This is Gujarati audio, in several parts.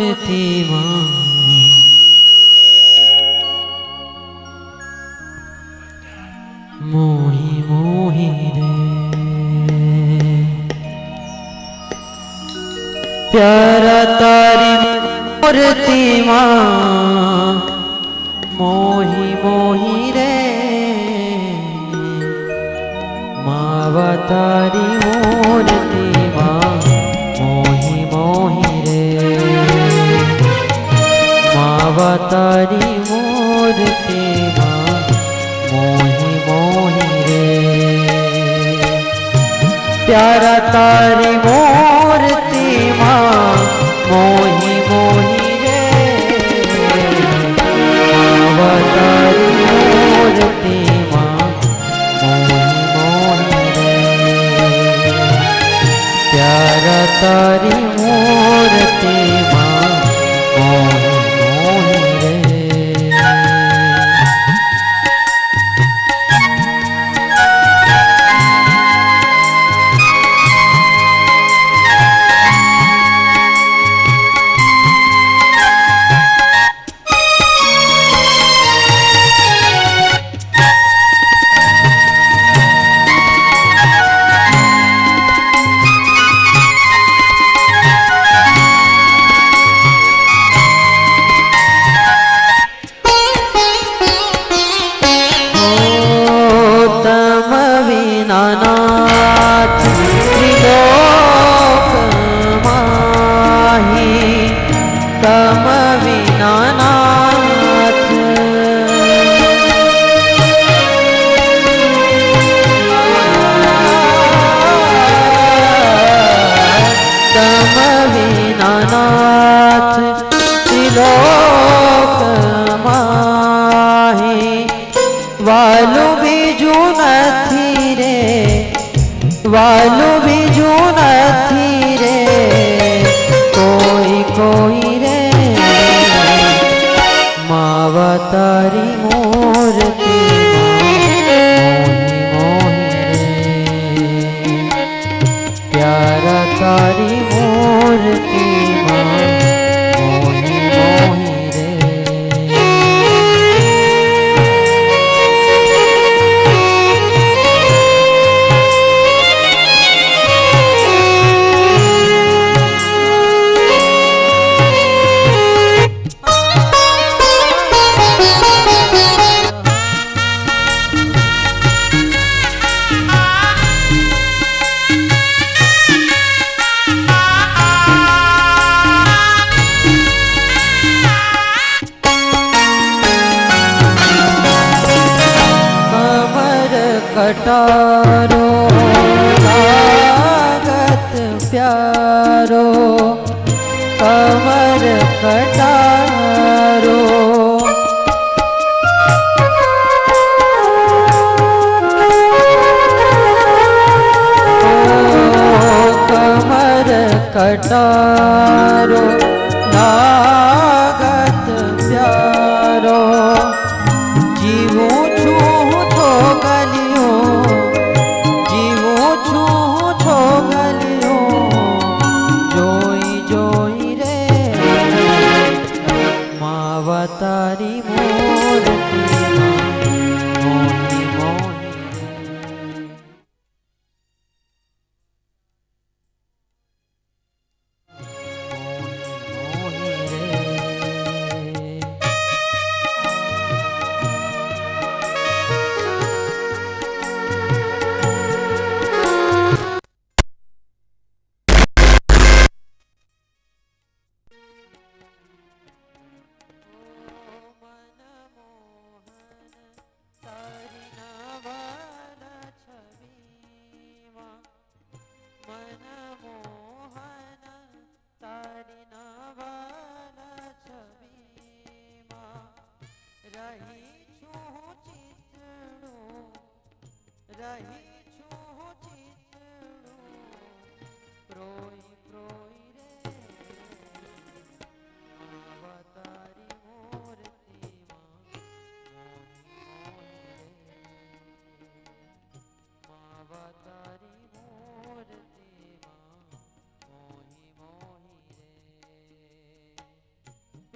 મૂર્તિમાં મોહી મોહી રે પ્યારા તારી મૂર્તિમાં મોહી મોહી રે માવા તારી મૂર્તિમાં મોહી મોહી રે માવા તારી મૂર્તિમાં મોહી મોહી રે પ્યારા તારી મૂર્તિમાં મોહી મોહી રે માવા તારી મૂર્તિમાં મોહી મોહી રે પ્યારા તારી મૂર્તિમાં મોહી મોહી રે વાલું બીજું નથી રે કોઈ કોઈ રે માવા તારી મૂર્તિમાં મોહી મોહી રે પ્યારા તારી મૂર્તિમાં મોહી મોહી રે कटारो लागत प्यारो कमर कटारो कमर कटारो लागत प्यारो जीवूं छूं तो गलियों जीवूं छूं तो गलियों जोई जोई रे मावा तारी मूर्तिમાં મોહી મોહી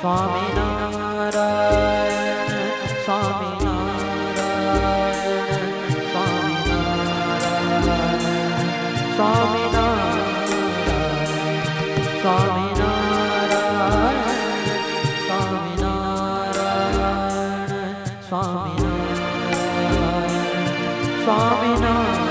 સ્વામિનારાયણ સ્વામિનારાયણ સ્વામિનારાયણ સ્વામિનારાયણ સ્વામિનારાયણ સ્વામિનારાયણ સ્વામિનારાયણ સ્વામિનારાયણ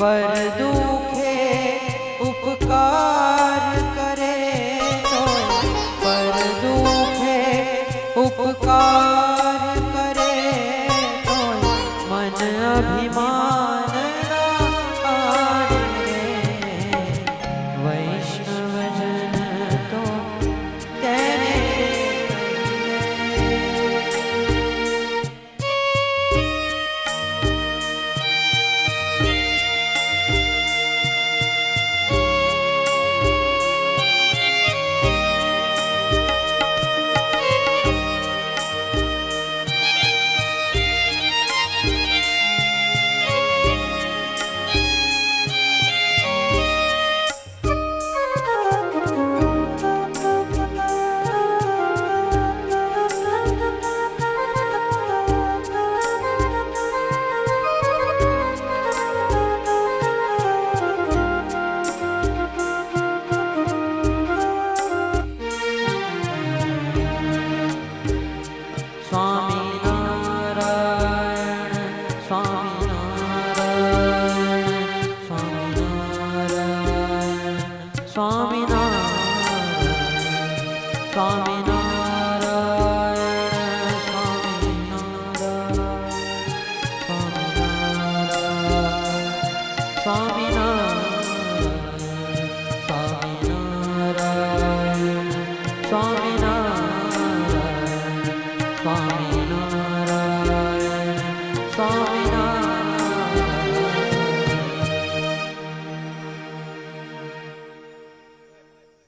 पर दुखे उपकार करे तो पर दुखे उपकार करे तो मन अभिमान आड़े वैष्णवजन तो तेरे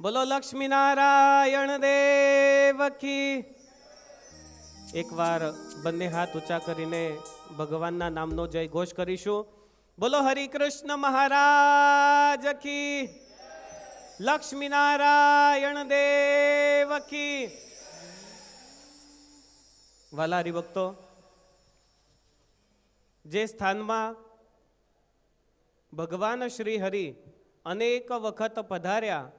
બોલો લક્ષ્મી નારાયણ દેવ કી. એકવાર બંને હાથ ઊંચા કરીને ભગવાનના નામનો જય ઘોષ કરીશું. બોલો હરિ કૃષ્ણ મહારાજ કી. લક્ષ્મી નારાયણ દેવ કી. વાલા હરિભક્તો, જે સ્થાનમાં ભગવાન શ્રી હરિ અનેક વખત પધાર્યા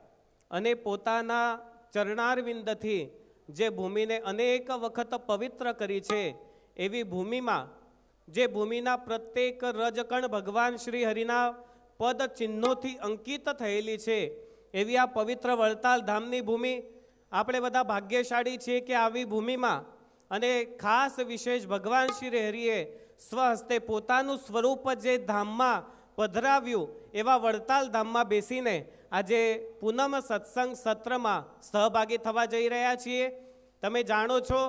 અને પોતાના ચરણારવિંદથી જે ભૂમિને અનેક વખત પવિત્ર કરી છે, એવી ભૂમિમાં જે ભૂમિના પ્રત્યેક રજકણ ભગવાન શ્રી હરિના પદ ચિહ્નોથી અંકિત થયેલી છે, એવી આ પવિત્ર વડતાલ ધામની ભૂમિ આપણે બધા ભાગ્યશાળી છીએ કે આવી ભૂમિમાં અને ખાસ વિશેષ ભગવાન શ્રી હરિએ સ્વહસ્તે પોતાનું સ્વરૂપ જે ધામમાં પધરાવ્યું, એવા વડતાલ ધામમાં બેસીને આજે પૂનમ સત્સંગ સત્રમાં સહભાગી થવા જઈ રહ્યા છીએ. તમે જાણો છો,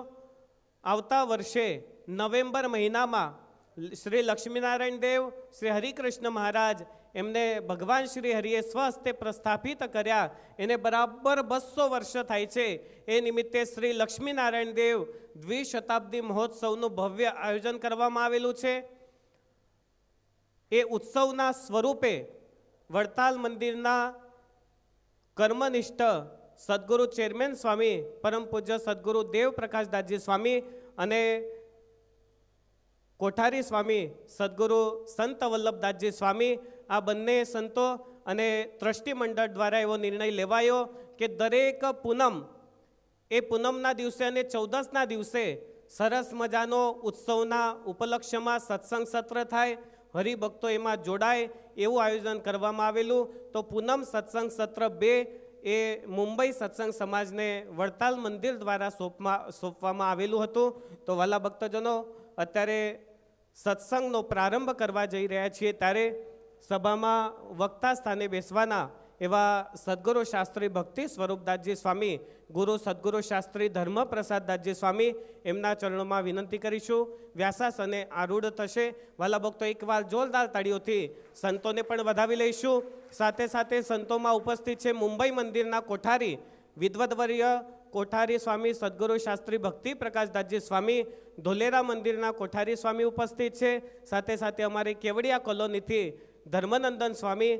આવતા વર્ષે નવેમ્બર મહિનામાં શ્રી લક્ષ્મીનારાયણ દેવ, શ્રી હરિકૃષ્ણ મહારાજ એમને ભગવાન શ્રી હરિએ સ્વહસ્તે પ્રસ્થાપિત કર્યા, એને બરાબર 200 વર્ષ થાય છે. એ નિમિત્તે શ્રી લક્ષ્મીનારાયણ દેવ દ્વિશતાબ્દી મહોત્સવનું ભવ્ય આયોજન કરવામાં આવેલું છે. એ ઉત્સવના સ્વરૂપે વડતાલ મંદિરના કર્મનિષ્ઠ સદગુરુ ચેરમેન સ્વામી પરમ પૂજ્ય સદગુરુ દેવ પ્રકાશદાસજી સ્વામી અને કોઠારી સ્વામી સદગુરુ સંત વલ્લભદાસજી સ્વામી આ બંને સંતો અને ટ્રસ્ટી મંડળ દ્વારા એવો નિર્ણય લેવાયો કે દરેક પૂનમ એ પૂનમના દિવસે અને 14ના દિવસે સરસ મજાનો ઉત્સવના ઉપલક્ષ્યમાં સત્સંગ સત્ર થાય, હરિભક્તો એમાં જોડાય એવું આયોજન કરવામાં આવેલું. તો પૂનમ સત્સંગ સત્ર 2 એ મુંબઈ સત્સંગ સમાજને વડતાલ મંદિર દ્વારા સોંપવામાં આવેલું હતું. તો વાલા ભક્તજનો, અત્યારે સત્સંગનો પ્રારંભ કરવા જઈ રહ્યા છીએ ત્યારે સભામાં વક્તા સ્થાને બેસવાના એવા સદગુરુ શાસ્ત્રી ભક્તિ સ્વરૂપદાસજી સ્વામી, ગુરુ સદગુરુ શાસ્ત્રી ધર્મપ્રસાદદાસજી સ્વામી, એમના ચરણોમાં વિનંતી કરીશું. વ્યાસાસને આરૂઢ થશે. વાલા ભક્તો, એકવાર જોરદાર તાળીઓથી સંતોને પણ વધાવી લઈશું. સાથે સાથે સંતોમાં ઉપસ્થિત છે મુંબઈ મંદિરના કોઠારી વિદ્વદ્વર્ય કોઠારી સ્વામી સદગુરુ શાસ્ત્રી ભક્તિ પ્રકાશદાસજી સ્વામી, ધોલેરા મંદિરના કોઠારી સ્વામી ઉપસ્થિત છે. સાથે સાથે અમારી કેવડિયા કોલોનીથી ધર્મનંદન સ્વામી,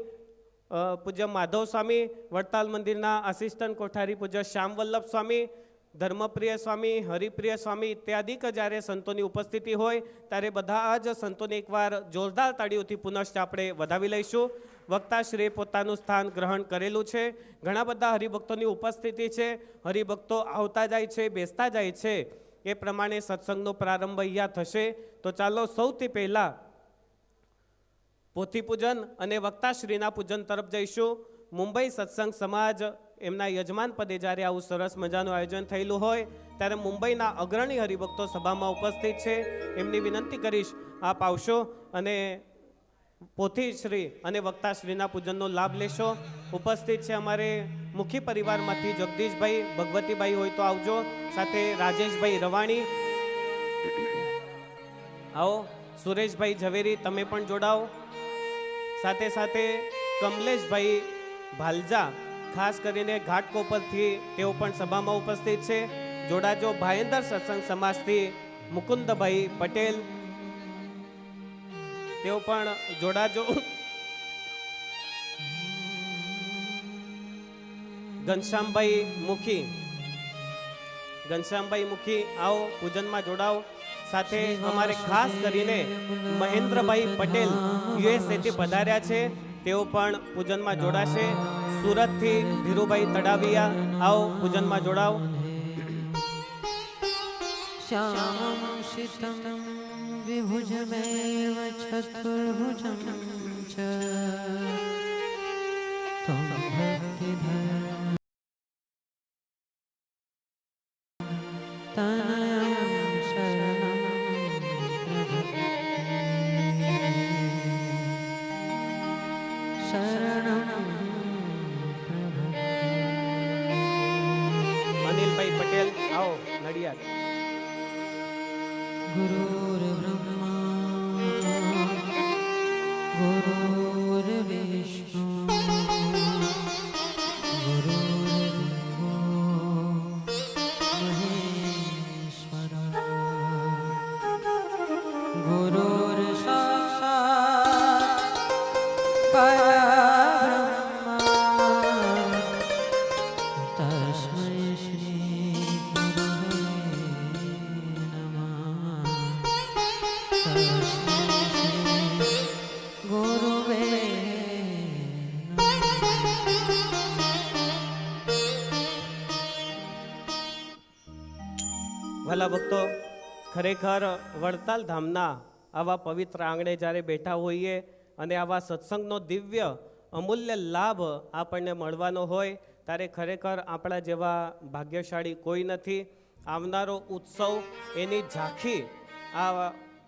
પૂજ્ય માધવ સ્વામી, વડતાલ મંદિરના આસિસ્ટન્ટ કોઠારી પૂજ્ય શ્યામ વલ્લભ સ્વામી, ધર્મપ્રિય સ્વામી, હરિપ્રિય સ્વામી ઇત્યાદિક જ્યારે સંતોની ઉપસ્થિતિ હોય ત્યારે બધા જ સંતોને એકવાર જોરદાર તાળીઓથી પુનશ્ચ આપણે વધાવી લઈશું. વક્તાશ્રીએ પોતાનું સ્થાન ગ્રહણ કરેલું છે. ઘણા બધા હરિભક્તોની ઉપસ્થિતિ છે. હરિભક્તો આવતા જાય છે, બેસતા જાય છે. એ પ્રમાણે સત્સંગનો પ્રારંભ અહીંયા થશે. તો ચાલો સૌથી પહેલાં પોથી પૂજન અને વક્તાશ્રીના પૂજન તરફ જઈશું. મુંબઈ સત્સંગ સમાજ એમના યજમાન પદે જ્યારે આવું સરસ મજાનું આયોજન થયેલું હોય ત્યારે મુંબઈના અગ્રણી હરિભક્તો સભામાં ઉપસ્થિત છે. એમની વિનંતી કરીશ આપ આવશો અને પોથીશ્રી અને વક્તાશ્રીના પૂજનનો લાભ લેશો. ઉપસ્થિત છે અમારે મુખી પરિવારમાંથી જગદીશભાઈ, ભગવતીભાઈ હોય તો આવજો. સાથે રાજેશભાઈ રવાણી, આવો. સુરેશભાઈ ઝવેરી, તમે પણ જોડાઓ. સાથે સાથે કમલેશભાઈ ભાલજા, ખાસ કરીને ઘાટકોપરથી તેઓ પણ સભામાં ઉપસ્થિત છે. જોડાજો. ભાયંદર સત્સંગ સમાજથી મુકુંદભાઈ પટેલ, તેઓ પણ જોડાજો. ઘનશ્યામભાઈ મુખી, આવો પૂજનમાં જોડાઓ. સાથે અમારે ખાસ કરીને મહેન્દ્રભાઈ પટેલ યુએસએથી પધાર્યા છે, તેઓ પણ પૂજનમાં જોડાશે. સુરતથી ધીરુભાઈ તડાવિયા, આવો પૂજનમાં જોડાઓ. શ્યામં શીતં વિભુજમેવ ચતુર્ભુજં ચ तं ભક્તિધર્મ તનયં શરણં અનિલભાઈ પટેલ, આવો નડિયાદ. ગુરુર્બ્રહ્મા ગુરુર્વિષ્ણુ ગુરુર્દેવો મહેશ્વર ગુરુર્સાક્ષાત પરબ્રહ્મા તસ્મૈ શ્રી ગુરવે નમઃ. તસ્મૈ શ્રી ગુરવે ભલા ભક્તો, ખરેખર વડતાલ ધામના આવા પવિત્ર આંગણે જ્યારે બેઠા હોઈએ અને આવા સત્સંગનો દિવ્ય અમૂલ્ય લાભ આપણને મળવાનો હોય ત્યારે ખરેખર આપણા જેવા ભાગ્યશાળી કોઈ નથી. આવનારો ઉત્સવ એની ઝાંખી આ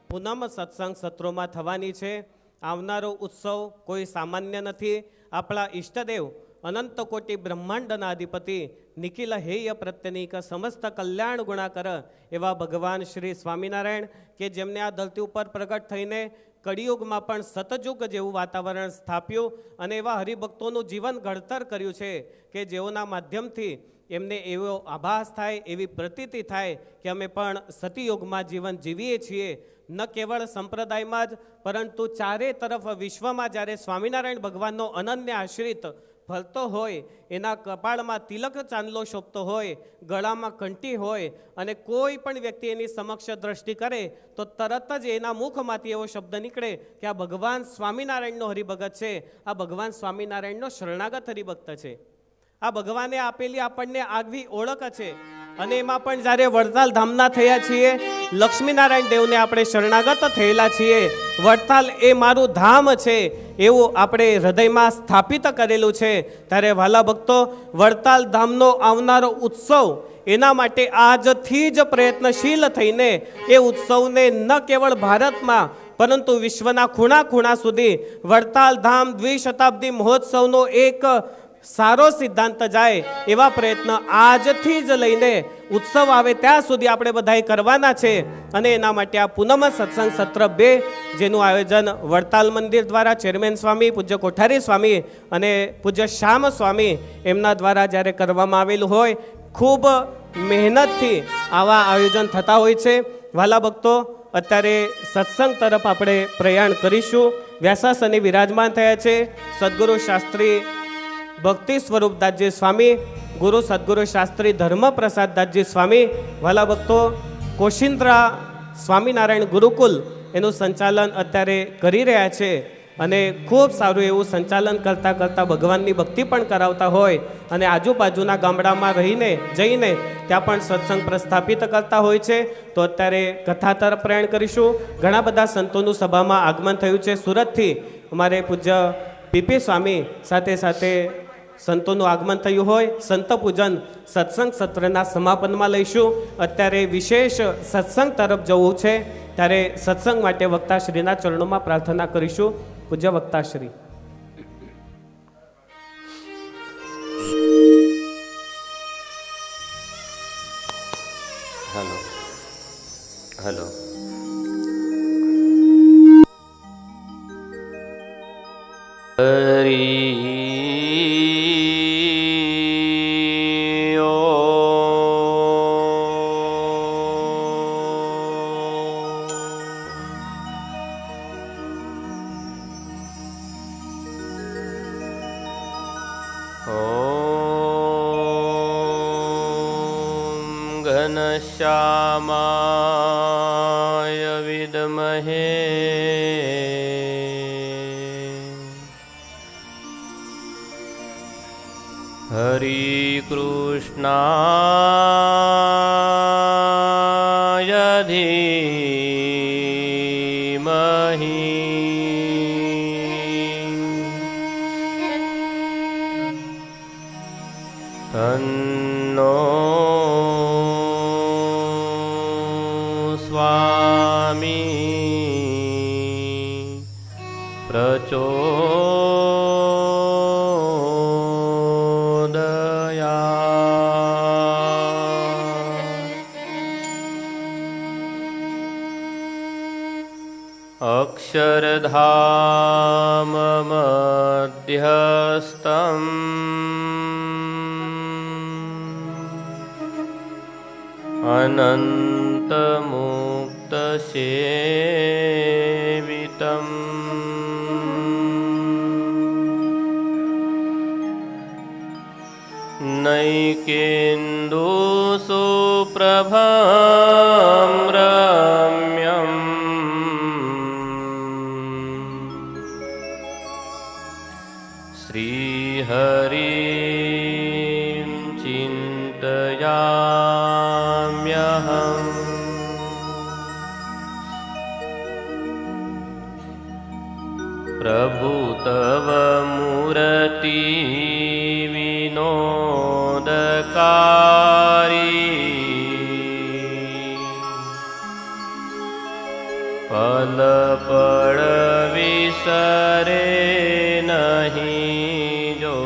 પૂનમ સત્સંગ સત્રોમાં થવાની છે. આવનારો ઉત્સવ કોઈ સામાન્ય નથી. આપણા ઈષ્ટદેવ અનંત કોટી બ્રહ્માંડના અધિપતિ નિખિલ હેય પ્રત્યનિક સમસ્ત કલ્યાણ ગુણાકર એવા ભગવાન શ્રી સ્વામિનારાયણ કે જેમને આ ધરતી ઉપર પ્રગટ થઈને કળિયુગમાં પણ સતયુગ જેવું વાતાવરણ સ્થાપ્યું અને એવા હરિભક્તોનું જીવન ઘડતર કર્યું છે કે જેઓના માધ્યમથી એમને એવો આભાસ થાય, એવી પ્રતીતિ થાય કે અમે પણ સતયુગમાં જીવન જીવીએ છીએ. ન કેવળ સંપ્રદાયમાં જ પરંતુ ચારે તરફ વિશ્વમાં જ્યારે સ્વામિનારાયણ ભગવાનનો અનન્ય આશ્રિત ફરતો હોય, એના કપાળમાં તિલક ચાંદલો શોભતો હોય, ગળામાં કંઠી હોય અને કોઈ પણ વ્યક્તિ એની સમક્ષ દ્રષ્ટિ કરે તો તરત જ એના મુખમાંથી એવો શબ્દ નીકળે કે આ ભગવાન સ્વામિનારાયણનો હરિભગત છે, આ ભગવાન સ્વામિનારાયણનો શરણાગત હરિભક્ત છે, આ ભગવાને આપેલી આપણને આગવી ઓળખ છે. અને એમાં પણ જ્યારે વડતાલ ધામના થયા છીએ, લક્ષ્મીનારાયણ દેવને આપણે શરણાગત થયેલા છીએ, વડતાલ એ મારું ધામ છે એવું આપણે હૃદયમાં સ્થાપિત કરેલું છે, ત્યારે વાલા ભક્તો, વડતાલ ધામનો આવનારો ઉત્સવ એના માટે આજથી જ પ્રયત્નશીલ થઈને એ ઉત્સવને ન કેવળ ભારતમાં પરંતુ વિશ્વના ખૂણા ખૂણા સુધી વડતાલ ધામ દ્વિશતાબ્દી મહોત્સવનો એક સારો સિદ્ધાંત જાય એવા પ્રયત્ન આજથી જ લઈને ઉત્સવ આવે ત્યાં સુધી આપણે બધાએ કરવાના છે. અને એના માટે આ પૂનમ સત્સંગ સત્ર 2 જેનું આયોજન વડતાલ મંદિર દ્વારા ચેરમેન સ્વામી પૂજ્ય કોઠારી સ્વામી અને પૂજ્ય શ્યામ સ્વામી એમના દ્વારા જ્યારે કરવામાં આવેલું હોય, ખૂબ મહેનતથી આવા આયોજન થતા હોય છે. વાલા ભક્તો, અત્યારે સત્સંગ તરફ આપણે પ્રયાણ કરીશું. વ્યાસાસને વિરાજમાન થયા છે સદગુરુ શાસ્ત્રી ભક્તિ સ્વરૂપદાસજી સ્વામી, ગુરુ સદગુરુ શાસ્ત્રી ધર્મપ્રસાદદાસજી સ્વામી. વાલા ભક્તો, કોશિન્દ્રા સ્વામિનારાયણ ગુરુકુલ એનું સંચાલન અત્યારે કરી રહ્યા છે અને ખૂબ સારું એવું સંચાલન કરતાં કરતાં ભગવાનની ભક્તિ પણ કરાવતા હોય અને આજુબાજુના ગામડામાં જઈને ત્યાં પણ સત્સંગ પ્રસ્થાપિત કરતા હોય છે. તો અત્યારે કથા તરફ પ્રયાણ કરીશું. ઘણા બધા સંતોનું સભામાં આગમન થયું છે. સુરતથી અમારે પૂજ્ય પીપી સ્વામી સાથે સંતોનું આગમન થયું હોય. સંત પૂજન સત્સંગ સત્રના સમાપનમાં લઈશું. અત્યારે વિશેષ સત્સંગ તરફ જવું છે, ત્યારે સત્સંગ માટે વક્તાશ્રીના ચરણોમાં પ્રાર્થના કરીશું. પૂજ્ય વક્તાશ્રી. હલો હલો હરી ઘનશ્યામાય વિદ્મહે હરિકૃષ્ણાય ધીમહિ તન્નો સ્વામી અક્ષરધામ મધ્યસ્થમ અનંતમુક્તસેવિતમ નૈકેન્દુ સુપ્રભમ રમ્યમ શ્રીહરિં ચિંતયામ્યહં પ્રભુ તવ મૂર્તિ વિનોદકારી પલ પળ વિસરે નહીં જો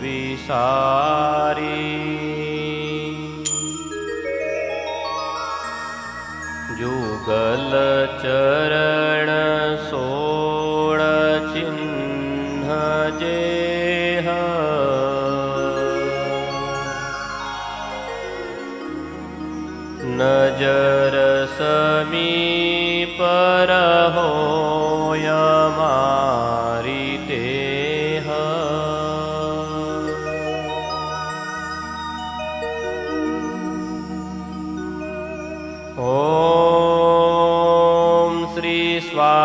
વિસારી જુગલ ચરણ સોળ ચિહ્ન જેહ નજર સમીપ રહોય મારી દેહ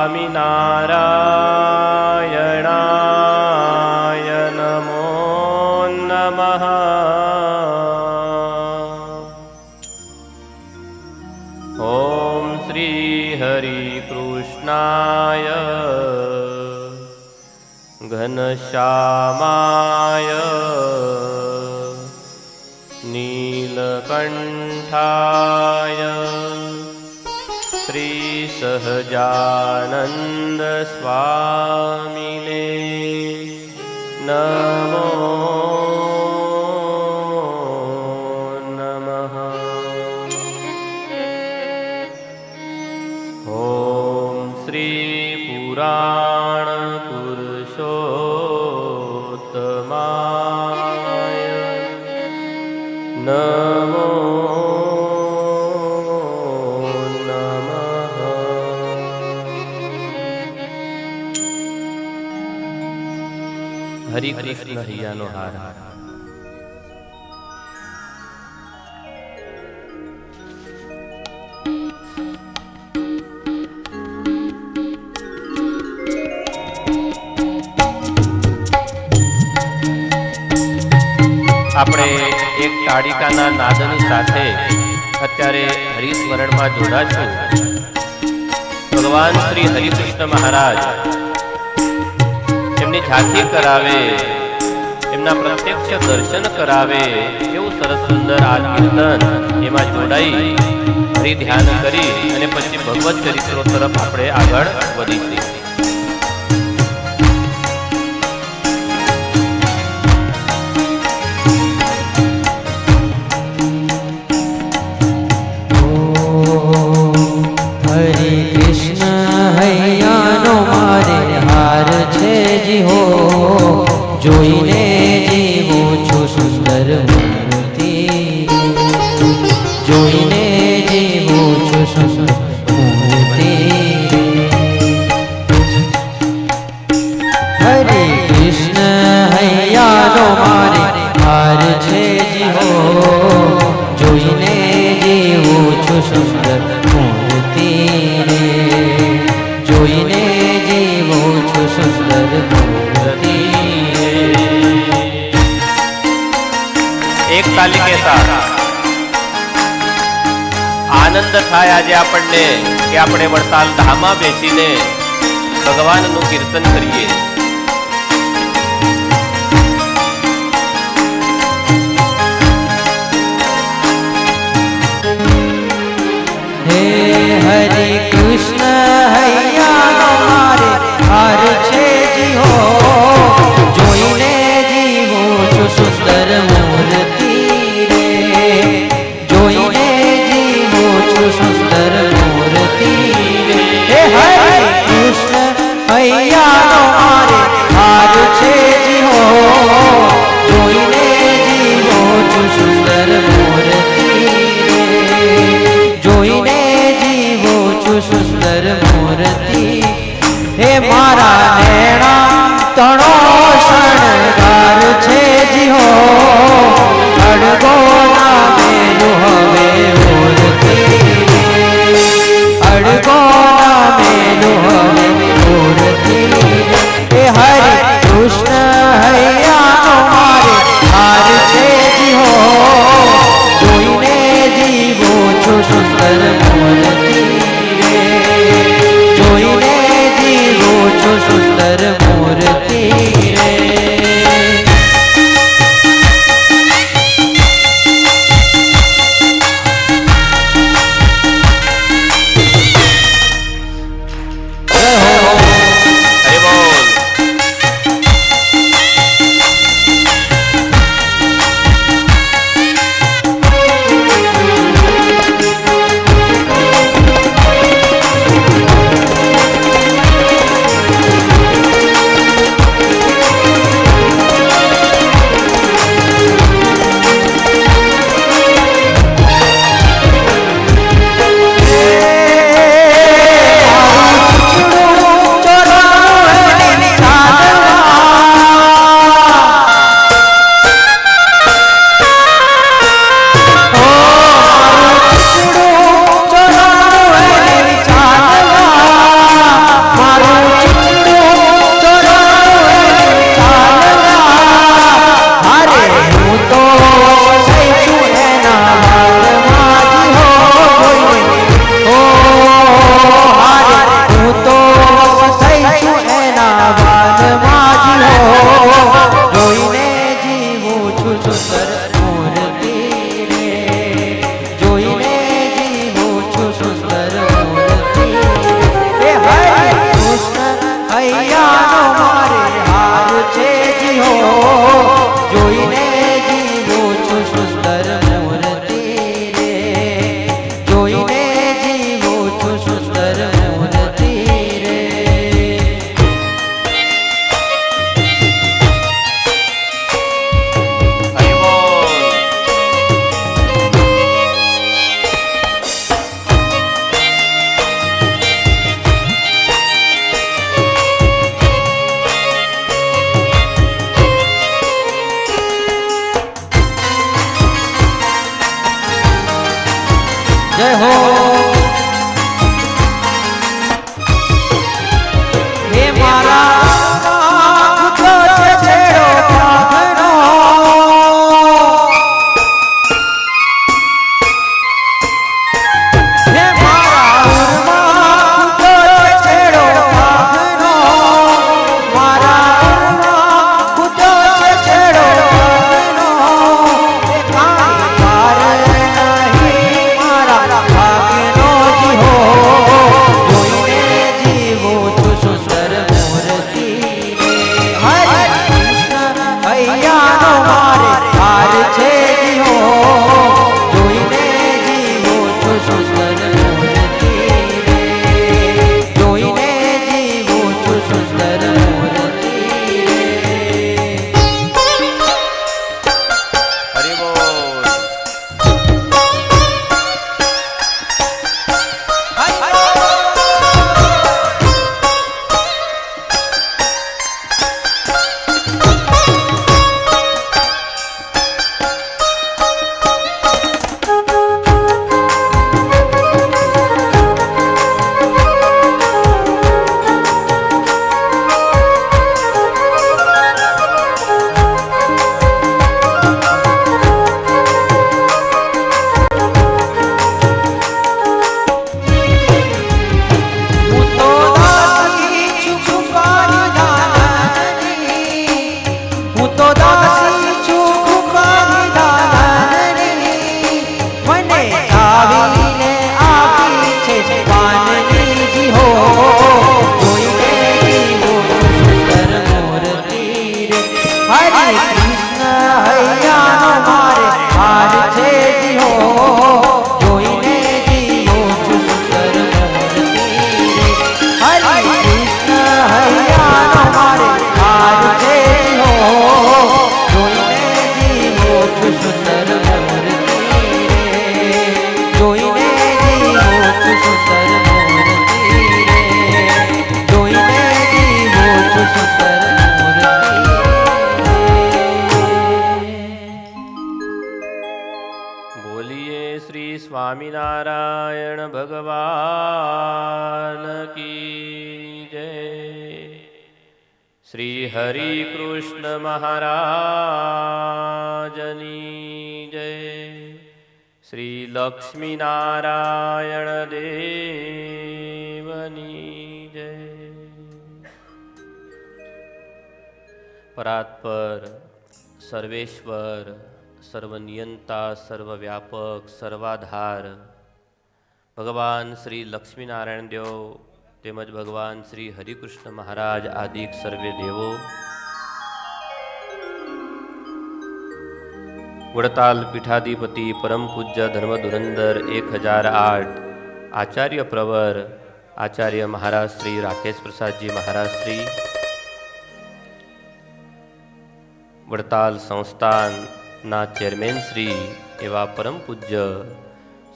સ્વામિનારાયણાય નમો નમઃ. ઓમ શ્રી હરિકૃષ્ણાય ઘનશ્યામાય નીલકંઠાય શ્રી સહજાનંદ સ્વામિને નમો નમઃ. ઓમ શ્રી પુરાણ પુરુષોત્તમાય નમો નમઃ. હરિ કૃષ્ણ હૈયાનો હાર. આપણે એક તાડિકાના નાદની સાથે અત્યારે હરિસ્મરણમાં જોડાશું. ભગવાન શ્રી હરિકૃષ્ણ મહારાજ એમની ઝાંખી કરાવે, એમના પ્રત્યક્ષ દર્શન કરાવે એવું સરસ સુંદર આ કીર્તન એમાં જોડાઈ હરિ ધ્યાન કરી અને પછી ભગવત ચરિત્રો તરફ આપણે આગળ વધીશું. જોઈને જીવું છું સુંદર મૂર્તિ, જોઈને જીવું છું સુંદર મૂર્તિ. હરે કૃષ્ણ હૈયાનો મારે હાર છે જીવો, જોઈને જીવું છું સુંદર મૂર્તિ રે, જોઈને જીવું છું સુંદર મૂર્તિ. એક તાલી કે સાથ આનંદ થાય આજે આપણને કે આપણે વડતાલ ધામમાં બેસીને ભગવાનનું કીર્તન કરીએ. હે હરે કૃષ્ણ હૈયાનો મારે હાર છે જીવો, જોઈને જીવું છું સુંદર મૂર્તિ રે, જોઈને જીવું છું સુંદર મૂર્તિ રે. હે હરે કૃષ્ણ હૈયાનો મારે છું સુંદર મૂર્તિ રે, જોઈને જીવું છું સુંદર મૂર્તિ રે. જય હો હે મારા ખુદો છે છેડો પાઘનો, હે મારા ખુદો છે છેડો પાઘનો, મારા ખુદો છે છેડો પાઘનો. એ કાંઈ કાર નહીં મારા ભાગ્યનો જી હો, જોઈને જીવું છું સુંદર મૂર્તિ રે. હરે કૃષ્ણ હૈયાનો મારે હાર છે જી હો, જોઈને જીવું છું સુંદર મૂર્તિ રે, જોઈને જીવું છું સુંદર મૂર્તિ રે. હરિ બોલ. હું તો દાસી છું કૃપાની દાનની, હું તો દાસી છું કૃપાની દાનની, મને આવીને આપી છે પાનની જી હો, જોઈને જીવું છું સુંદર મૂર્તિ રે. હરે કૃષ્ણ હૈયાનો મારે હાર છે જી હો, જોઈને જીવું છું સુંદર મૂર્તિ રે. હરે કૃષ્ણ હૈયાનો મારે હાર છે જી હો, જોઈને જીવું છું સુંદર મૂર્તિ રે, જોઈને જીવું છું સુંદર મૂર્તિ રે, જોઈને જીવું છું સુંદર મૂર્તિ રે. બોલીએ શ્રી સ્વામિનારાયણ ભગવાન કી જય. શ્રી હરિ કૃષ્ણ મહારાજની જય. શ્રી લક્ષ્મીનારાયણ દેવની જય. પરાત્પર, સર્વેશ્વર, સર્વનિયંતા, સર્વવ્યાપક, સર્વાધાર ભગવાન શ્રી લક્ષ્મીનારાયણ દેવ તેમજ ભગવાન શ્રી હરિકૃષ્ણ મહારાજ આદિક સર્વે દેવો, વડતાલ પીઠાધિપતિ પરમ પૂજ્ય ધર્મ ધુરંધર 1008 આચાર્ય પ્રવર આચાર્ય મહારાજ શ્રી રાકેશ પ્રસાદજી મહારાજ શ્રી, વડતાલ સંસ્થાનના ચેરમેન શ્રી એવા પરમ પૂજ્ય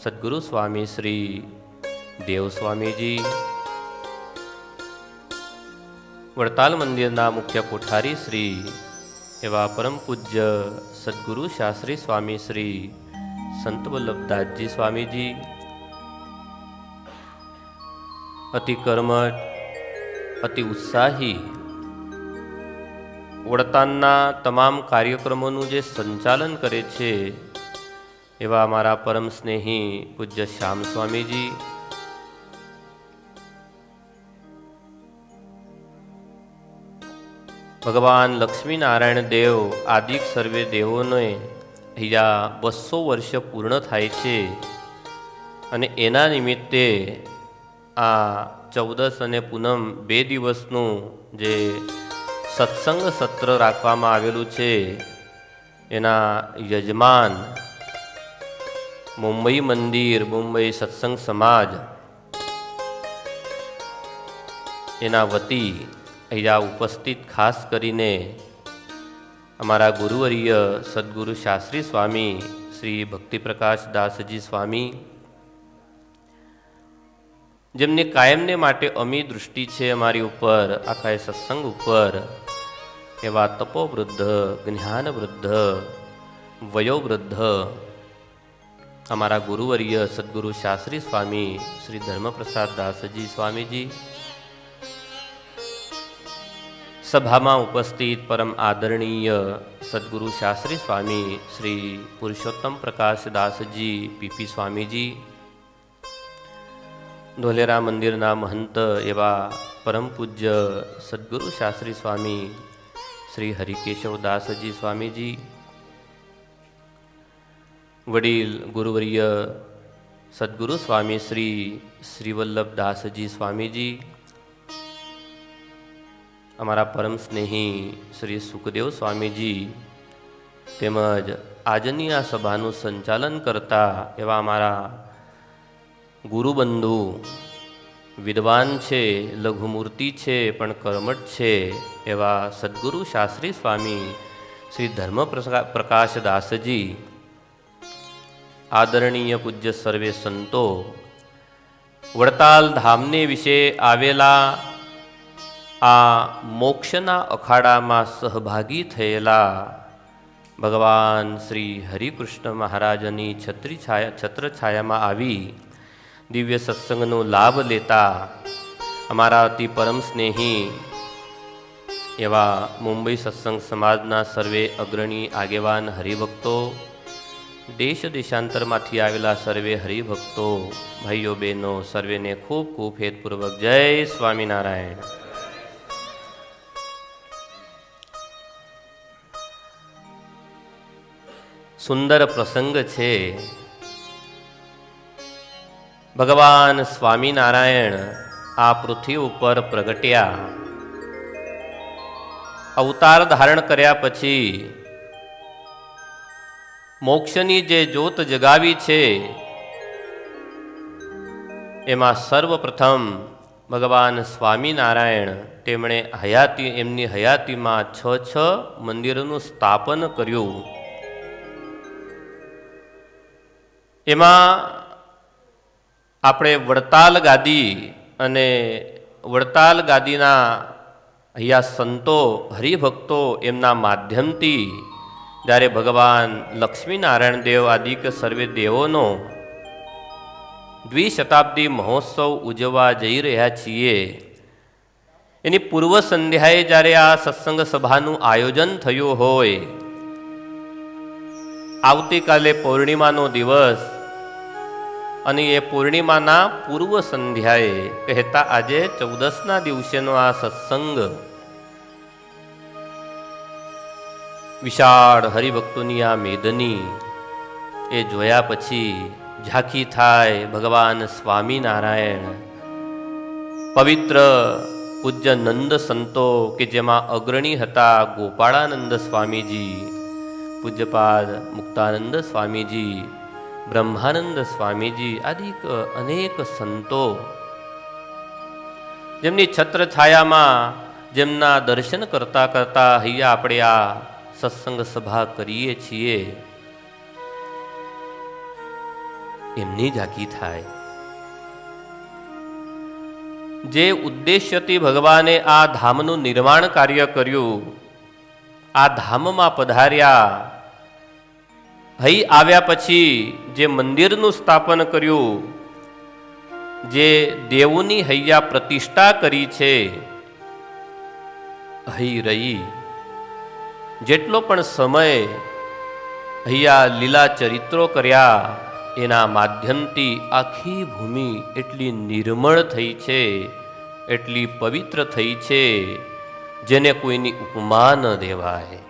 સદગુરુ સ્વામી શ્રી દેવ સ્વામીજી, વડતાલ મંદિરના મુખ્ય કોઠારી શ્રી એવા પરમ પૂજ્ય સદગુરુ શાસ્ત્રી સ્વામી શ્રી સંત વલ્લભદાસજી સ્વામીજી, અતિ કર્મઠ, અતિ ઉત્સાહી વડતાલના તમામ કાર્યક્રમોનું જે સંચાલન કરે છે એવા મારા પરમ સ્નેહી પૂજ્ય શ્યામ સ્વામીજી, ભગવાન લક્ષ્મીનારાયણ દેવ આદિક સર્વે દેવોને અહીંયા 200 વર્ષ પૂર્ણ થાય છે અને એના નિમિત્તે આ 14 અને પૂનમ 2 દિવસનું જે સત્સંગ સત્ર રાખવામાં આવેલું છે એના યજમાન મુંબઈ મંદિર, મુંબઈ સત્સંગ સમાજ એના વતી અહીંયા ઉપસ્થિત ખાસ કરીને અમારા ગુરુવર્ય સદગુરુ શાસ્ત્રી સ્વામી શ્રી ભક્તિપ્રકાશ દાસજી સ્વામી, જેમની કાયમને માટે અમી દૃષ્ટિ છે અમારી ઉપર, આખા સત્સંગ ઉપર, એવા તપોવૃદ્ધ, જ્ઞાનવૃદ્ધ, વયોવૃદ્ધ અમારા ગુરુવર્ય સદગુરુ શાસ્ત્રી સ્વામી શ્રી ધર્મપ્રસાદ દાસજી સ્વામીજી, સભામાં ઉપસ્થિત પરમ આદરણીય સદગુરુ શાસ્ત્રી સ્વામી શ્રી પુરુષોત્તમ પ્રકાશ દાસજી પીપી સ્વામીજી, ધોલેરા મંદિરના મહંત એવા પરમ પૂજ્ય સદગુરુ શાસ્ત્રી સ્વામી શ્રી હરિકેશવ દાસજી સ્વામીજી, વડીલ ગુરુવર્ય સદગુરુ સ્વામી શ્રી શ્રીવલ્લભ દાસજી સ્વામીજી, અમારા પરમ સ્નેહી શ્રી સુખદેવ સ્વામીજી, તેમજ આજની આ સભાનું સંચાલન કરતા એવા અમારા ગુરુબંધુ, વિદ્વાન છે, લઘુમૂર્તિ છે પણ કર્મઠ છે એવા સદગુરુ શાસ્ત્રી સ્વામી શ્રી ધર્મ પ્રકાશ દાસજી, આદરણીય પૂજ્ય સર્વે સંતો, વડતાલ ધામને વિશે આવેલા આ મોક્ષના અખાડામાં સહભાગી થયેલા ભગવાન શ્રી હરિકૃષ્ણ મહારાજની છત્રછાયામાં આવી દિવ્ય સત્સંગનો લાભ લેતા અમારા અતિ પરમ સ્નેહી એવા મુંબઈ સત્સંગ સમાજના સર્વે અગ્રણી આગેવાન હરિભક્તો, દેશ દેશાંતરમાંથી આવેલા સર્વે હરિભક્તો, ભાઈઓ બહેનો, સર્વેને ખૂબ ખૂબ હેતપૂર્વક જય સ્વામિનારાયણ. સુંદર પ્રસંગ છે. ભગવાન સ્વામિનારાયણ આ પૃથ્વી ઉપર પ્રગટ્યા, અવતાર ધારણ કર્યા પછી મોક્ષની જે જ્યોત જગાવી છે એમાં સર્વપ્રથમ ભગવાન સ્વામિનારાયણ તેમણે એમની હયાતીમાં 6 મંદિરોનું સ્થાપન કર્યું. એમાં આપણે વડતાલ ગાદી અને વડતાલ ગાદીના અહીંયા સંતો, હરિભક્તો એમના માધ્યમથી જ્યારે ભગવાન લક્ષ્મીનારાયણ દેવ આદિક સર્વે દેવોનો દ્વિશતાબ્દી મહોત્સવ ઉજવવા જઈ રહ્યા છીએ, એની પૂર્વ સંધ્યાએ જ્યારે આ સત્સંગ સભાનું આયોજન થયું હોય, આવતીકાલે પૌર્ણિમાનો દિવસ અને એ પૂર્ણિમાના પૂર્વ સંધ્યાએ કહેતા આજે 14ના દિવસેનો આ સત્સંગ વિશાળ હરિભક્તોની આ મેદની એ જોયા પછી ઝાંખી થાય ભગવાન સ્વામિનારાયણ, પવિત્ર પૂજ્ય નંદ સંતો કે જેમાં અગ્રણી હતા ગોપાળાનંદ સ્વામીજી, પૂજ્યપાદ મુક્તાનંદ સ્વામીજી, બ્રહ્માનંદ સ્વામીજી આદિક અનેક સંતો જેમની છત્રછાયામાં જેમના દર્શન કરતા કરતા અહીંયા આપણે આ સત્સંગ સભા કરીએ છીએ, એમની ઝાંખી થાય. જે ઉદ્દેશ્યથી ભગવાને આ ધામનું નિર્માણ કાર્ય કર્યું, આ ધામમાં પધાર્યા, અહીં આવ્યા પછી જે મંદિરનું સ્થાપન કર્યું, જે દેવોની હૈયા પ્રતિષ્ઠા કરી છે, અહીં રહી જેટલો પણ સમય અહીંયા લીલા ચરિત્રો કર્યા, એના માધ્યમથી આખી ભૂમિ એટલી નિર્મળ થઈ છે, એટલી પવિત્ર થઈ છે, જેને કોઈની ઉપમા ન દેવાય.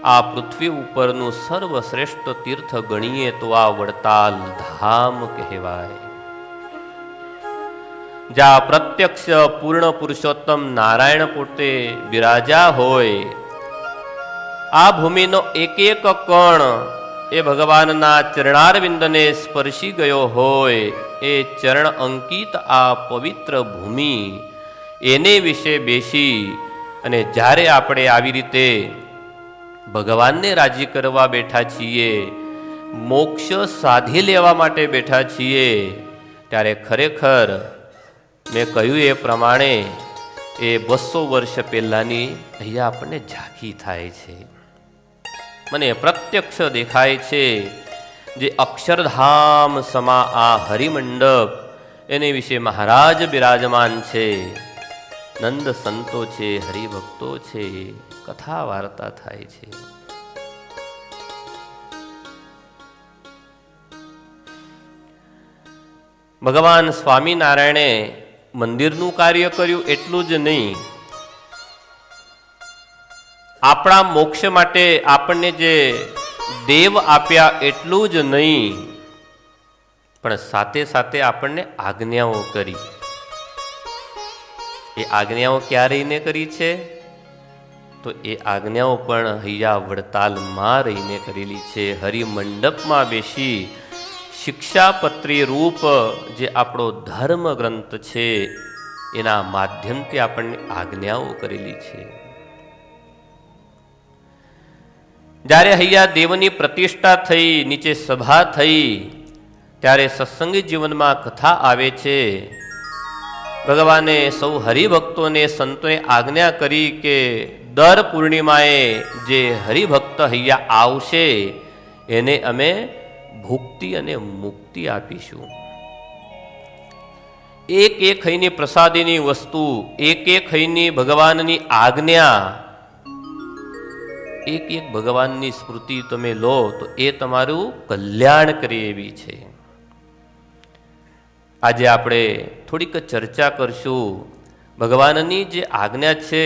આ પૃથ્વી ઉપરનું સર્વશ્રેષ્ઠ તીર્થ ગણીએ તો આ વડતાલ ધામ કહેવાય. જ્યાં પ્રત્યક્ષ પૂર્ણ પુરુષોત્તમ નારાયણ પોતે બિરાજા હોય, આ ભૂમિનો એક એક કણ એ ભગવાનના ચરણારવિંદને સ્પર્શી ગયો હોય, એ ચરણ અંકિત આ પવિત્ર ભૂમિ, એને વિશે બેસી અને જ્યારે આપણે આવી રીતે ભગવાનને રાજી કરવા બેઠા છીએ, મોક્ષ સાધી લેવા માટે બેઠા છીએ, ત્યારે ખરેખર મેં કહ્યું એ પ્રમાણે એ 200 વર્ષ પહેલાની અહીંયા આપણને ઝાંખી થાય છે. મને પ્રત્યક્ષ દેખાય છે જે અક્ષરધામ સમા આ હરિમંડપ, એને વિશે મહારાજ બિરાજમાન છે, નંદ સંતો છે, હરિભક્તો છે, કથા વાર્તા થાય છે. ભગવાન સ્વામિનારાયણે મંદિરનું કાર્ય કર્યું એટલું જ નહીં, આપણા મોક્ષ માટે આપણને જે દેવ આપ્યા એટલું જ નહીં, પણ સાથે સાથે આપણને આજ્ઞાઓ કરી. એ આજ્ઞાઓ ક્યાં રહીને કરી છે? તો એ આજ્ઞાઓ પણ હૈયા વડતાલમાં રહીને કરેલી છે. હરિમંડપમાં બેસી શિક્ષાપત્રી રૂપ જે આપણો ધર્મ ગ્રંથ છે, એના માધ્યમથી આપણને આજ્ઞાઓ કરેલી છે. જ્યારે હૈયા દેવની પ્રતિષ્ઠા થઈ, નીચે સભા થઈ, ત્યારે સત્સંગી જીવનમાં કથા આવે છે. ભગવાને સૌ હરિભક્તોને, સંતોને આજ્ઞા કરી કે દર પૂર્ણિમાએ જે હરિભક્ત હૈયા આવશે એને અમે ભુક્તિ અને મુક્તિ આપીશું. એક એક હૈની પ્રસાદીની વસ્તુ, એક એક હૈની ભગવાનની આજ્ઞા, એક એક ભગવાનની સ્મૃતિ તમે લો તો એ તમારું કલ્યાણ કરે એવી છે. આજે આપણે થોડીક ચર્ચા કરશું. ભગવાનની જે આજ્ઞા છે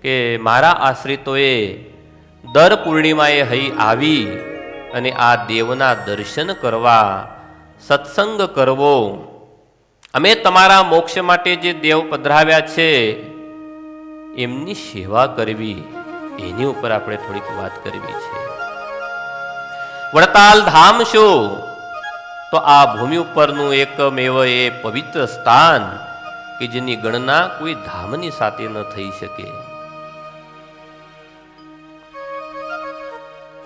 કે મારા આશ્રિતોએ દર પૂર્ણિમાએ હઈ આવી અને આ દેવના દર્શન કરવા, સત્સંગ કરવો, અમે તમારા મોક્ષ માટે જે દેવ પધરાવ્યા છે એમની સેવા કરવી, એની ઉપર આપણે થોડીક વાત કરવી છે. વડતાલ ધામ શું? તો આ ભૂમિ ઉપરનું એકમેવ એ પવિત્ર સ્થાન કે જેની ગણના કોઈ ધામની સાથે ન થઈ શકે.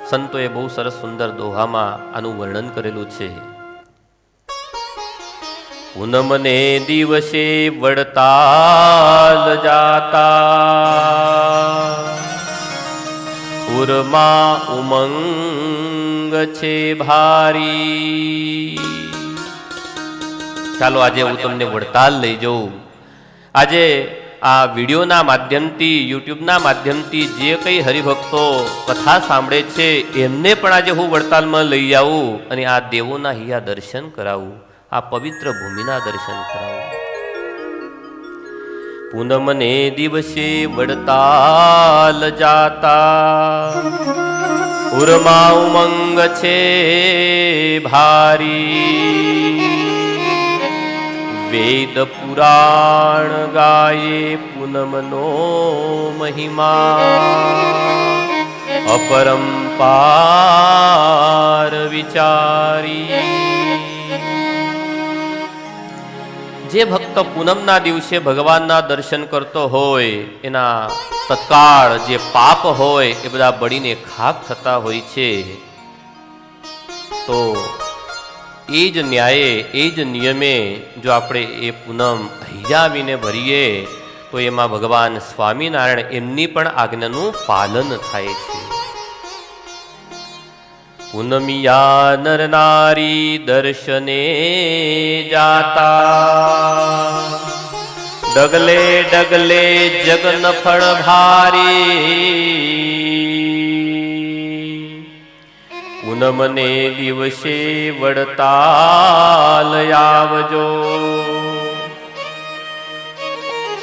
સંતોએ બહુ સરસ સુંદર દોહામાં આનું વર્ણન કરેલું છે. પૂનમને દિવસે વડતાલ જાતા, ઉરમાં ઉમંગ છે ભારી. ચાલો આજે હું તમને વડતાલ લઈ જાઉં. આજે આ વિડીયોના માધ્યમથી, યુટ્યુબના માધ્યમથી જે કંઈ હરિભક્તો કથા સાંભળે છે એમને પણ આજે હું વડતાલમાં લઈ આવું અને આ દેવોના હૈયા દર્શન કરાવું, આ પવિત્ર ભૂમિના દર્શન કરાવું. પૂનમને દિવસે વડતાલ જાતા, ઉરમાં ઉમંગ છે ભારી. વેદ પુરાણ ગાયે પૂનમનો મહિમા, અપરંપાર વિચારી. જે ભક્ત પૂનમના દિવસે ભગવાનના દર્શન કરતો હોય એના તત્કાળ જે પાપ હોય એ બધા બળીને ખાક થતા હોય છે. તો એ જ ન્યાયે, એ જ નિયમે જો આપણે એ પૂનમ હૈયાવીને ભરીએ તો એમાં ભગવાન સ્વામિનારાયણ એમની પણ આજ્ઞાનું પાલન થાય છે. પૂનમિયા નર નારી દર્શને જાતા, ડગલે ડગલે જગન ફળ ભારી. પૂનમને દિવસે વડતાલ આવજો.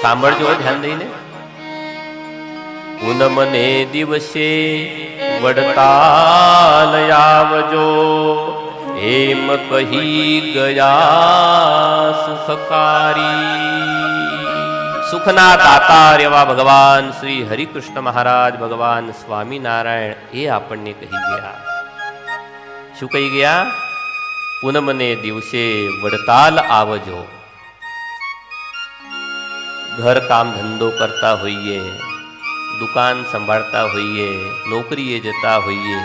સાંભળજો ધ્યાન દઈને. પૂનમને દિવસે વડતાલ આવજો, એમ કહી ગયા સુખકારી. સુખના દાતાર એવા ભગવાન શ્રી હરિકૃષ્ણ મહારાજ, ભગવાન સ્વામિનારાયણ એ આપણને કહી ગયા. શું કહી ગયા? પૂનમને દિવસે વડતાલ આવજો. ઘર કામ ધંધો કરતા હોઈએ, દુકાન સંભાળતા હોઈએ, નોકરીએ જતા હોઈએ,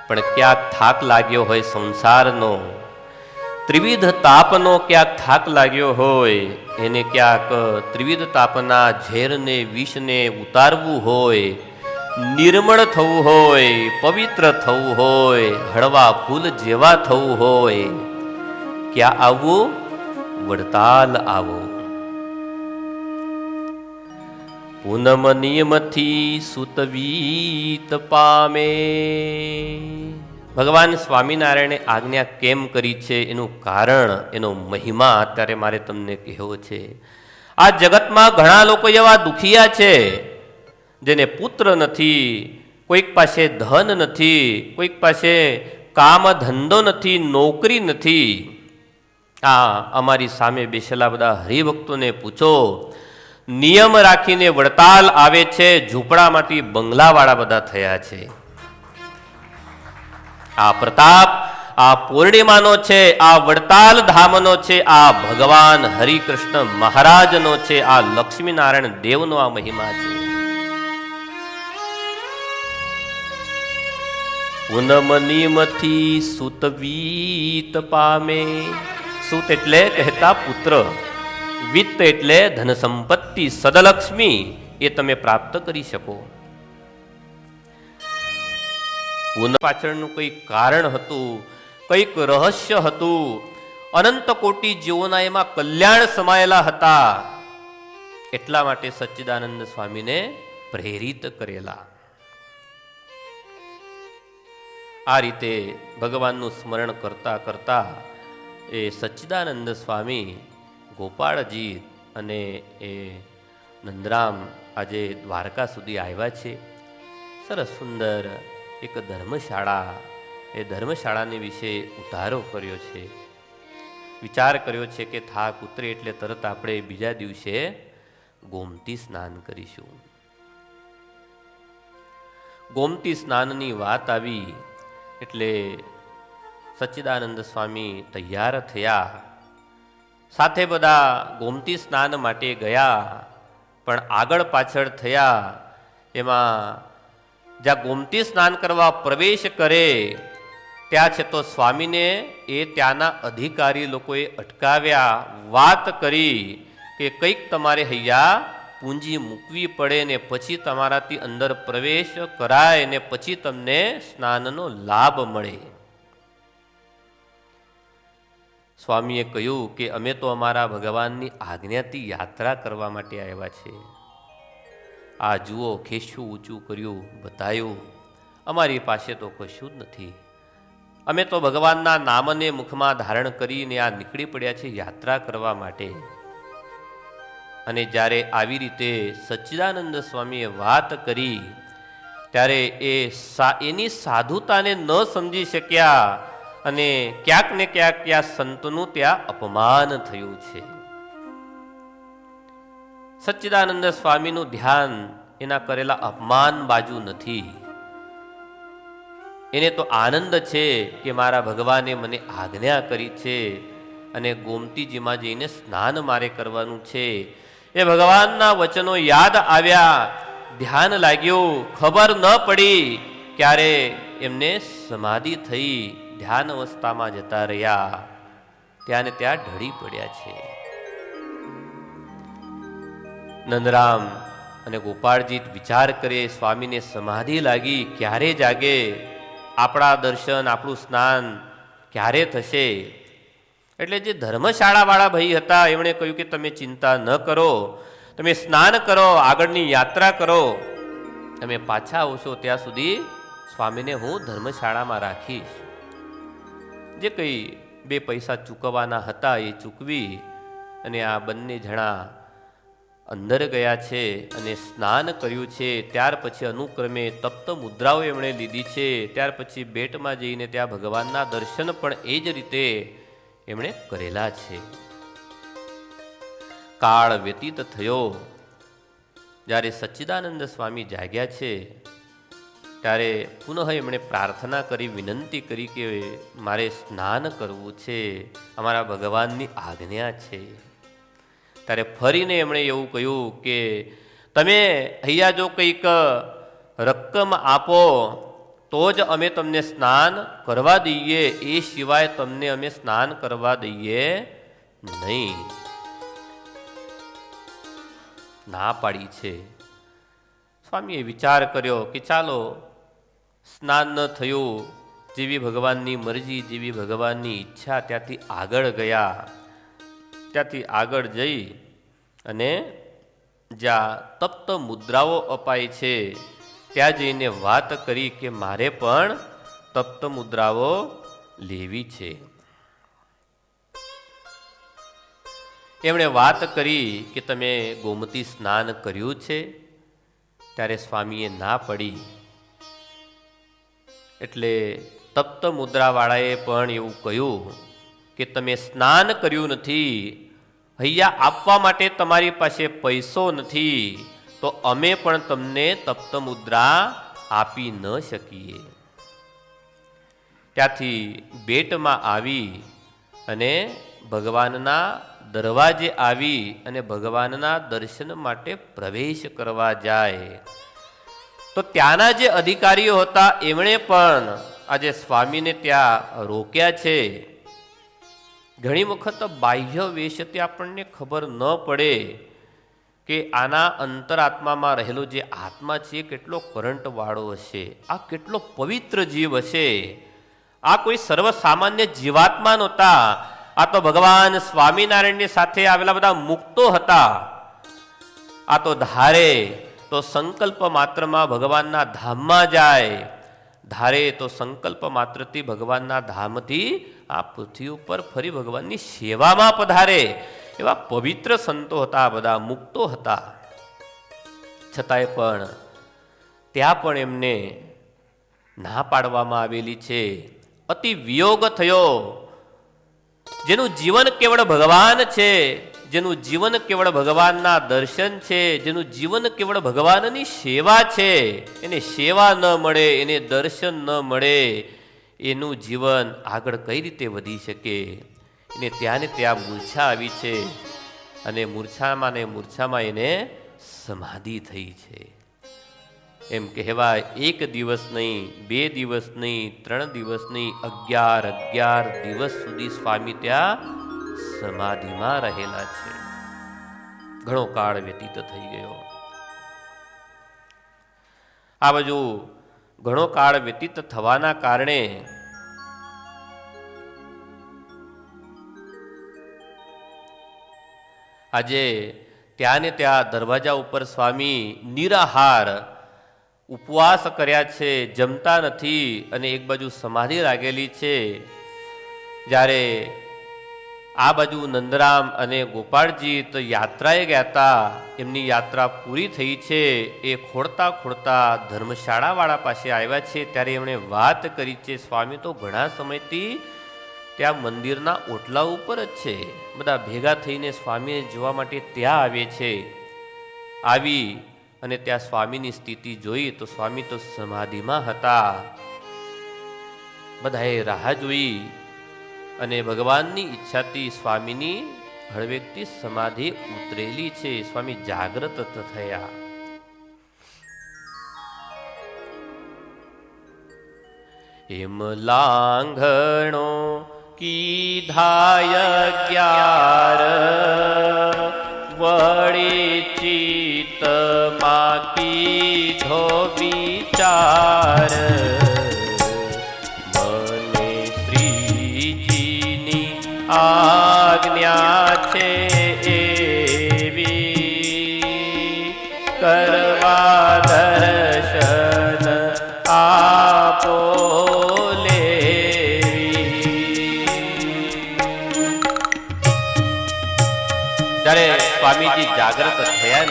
પણ ક્યાંક થાક લાગ્યો હોય સંસારનો, ત્રિવિધ તાપનો ક્યાંક થાક લાગ્યો હોય, એને ક્યાંક ત્રિવિધ તાપના ઝેરને વિષને ઉતારવું હોય, નિર્મળ થવું હોય, પવિત્ર થવું હોય, હળવા ફૂલ જેવા થવું હોય, ક્યાં આવવું? વડતાલ આવો. પૂનમ નિયમથી સુતવીત પામે. ભગવાન સ્વામિનારાયણે આજ્ઞા કેમ કરી છે એનું કારણ, એનો મહિમા અત્યારે મારે તમને કહેવો છે. આ જગતમાં ઘણા લોકો એવા દુખિયા છે જેને પુત્ર નથી, કોઈક પાસે ધન નથી, કોઈક પાસે કામ ધંધો નથી, નોકરી નથી. આ અમારી સામે બેસેલા બધા હરિભક્તોને પૂછો, નિયમ રાખીને વડતાલ આવે છે, ઝૂંપડામાંથી બંગલાવાળા બધા થયા છે. આ પ્રતાપ આ પૂર્ણિમાનો છે, આ વડતાલ ધામનો છે, આ ભગવાન હરિકૃષ્ણ મહારાજનો છે, આ લક્ષ્મીનારાયણ દેવનો આ મહિમા છે. પૂનમ નિયમથી સુતવીત પામે. સુત એટલે કહેતા પુત્ર, વિત્ત એટલે ધન સંપત્તિ, સદલક્ષ્મી એ તમે પ્રાપ્ત કરી શકો. પૂનમ પાછળનું કંઈક કારણ હતું, કંઈક રહસ્ય હતું. અનંત કોટી જીવોના એમાં કલ્યાણ સમાયેલા હતા. એટલા માટે સચ્ચિદાનંદ સ્વામીને પ્રેરિત કરેલા. આ રીતે ભગવાનનું સ્મરણ કરતા કરતા એ સચ્ચિદાનંદ સ્વામી, ગોપાળજી અને એ નંદરામ આજે દ્વારકા સુધી આવ્યા છે. સરસ સુંદર એક ધર્મશાળા, એ ધર્મશાળાની વિશે ઉતારો કર્યો છે. વિચાર કર્યો છે કે થાક ઉતરે એટલે તરત આપણે બીજા દિવસે ગોમતી સ્નાન કરીશું. ગોમતી સ્નાનની વાત આવી એટલે સચ્ચિદાનંદ સ્વામી તૈયાર થયા. સાથે બધા ગોમતી સ્નાન માટે ગયા, પણ આગળ પાછળ થયા. એમાં જ્યાં ગોમતી સ્નાન કરવા પ્રવેશ કરે ત્યાં છે તો સ્વામીને એ ત્યાંના અધિકારી લોકોએ અટકાવ્યા, વાત કરી કે કંઈક તમારે હૈયા પૂંજી મૂકવી પડે ને પછી તમારાથી અંદર પ્રવેશ કરાય ને પછી તમને સ્નાનનો લાભ મળે. સ્વામીએ કહ્યું કે અમે તો અમારા ભગવાનની આજ્ઞાથી યાત્રા કરવા માટે આવ્યા છે. આ જુઓ, ખેસ્યું ઊંચું કર્યું, બતાવ્યું, અમારી પાસે તો કશું જ નથી. અમે તો ભગવાનના નામને મુખમાં ધારણ કરીને આ નીકળી પડ્યા છે યાત્રા કરવા માટે. અને જ્યારે આવી રીતે સચ્ચિદાનંદ સ્વામીએ વાત કરી ત્યારે એની સાધુતાને ન સમજી શક્યા અને ક્યાંક ને ક્યાંક ત્યાં સંતનું ત્યાં અપમાન થયું છે. સચ્ચિદાનંદ સ્વામીનું ધ્યાન એના કરેલા અપમાન બાજુ નથી. એને તો આનંદ છે કે મારા ભગવાને મને આજ્ઞા કરી છે અને ગોમતીજીમાં જઈને સ્નાન મારે કરવાનું છે. એ ભગવાનના વચનો યાદ આવ્યા, ધ્યાન લાગ્યું, ખબર ન પડી ક્યારે એમને સમાધિ થઈ, ધ્યાન અવસ્થામાં જતા રહ્યા, ત્યાં ને ત્યાં ઢળી પડ્યા છે. નંદરામ અને ગોપાળજી વિચાર કરે, સ્વામીને સમાધિ લાગી, ક્યારે જાગે, આપણા દર્શન, આપણું સ્નાન ક્યારે થશે? એટલે જે ધર્મશાળાવાળા ભાઈ હતા એમણે કહ્યું કે તમે ચિંતા ન કરો, તમે સ્નાન કરો, આગળની યાત્રા કરો, તમે પાછા આવશો ત્યાં સુધી સ્વામીને હું ધર્મશાળામાં રાખીશ. જે કંઈ 2 પૈસા ચૂકવવાના હતા એ ચૂકવી અને આ બંને જણા અંદર ગયા છે અને સ્નાન કર્યું છે. ત્યાર પછી અનુક્રમે તપ્ત મુદ્રાઓ એમણે લીધી છે. ત્યાર પછી બેટમાં જઈને ત્યાં ભગવાનના દર્શન પણ એ જ રીતે એમણે કરેલા છે. કાળ વ્યતીત થયો. જ્યારે સચ્ચિદાનંદ સ્વામી જાગ્યા છે ત્યારે પુનઃ એમણે પ્રાર્થના કરી, વિનંતી કરી કે મારે સ્નાન કરવું છે, અમારા ભગવાનની આજ્ઞા છે. ત્યારે ફરીને એમણે એવું કહ્યું કે તમે અહીંયા જો કંઈક રકમ આપો તો જ અમે તમને સ્નાન કરવા દઈએ, એ સિવાય તમને અમે સ્નાન કરવા દઈએ નહીં. ના પાડી છે. સ્વામીએ વિચાર કર્યો કે ચાલો સ્નાન ન થયું, જેવી ભગવાનની મરજી, જેવી ભગવાનની ઈચ્છા, ત્યાંથી આગળ ગયા. ત્યાંથી આગળ જઈ અને જ્યાં તપ્ત મુદ્રાઓ અપાય છે ત્યાં જઈને વાત કરી કે મારે પણ તપ્ત મુદ્રાઓ લેવી છે. એમણે વાત કરી કે તમે ગોમતી સ્નાન કર્યું છે? ત્યારે સ્વામીએ ના પડી. એટલે તપ્ત મુદ્રાવાળાએ પણ એવું કહ્યું કે તમે સ્નાન કર્યું નથી, હૈયા આપવા માટે તમારી પાસે પૈસો નથી, તો અમે પણ તમને તપ્ત મુદ્રા આપી ન શકીએ. ત્યાંથી બેટમાં આવી અને ભગવાનના દરવાજે આવી અને ભગવાનના દર્શન માટે પ્રવેશ કરવા જાય તો ત્યાંના જે અધિકારીઓ હતા એમણે પણ આજે સ્વામીને ત્યાં રોક્યા છે. ઘણી વખત બાહ્ય વેશથી આપણને ખબર ન પડે કે આના અંતરાત્મામાં રહેલો જે આત્મા છે કેટલો કરંટ વાળો હશે, આ કેટલો પવિત્ર જીવ હશે. આ કોઈ સર્વસામાન્ય જીવાત્મા નહોતા, આ તો ભગવાન સ્વામિનારાયણની સાથે આવેલા બધા મુક્તો હતા. આ તો ધારે તો સંકલ્પ માત્રમાં ભગવાનના ધામમાં જાય, ધારે તો સંકલ્પ માત્રથી ભગવાનના ધામથી આ પૃથ્વી ઉપર ફરી ભગવાનની સેવામાં પધારે એવા પવિત્ર સંતો હતા, બધા મુક્તો હતા. છતાંય પણ ત્યાં પણ એમને ના પાડવામાં આવેલી છે. અતિ વિયોગ થયો. જેનું જીવન કેવળ ભગવાન છે, જેનું જીવન કેવળ ભગવાનના દર્શન છે, જેનું જીવન કેવળ ભગવાનની સેવા છે, એને સેવા ન મળે, એને દર્શન ન મળે, એનું જીવન આગળ કઈ રીતે વધી શકે? એને ત્યાં ને ત્યાં મૂર્છા આવી છે અને મૂર્છામાં ને મૂર્છામાં એને સમાધિ થઈ છે. એમ કહેવાય એક દિવસ નહીં, 2 દિવસ નહીં, 3 દિવસ નહીં, 11 દિવસ સુધી સ્વામી ત્યાં સમાધિમાં રહેલા છે. ઘણો કાળ વ્યતીત થઈ ગયો. આ બાજુ ઘણો કાળ વ્યતીત થવાના કારણે આજે ત્યાં ને ત્યાં દરવાજા ઉપર સ્વામી નિરાહાર ઉપવાસ કર્યા છે, જમતા નથી અને એક બાજુ સમાધિ લાગેલી છે. જ્યારે આ બાજુ નંદરામ અને ગોપાળજી તો યાત્રાએ ગયા હતા, એમની યાત્રા પૂરી થઈ છે, એ ખોડતા ખોડતા ધર્મશાળાવાળા પાસે આવ્યા છે. ત્યારે એમણે વાત કરી છે, સ્વામી તો ઘણા સમયથી ત્યાં મંદિરના ઓટલા ઉપર જ છે, બધા ભેગા થઈને સ્વામીને જોવા માટે ત્યાં આવે છે. આવી અને ત્યાં સ્વામીની સ્થિતિ જોઈ તો સ્વામી તો સમાધિમાં હતા. બધાએ રાહ જોઈ અને ભગવાનની ઈચ્છાથી સ્વામીની હળવેકથી સમાધિ ઉતરેલી છે. સ્વામી જાગ્રત થયા. એમ લાંઘણો કીધાય 11 વળી ચિત્તમાં કીધો વિચાર, મને શ્રીજીની આજ્ઞા છે એવી, કરવા દર્શન આપો જ્યારે સ્વામીજી જાગ્રત થયા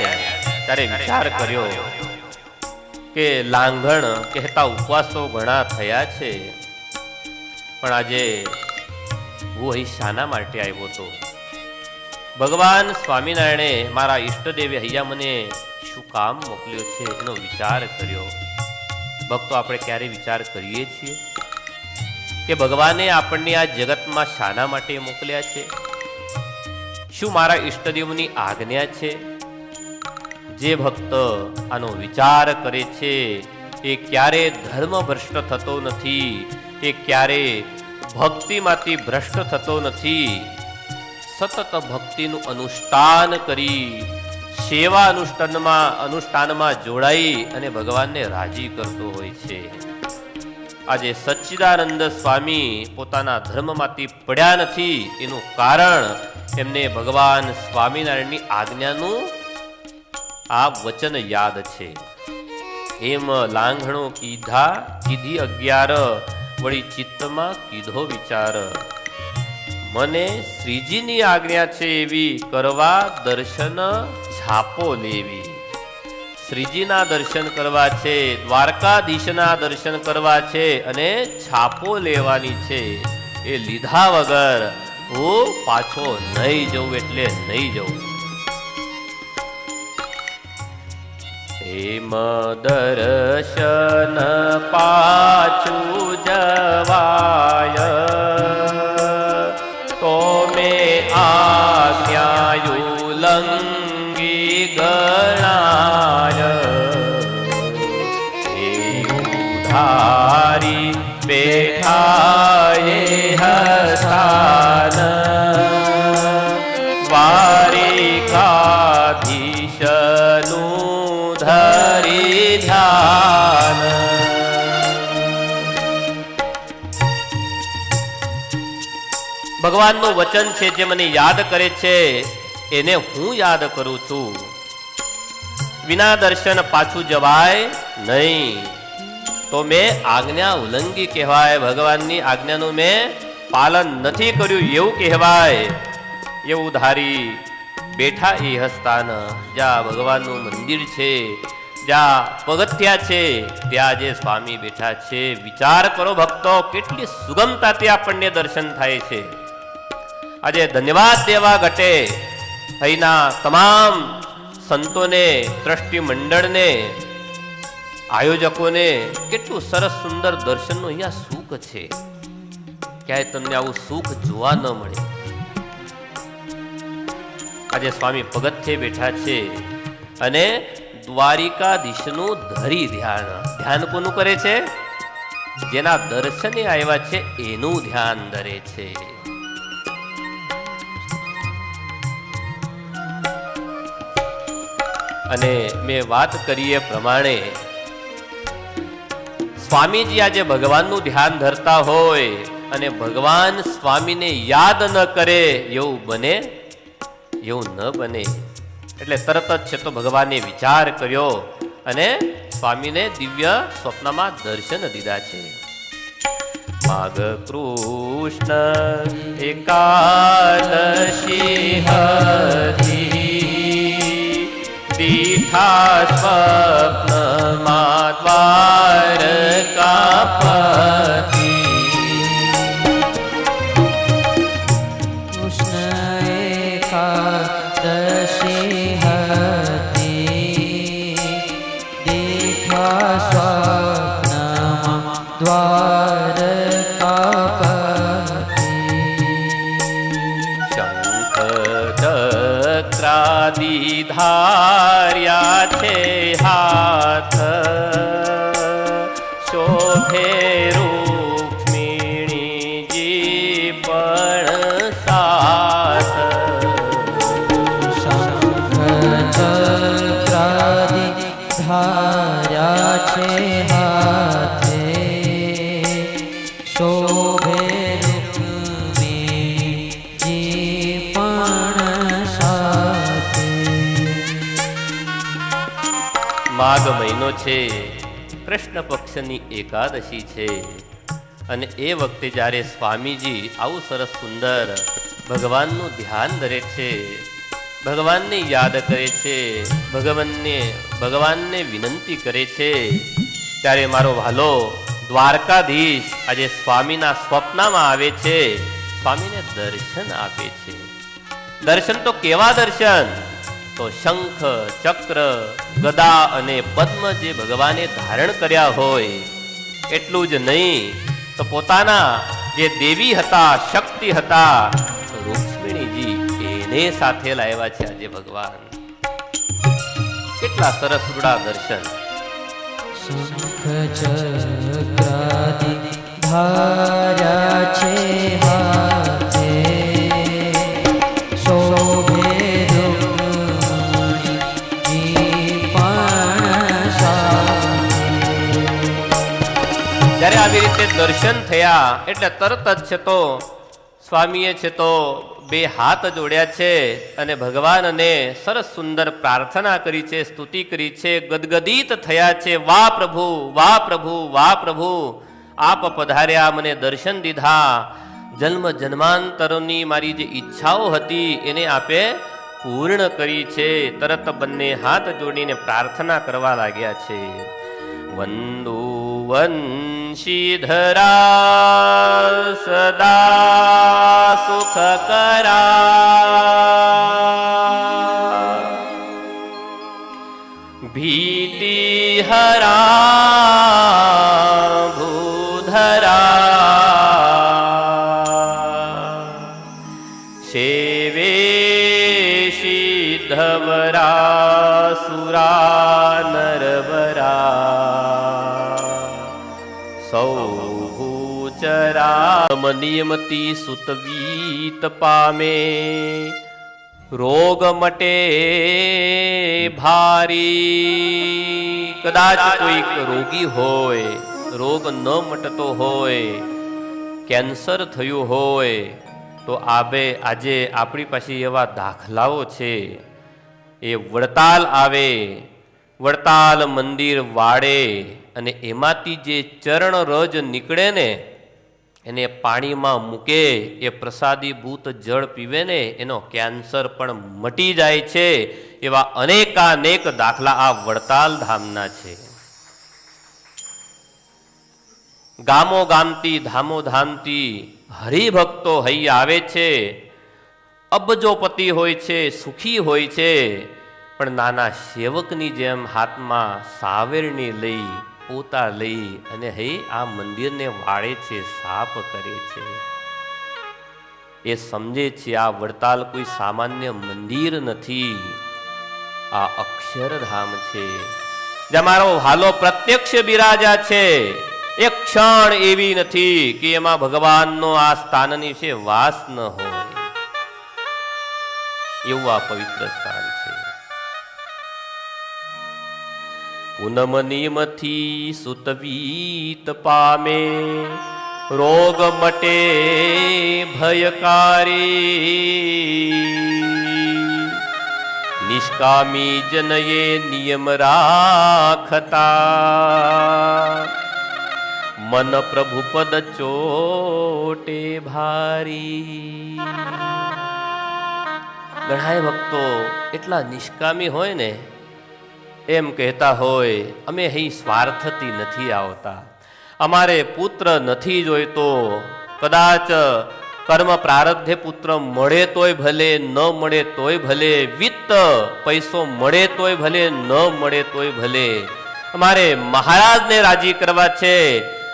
ત્યારે વિચાર કર્યો કે લાંઘણ કહેતા ઉપવાસો ઘણા થયા છે, પણ આજે હું અહીં શાના માટે આવ્યો હતો? ભગવાન સ્વામિનારાયણે મારા ઈષ્ટદેવે અહીંયા મને શું કામ મોકલ્યો છે એનો વિચાર કર્યો. ભક્તો, આપણે ક્યારે વિચાર કરીએ છીએ કે ભગવાને આપણને આ જગતમાં શાના માટે મોકલ્યા છે? શું મારા ઈષ્ટદેવની આજ્ઞા છે? જે ભક્ત આનો વિચાર કરે છે એ ક્યારે ધર્મ ભ્રષ્ટ થતો નથી, એ ક્યારે ભક્તિમાંથી ભ્રષ્ટ થતો નથી. સતત ભક્તિનું અનુષ્ઠાન કરી સેવા અનુષ્ઠાનમાં જોડાઈ અને ભગવાનને રાજી કરતો હોય છે. આજે સચ્ચિદાનંદ સ્વામી પોતાના ધર્મમાંથી પડ્યા નથી, એનું કારણ એમને ભગવાન સ્વામિનારાયણની આજ્ઞાનું આ વચન યાદ છે. એમ લાંઘણો કીધી 11 વળી ચિત્તમાં કીધો વિચાર. મને શ્રીજીની આજ્ઞા છે એવી કરવા દર્શન છાપો લેવી. શ્રીજીના દર્શન કરવા છે, દ્વારકાધીશના દર્શન કરવા છે અને છાપો લેવાની છે. એ લીધા વગર હું પાછો નહીં જઉં એટલે નહીં જઉં. એમ દર્શન પાછું જવાય તો મેં આજ્ઞાયુલંગી ગણાય. એ ઉધારી બેઠાએ હસ્તાન દ્વારિકાધીશનું ધરી ધ્યાન. ભગવાનનું વચન છે જે મને યાદ કરે છે એને હું યાદ કરું છું. વિના દર્શન પાછું જવાય નહીં તો મેં આજ્ઞા ઉલ્લંઘી કહેવાય. ભગવાનની આજ્ઞાનું મેં પાલન નથી કર્યું એવું કહેવાય. એવું ધારી બેઠા એ હસ્તાન, જ્યાં ભગવાનનું મંદિર છે, જ્યાં પગથિયા છે, ત્યાં જે સ્વામી બેઠા છે. વિચાર કરો ભક્તો, કેટલી સુગમતાથી આપણને દર્શન થાય છે. આજે ધન્યવાદ દેવા ઘટે અહીંના તમામ સંતોને, ટ્રસ્ટી મંડળને, આયોજકોને. કેટલું સરસ સુંદર દર્શનનું અહીંયા સુખ છે. ક્યાંય તમને આવું સુખ જોવા ન મળે. આજે સ્વામી પગથિયે બેઠા છે અને દ્વારિકાધીશનું ધરી ધ્યાન. ધ્યાન કોનું કરે છે? જેના દર્શને આવ્યા છે એનું ધ્યાન ધરે છે. અને મેં વાત કરી એ પ્રમાણે સ્વામીજી આજે ભગવાનનું ધ્યાન ધરતા હોય અને ભગવાન સ્વામીને યાદ ન કરે એવું બને? એવું ન બને. એટલે તરત જ છે તો ભગવાને વિચાર કર્યો અને સ્વામીને દિવ્ય સ્વપ્નમાં દર્શન દીધા છે. માગ કૃષ્ણ એકાદશી હતી, દીઠા સ્વપ્નમાં દ્વારકાપતિ. ધાર્યા છે હાથ, શોભે રૂક્મિણીજી પણ સાથ. ધાર્યા છે હાથે, શોભે રૂક્મિણીજી પણ સાથે. માઘ મહિનો છે, કૃષ્ણ પક્ષની એકાદશી છે અને એ વખતે જ્યારે સ્વામીજી આવું સરસ સુંદર ભગવાનનું ધ્યાન ધરે છે, ભગવાનને યાદ કરે છે, ભગવાનને વિનંતી કરે છે, ત્યારે મારો ભાલો દ્વારકાધીશ આજે સ્વામીના સ્વપ્નમાં આવે છે, સ્વામીને દર્શન આપે છે. દર્શન તો કેવા દર્શન? તો શંખ, ચક્ર, ગદા અને પદ્મ જે ભગવાને ધારણ કર્યા હોય. એટલું જ નહીં તો પોતાના જે દેવી હતા, શક્તિ હતા, રૂક્ષ્મણીજી એને સાથે લાવ્યા છે આજે ભગવાન. કેટલા સરસ રૂડા દર્શન. શંખ ચક્રાદિ ધાર્યા છે હાથે, શોભે રૂક્મિણીજી પણ સાથે. જ્યારે આવી રીતે દર્શન થયા એટલે તરત જ છે તો સ્વામીએ છે તો બે હાથ જોડ્યા છે અને ભગવાનને સરસ સુંદર પ્રાર્થના કરી છે, સ્તુતિ કરી છે, ગદગદિત થયા છે. વાહ પ્રભુ, વાહ પ્રભુ, વાહ પ્રભુ, આપ પધાર્યા, મને દર્શન દીધા, જન્મ જન્માંતરોની મારી જે ઈચ્છાઓ હતી એને આપે પૂર્ણ કરી છે. તરત બંને હાથ જોડીને પ્રાર્થના કરવા લાગ્યા છે. વંદુ વંશીધરા સદા સુખકરા, ભીતિહરા ભૂધરા, સેવે સિદ્ધવરા સુરા નરવરા, સૌભૂચરા નિયમતી સુતવીત પામે, રોગ મટે ભારી. કદાચ કોઈક રોગી હોય, રોગ ન મટતો હોય, કેન્સર થયું હોય, તો આજે આપણી પાસે એવા દાખલાઓ છે. એ વડતાલ આવે, વડતાલ મંદિર વાળે અને એમાંથી જે ચરણ રજ નીકળે ને એને પાણીમાં મૂકે, એ પ્રસાદીભૂત જળ પીવે ને એનો કેન્સર પણ મટી જાય છે. એવા અનેકાનેક દાખલા આ વડતાલ ધામના છે. ગામો ગામથી, ધામો ધામથી હરિભક્તો અહીં આવે છે. અબજોપતિ હોય છે, સુખી હોય છે, પણ નાના સેવકની જેમ હાથમાં સાવેરણી લઈ, પોતા લઈ અને હે આ મંદિરને વાળે છે, સાફ કરે છે. એ સમજે છે આ વડતાલ કોઈ સામાન્ય મંદિર નથી, આ અક્ષરધામ છે, જ્યાં મારો ભાલો પ્રત્યક્ષ બિરાજા છે. એક ક્ષણ એવી નથી કે એમાં ભગવાનનો આ સ્થાનની વિશે વાસ ન હોય. એવું આ પવિત્ર સ્થાન છે. પૂનમ નિયમથી સુતવીત પામે, રોગ મટે ભયકારી, નિષ્કામી જનયે નિયમ રાખતા, મન પ્રભુ પદ ચોટે ભારી. ઘણાય ભક્તો એટલા નિષ્કામી હોય ને, એમ કહેતા હોય અમે અહીં સ્વાર્થથી નથી આવતા, અમારે પુત્ર નથી જોઈતો, કદાચ કર્મ પ્રારબ્ધે પુત્ર મળે તોય ભલે, ન મળે તોય ભલે, વિત્ત પૈસો મળે તોય ભલે, ન મળે તોય ભલે, અમારે મહારાજને રાજી કરવા છે.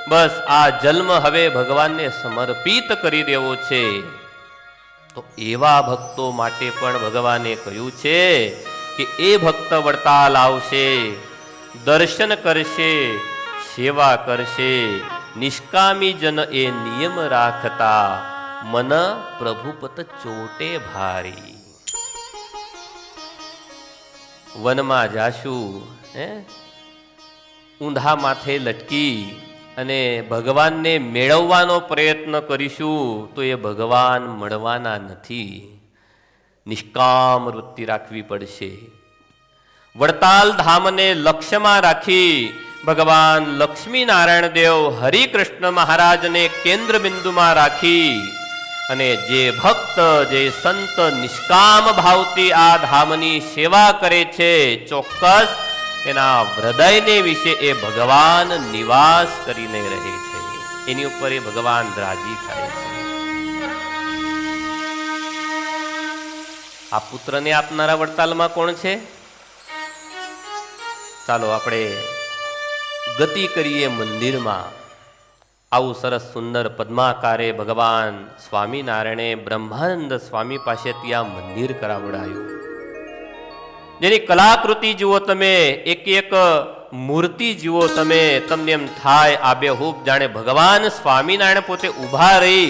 બસ આ જન્મ હવે ભગવાનને સમર્પિત કરી દેવો છે. તો એવા ભક્તો માટે પણ ભગવાને કહ્યું છે કે એ ભક્ત વડતાલ આવશે, દર્શન કરશે, સેવા કરશે, નિષ્કામી જન એ નિયમ રાખતા, મન પ્રભુપત ચોટે ભારી. વનમાં જાશું, ઊંધા માથે લટકી અને ભગવાનને મેળવવાનો પ્રયત્ન કરીશું તો એ ભગવાન મળવાના નથી. નિષ્કામ વૃત્તિ રાખવી પડશે. વડતાલ ધામને લક્ષ્યમાં રાખી ભગવાન લક્ષ્મી નારાયણ દેવ હરિકૃષ્ણ મહારાજને કેન્દ્ર બિંદુમાં રાખી અને જે ભક્ત જે સંત નિષ્કામ ભાવથી આ ધામની સેવા કરે છે, ચોક્કસ એના હૃદયને વિશે એ ભગવાન નિવાસ કરીને રહે છે, એની ઉપર એ ભગવાન રાજી થાય છે. આ પુત્રને આપનારા વડતાલમાં કોણ છે? ચાલો આપણે ગતિ કરીએ મંદિરમાં. આવું સરસ સુંદર પદ્માકારે ભગવાન સ્વામિનારાયણે બ્રહ્માનંદ સ્વામી પાસેથી આ મંદિર કરાવડાયું. જેની કલાકૃતિ જુઓ તમે, એક એક મૂર્તિ જુઓ તમે, તમને એમ થાય આબેહૂબ જાણે ભગવાન સ્વામિનારાયણ પોતે ઊભા રહી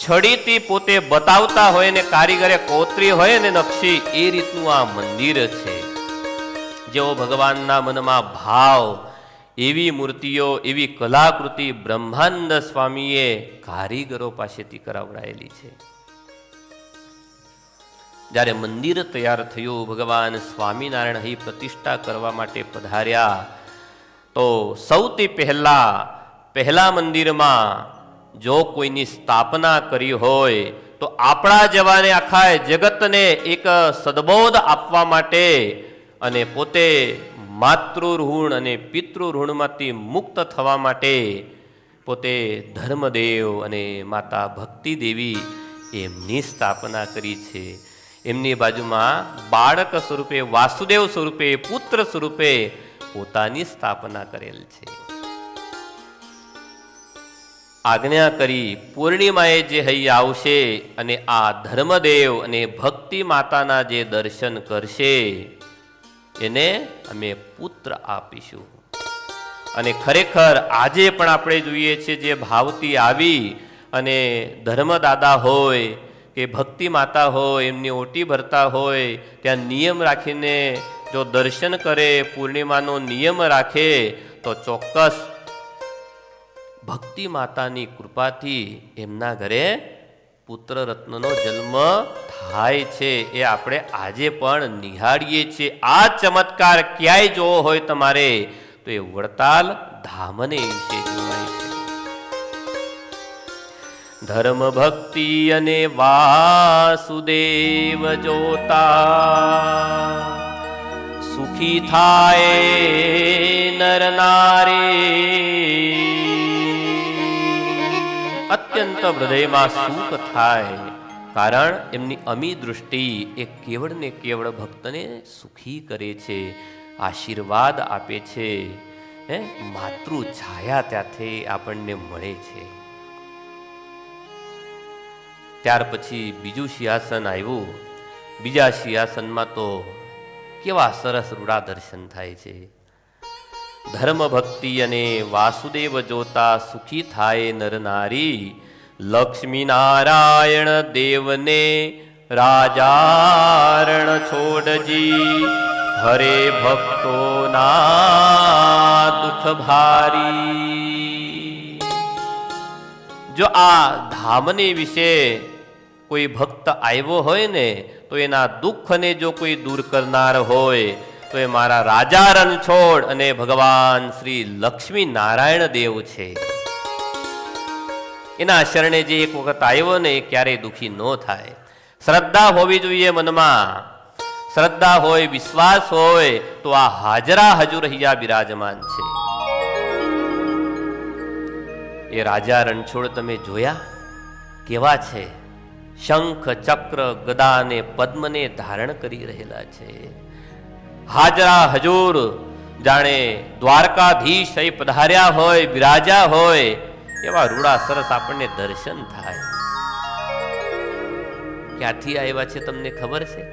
છડીથી પોતે બતાવતા હોય ને કારીગરે કોતરી હોય ને નકશી, એ રીતનું આ મંદિર છે. જેવો ભગવાનના મનમાં ભાવ, એવી મૂર્તિઓ, એવી કલાકૃતિ બ્રહ્માનંદ સ્વામીએ કારીગરો પાસેથી કરાવડાયેલી છે. જ્યારે મંદિર તૈયાર થયું, ભગવાન સ્વામિનારાયણ અહીં પ્રતિષ્ઠા કરવા માટે પધાર્યા, તો સૌથી પહેલા મંદિરમાં જો કોઈની સ્થાપના કરી હોય તો આપણા જવાને આખા જગતને એક સદબોધ આપવા માટે અને પોતે માતૃઋણ અને પિતૃઋણમાંથી મુક્ત થવા માટે પોતે ધર્મદેવ અને માતા ભક્તિ દેવી એમની સ્થાપના કરી છે. એમની બાજુમાં બાળક સ્વરૂપે, વાસુદેવ સ્વરૂપે, પુત્ર સ્વરૂપે પોતાની સ્થાપના કરેલ છે. આજ્ઞા કરી પૂર્ણિમાએ જે અહીં આવશે અને આ ધર્મદેવ અને ભક્તિ માતાના જે દર્શન કરશે એને અમે પુત્ર આપીશું. અને ખરેખર આજે પણ આપણે જોઈએ છીએ, જે ભાવથી આવી અને ધર્મદાદા હોય કે ભક્તિ માતા હોય, એમની ઓટી ભરતા હોય, ત્યાં નિયમ રાખીને જો દર્શન કરે, પૂર્ણિમાનો નિયમ રાખે, તો ચોક્કસ ભક્તિ માતાની કૃપાથી એમના ઘરે પુત્ર રત્નનો જન્મ થાય છે. એ આપણે આજે પણ નિહાળીએ છીએ. આ ચમત્કાર ક્યાંય જોવો હોય તમારે તો એ વડતાલ ધામને વિશે જોવાય છે. ધર્મ ભક્તિ અને વાસુદેવ જોતા સુખી થાય નર નારી. અત્યંત હૃદયમાં સુખ થાય, કારણ એમની અમી દૃષ્ટિ એ કેવળ ને કેવળ ભક્તને સુખી કરે છે, આશીર્વાદ આપે છે. માતૃ છાયા ત્યાંથી આપણને મળે છે. ત્યાર પછી બીજું સિંહાસન આવ્યું. બીજા સિંહાસનમાં તો કેવા સરસ રૂડા દર્શન થાય છે. ધર્મ ભક્તિ અને વાસુદેવ જોતા સુખી થાય નર નારી. લક્ષ્મી નારાયણ દેવને રાજારણ છોડજી, હરે ભક્તોના દુઃખ ભારી. જો આ ધામને વિશે કોઈ ભક્ત આવ્યો હોય ને, તો એના દુઃખને જો કોઈ દૂર કરનાર હોય તો એ મારા રાજા રણછોડ અને ભગવાન શ્રી લક્ષ્મી નારાયણ દેવ છે. એના શરણે જે એક વખત આવ્યો ને, એ ક્યારેય દુઃખી ન થાય. શ્રદ્ધા હોવી જોઈએ મનમાં. શ્રદ્ધા હોય, વિશ્વાસ હોય તો આ હાજરા હજુર અહીંયા બિરાજમાન છે. એ રાજા રણછોડ તમે જોયા કેવા છે? શંખ, ચક્ર, ગદા અને પદ્મને ધારણ કરી રહેલા છે. હાજરા હજુર જાણે દ્વારકાધીશ અહીં પધાર્યા હોય, બિરાજ્યા હોય, એવા રૂડા સરસ આપણને દર્શન થાય. ક્યાંથી આવ્યા છે તમને ખબર છે?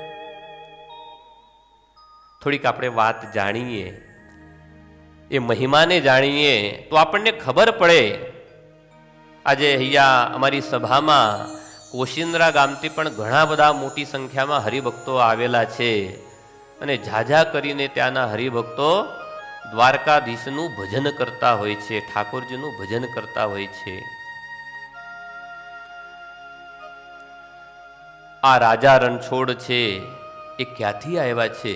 થોડીક આપણે વાત જાણીએ, એ મહિમાને જાણીએ તો આપણને ખબર પડે. આજે અહીંયા અમારી સભામાં કોશિંદ્રા ગામથી પણ ઘણા બધા મોટી સંખ્યામાં હરિભક્તો આવેલા છે. અને ઝાઝા કરીને ત્યાંના હરિભક્તો દ્વારકાધીશનું ભજન કરતા હોય છે, ઠાકોરજીનું ભજન કરતા હોય છે. આ રાજા રણછોડ છે એ ક્યાંથી આવ્યા છે?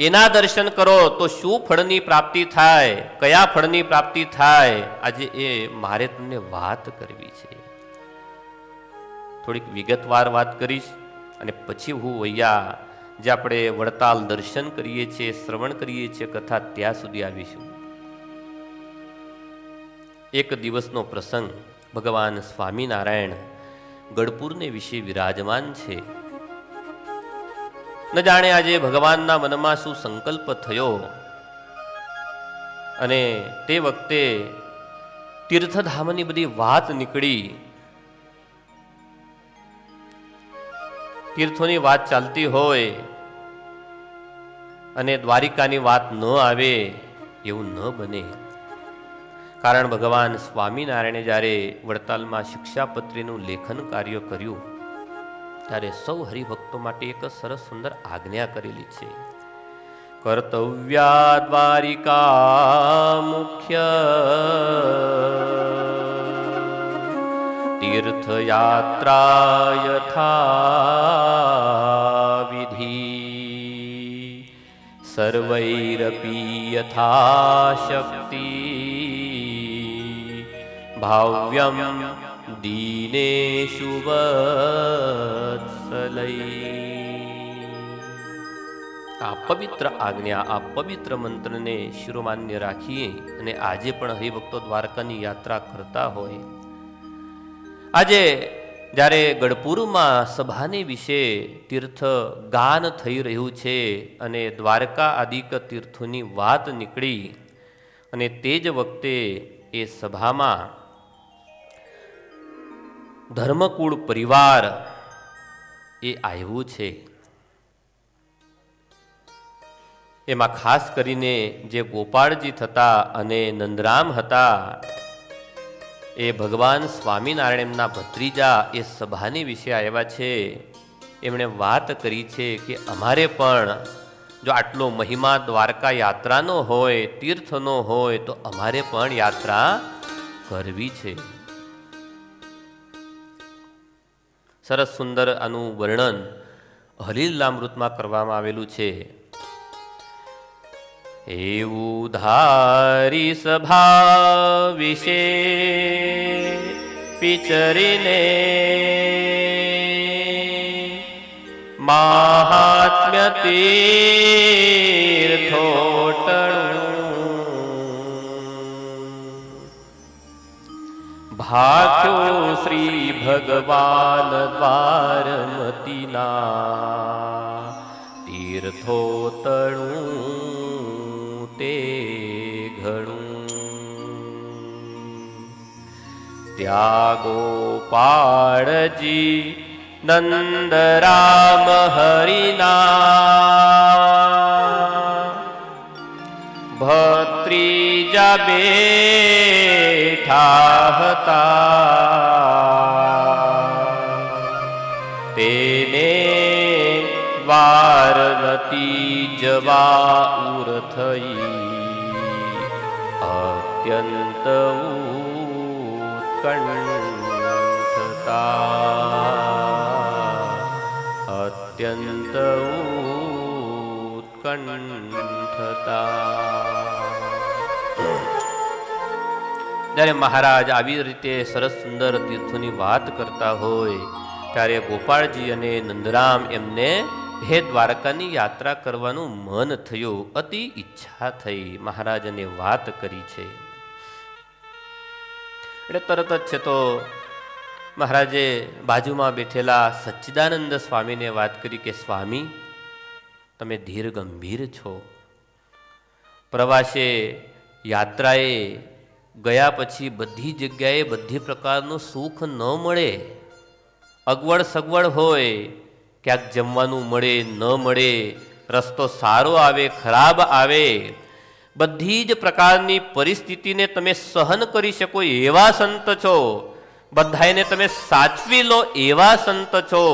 એના દર્શન કરો તો શું ફળની પ્રાપ્તિ થાય, કયા ફળની પ્રાપ્તિ થાય, આજે એ મારે તમને વાત કરવી છે. થોડીક વિગતવાર વાત કરીશ અને પછી હું વૈયા જે આપણે વડતાલ દર્શન કરીએ છીએ, શ્રવણ કરીએ છીએ કથા, ત્યાં સુધી આવીશું. એક દિવસનો પ્રસંગ. ભગવાન સ્વામિનારાયણ ગઢપુરને વિશે વિરાજમાન છે. ન જાણે આજે ભગવાનના મનમાં શું સંકલ્પ થયો અને તે વખતે તીર્થધામની બધી વાત નીકળી. તીર્થોની વાત ચાલતી હોય અને દ્વારિકાની વાત ન આવે એવું ન બને. કારણ ભગવાન સ્વામિનારાયણે જ્યારે વડતાલમાં શિક્ષાપત્રીનું લેખન કાર્ય કર્યું ત્યારે સૌ હરિભક્તો માટે એક સરસ સુંદર આજ્ઞા કરેલી છે. કર્તવ્યા દ્વારિકા મુખ્ય તીર્થયાત્રા યથા વિધિ સર્વૈરપી યથાશક્તિ ભાવ્યમ દીનેષુ વત્સલૈ. આ પવિત્ર આજ્ઞા, આ પવિત્ર મંત્રને શિરોમાન્ય રાખીએ અને આજે પણ હરિભક્તો દ્વારકાની યાત્રા કરતા હોય. આજે જ્યારે ગઢપુરમાં સભાને વિશે તીર્થ ગાન થઈ રહ્યું છે અને દ્વારકા આદિક તીર્થોની વાત નીકળી અને તે જ વખતે એ સભામાં ધર્મકુળ પરિવાર એ આવ્યું છે. એમાં ખાસ કરીને જે ગોપાળજી થતા અને નંદરામ હતા એ ભગવાન સ્વામિનારાયણ એમના ભત્રીજા એ સભાની વિશે આવ્યા છે. એમણે વાત કરી છે કે અમારે પણ જો આટલો મહિમા દ્વારકા યાત્રાનો હોય, તીર્થનો હોય, તો અમારે પણ યાત્રા કરવી છે. સરસ સુંદર આનું વર્ણન હલીલામૃતમાં કરવામાં આવેલું છે. એવું ધારી સભા વિશે વિચરીને મહાત્મ્ય તીર્થોટણું ભાખ્યો શ્રી ભગવાન દ્વારમતીના તીર્થોટણું તે ઘણું. ત્યાગો પાળજી નંદરામ હરિના ભત્રીજા બેઠા હતા તેને વારવતી જવા ઉર થઈ અત્યંત અત્યંત ઉત્કંઠતા. જ્યારે મહારાજ આવી રીતે સરસ સુંદર તીર્થોની વાત કરતા હોય ત્યારે ગોપાળજી અને નંદરામ એમને હે દ્વારકાની યાત્રા કરવાનું મન થયું, અતિ ઈચ્છા થઈ. મહારાજને વાત કરી છે એટલે તરત જ છે તો મહારાજે બાજુમાં બેઠેલા સચ્ચિદાનંદ સ્વામીને વાત કરી કે સ્વામી, તમે ધીર ગંભીર છો. પ્રવાસે યાત્રાએ ગયા પછી બધી જગ્યાએ બધી પ્રકારનું સુખ ન મળે. અગવડ સગવડ હોય, ક્યાંક જમવાનું મળે ન મળે, રસ્તો સારો આવે ખરાબ આવે, બધી જ પ્રકારની પરિસ્થિતિને તમે સહન કરી શકો એવા સંત છો, બધાને તમે સાચવી લો એવા સંત છો.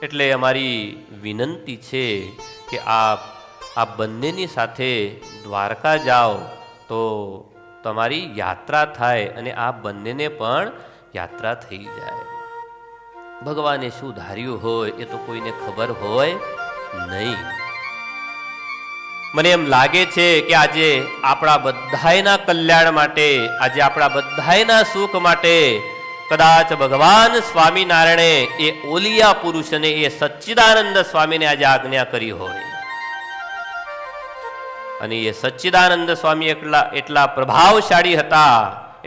એટલે અમારી વિનંતી છે કે આપ આ બંનેની સાથે દ્વારકા જાઓ તો તમારી યાત્રા થાય અને આ બંનેને પણ યાત્રા થઈ જાય. ભગવાને શું ધાર્યું હોય એ તો કોઈને ખબર હોય નહીં. મને એમ લાગે છે કે આજે આપણા બધાયના કલ્યાણ માટે, આજે આપણા બધાયના સુખ માટે કદાચ ભગવાન સ્વામિનારાયણે એ ઓલિયા પુરુષને એ સચ્ચિદાનંદ સ્વામીને આજે આજ્ઞા કરી હોય અને એ સચ્ચિદાનંદ સ્વામી એટલા પ્રભાવશાળી હતા,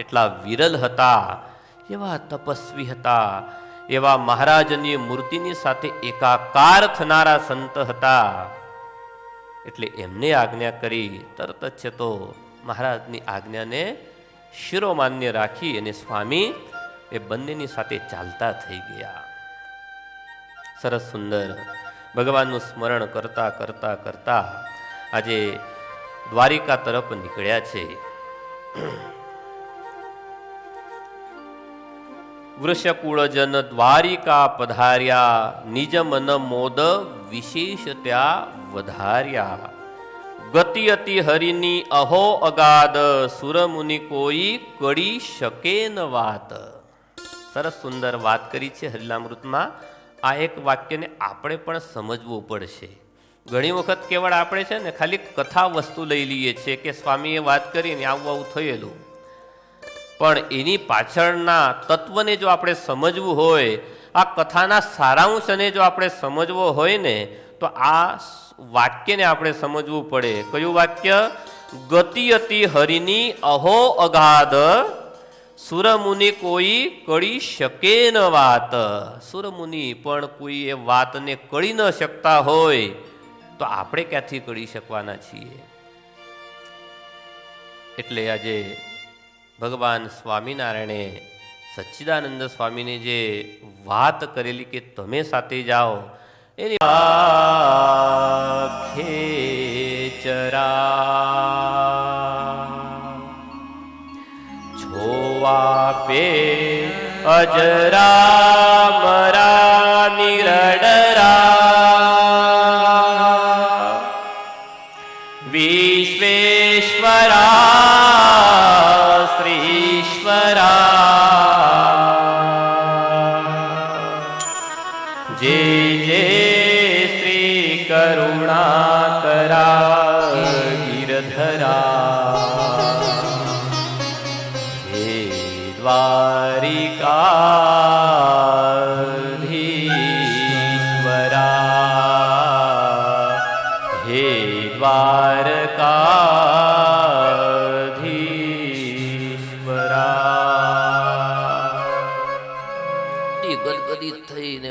એટલા વિરલ હતા, એવા તપસ્વી હતા, એવા મહારાજની મૂર્તિની સાથે એકાકાર થનારા સંત હતા. એટલે એમને આજ્ઞા કરી, તરત જ છે તો મહારાજની આજ્ઞાને શિરોમાન્ય રાખી અને સ્વામી એ બંનેની સાથે ચાલતા થઈ ગયા. સરસ સુંદર ભગવાનનું સ્મરણ કરતા કરતા કરતા આજે દ્વારિકા તરફ નીકળ્યા છે. વૃષકુળજન દ્વારિકા પધાર્યા, નિજ મન મોદ વિશેષ ત્યાં વધાર્યા. ગતિ અતિ હરિની અહો અગાધ, સુરમુનિ કોઈ કડી શકે ન વાત. સરસ સુંદર વાત કરી છે હરિલામૃતમાં. આ એક વાક્યને આપણે પણ સમજવું પડશે. ઘણી વખત કેવળ આપણે છે ને ખાલી કથા વસ્તુ લઈ લઈએ છીએ કે સ્વામીએ વાત કરીને આવું આવું થયેલું, પણ એની પાછળના તત્વને જો આપણે સમજવું હોય, આ કથાના સારાંશને જો આપણે સમજવો હોય ને, તો આ વાક્યને આપણે સમજવું પડે. કયું વાક્ય? ગતિ અતિ હરિની અહો અગાધ, સુરમુનિ કોઈ કળી શકે ન વાત. સુરમુનિ પણ કોઈ એ વાતને કળી ન શકતા હોય તો આપણે ક્યાંથી કળી શકવાના છીએ? એટલે આજે ભગવાન સ્વામિનારાયણે સચ્ચિદાનંદ સ્વામીને જે વાત કરેલી કે તમે સાથે જાઓ, એની ખેચરા છોવા પે અજરા મરા નિરડરા વિશ્વેશ્વરા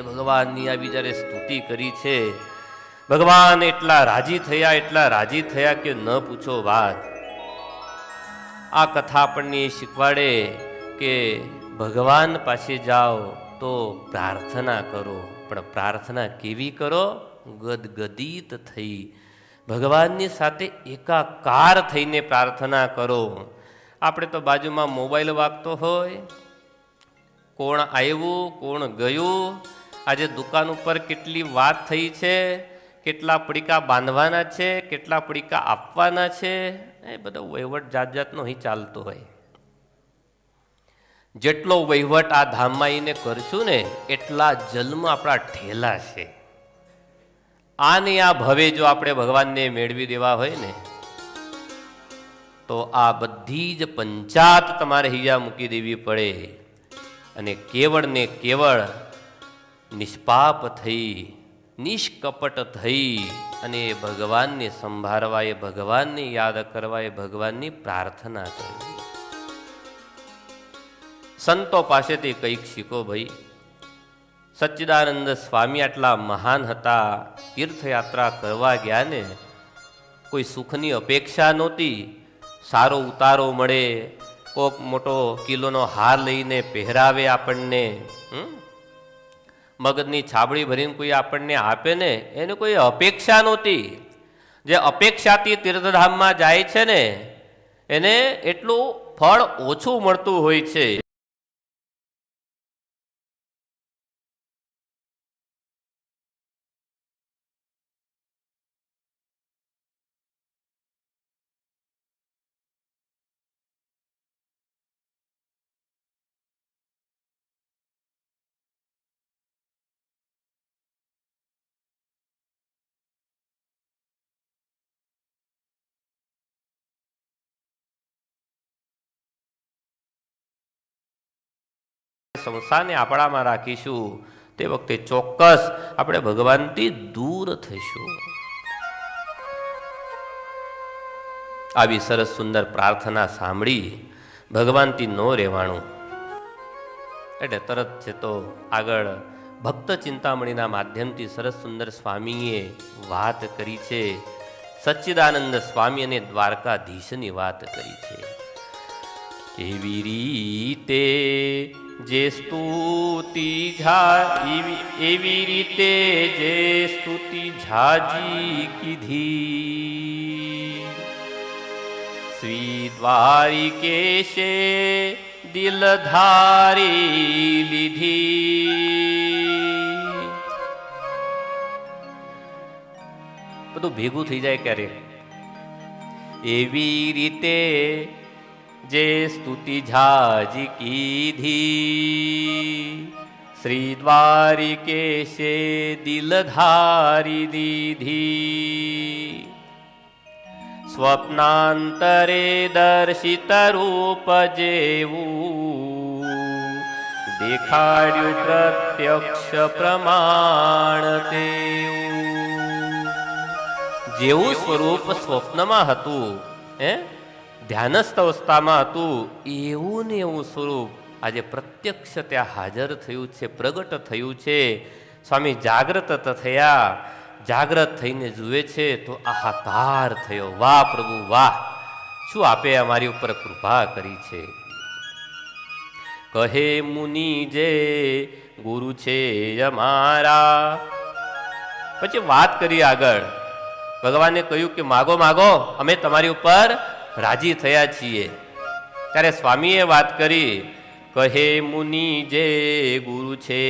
ભગવાનની આવી જ્યારે સ્તુતિ કરી છે, ભગવાન એટલા રાજી થયા કે ન પૂછો વાત. આ કથા આપણને શીખવાડે કે ભગવાન પાસે જાઓ તો પ્રાર્થના કરો, પણ પ્રાર્થના કેવી કરો? ગદગદિત થઈ, ભગવાનની સાથે એકાકાર થઈને પ્રાર્થના કરો. આપણે તો બાજુમાં મોબાઈલ વાગતો હોય, કોણ આવ્યું કોણ ગયું, આજે દુકાન ઉપર કેટલી વાત થઈ છે, કેટલા પડીકા બાંધવાના છે, કેટલા પડીકા આપવાના છે, એ બધો વહીવટ જાત જાતનો અહીં ચાલતો હોય. જેટલો વહીવટ આ ધામમાં આવીને કરશું ને, એટલા જન્મ આપણા ઠેલા છે. આને આ ભવે જો આપણે ભગવાનને મેળવી દેવા હોય ને, તો આ બધી જ પંચાત તમારે હૈયા મૂકી દેવી પડે અને કેવળ ને કેવળ નિષ્પાપ થઈ, નિષ્કપટ થઈ અને ભગવાનને સંભાળવા, એ ભગવાનને યાદ કરવા, એ ભગવાનની પ્રાર્થના કરવી. સંતો પાસેથી કંઈક શીખો ભાઈ. સચ્ચિદાનંદ સ્વામી આટલા મહાન હતા, તીર્થયાત્રા કરવા ગયા ને, કોઈ સુખની અપેક્ષા નહોતી. સારો ઉતારો મળે, કોક મોટો કિલોનો હાર લઈને પહેરાવે આપણને, મગજની છાબડી ભરીને કોઈ આપણને આપે ને, એને કોઈ અપેક્ષા નહોતી. જે અપેક્ષાથી તીર્થધામમાં જાય છે ને, એને એટલું ફળ ઓછું મળતું હોય છે. સંસારને આપણામાં રાખીશું તે વખતે ચોક્કસ આપણે ભગવાનથી દૂર થઈશું. આવી સરસ સુંદર પ્રાર્થના સાંભળી ભગવાનથી ન રહેવાનું એટલે તરત છે તો આગળ ભક્ત ચિંતામણીના માધ્યમથી સરસ સુંદર સ્વામીએ વાત કરી છે. સચ્ચિદાનંદ સ્વામી અને દ્વારકાધીશની વાત કરી છે. એવી રીતે જે સ્તુતિ એવી રીતે જે સ્તુતિ ઝાજી કીધી શ્રી દ્વારિકેશે દિલ ધારી લીધી. બધું ભેગું થઈ જાય ક્યારે. એવી રીતે જે સ્તુતિ ઝાજી કીધી શ્રી દ્વારિકેશે દિલ ધારી દીધી. સ્વપ્નાંતરે દર્શિત રૂપ જેવું દેખાડ્યું પ્રત્યક્ષ પ્રમાણ તેવું. જેવું સ્વરૂપ સ્વપ્નમાં હતું, ધ્યાનસ્થ અવસ્થામાં હતું, એવું ને એવું સ્વરૂપ આજે પ્રત્યક્ષ ત્યાં હાજર થયું છે, પ્રગટ થયું છે. સ્વામી જાગ્રત થયા, જાગ્રત થઈને જુએ છે તો આહાકાર થયો. વાહ પ્રભુ વાહ, શું આપે અમારી ઉપર કૃપા કરી છે. કહે મુનિ જે ગુરુ છે અમારા. પછી વાત કરી આગળ. ભગવાને કહ્યું કે માગો માગો, અમે તમારી ઉપર રાજી થયા છીએ. ત્યારે સ્વામીએ વાત કરી, કહે મુનિ જે ગુરુ છે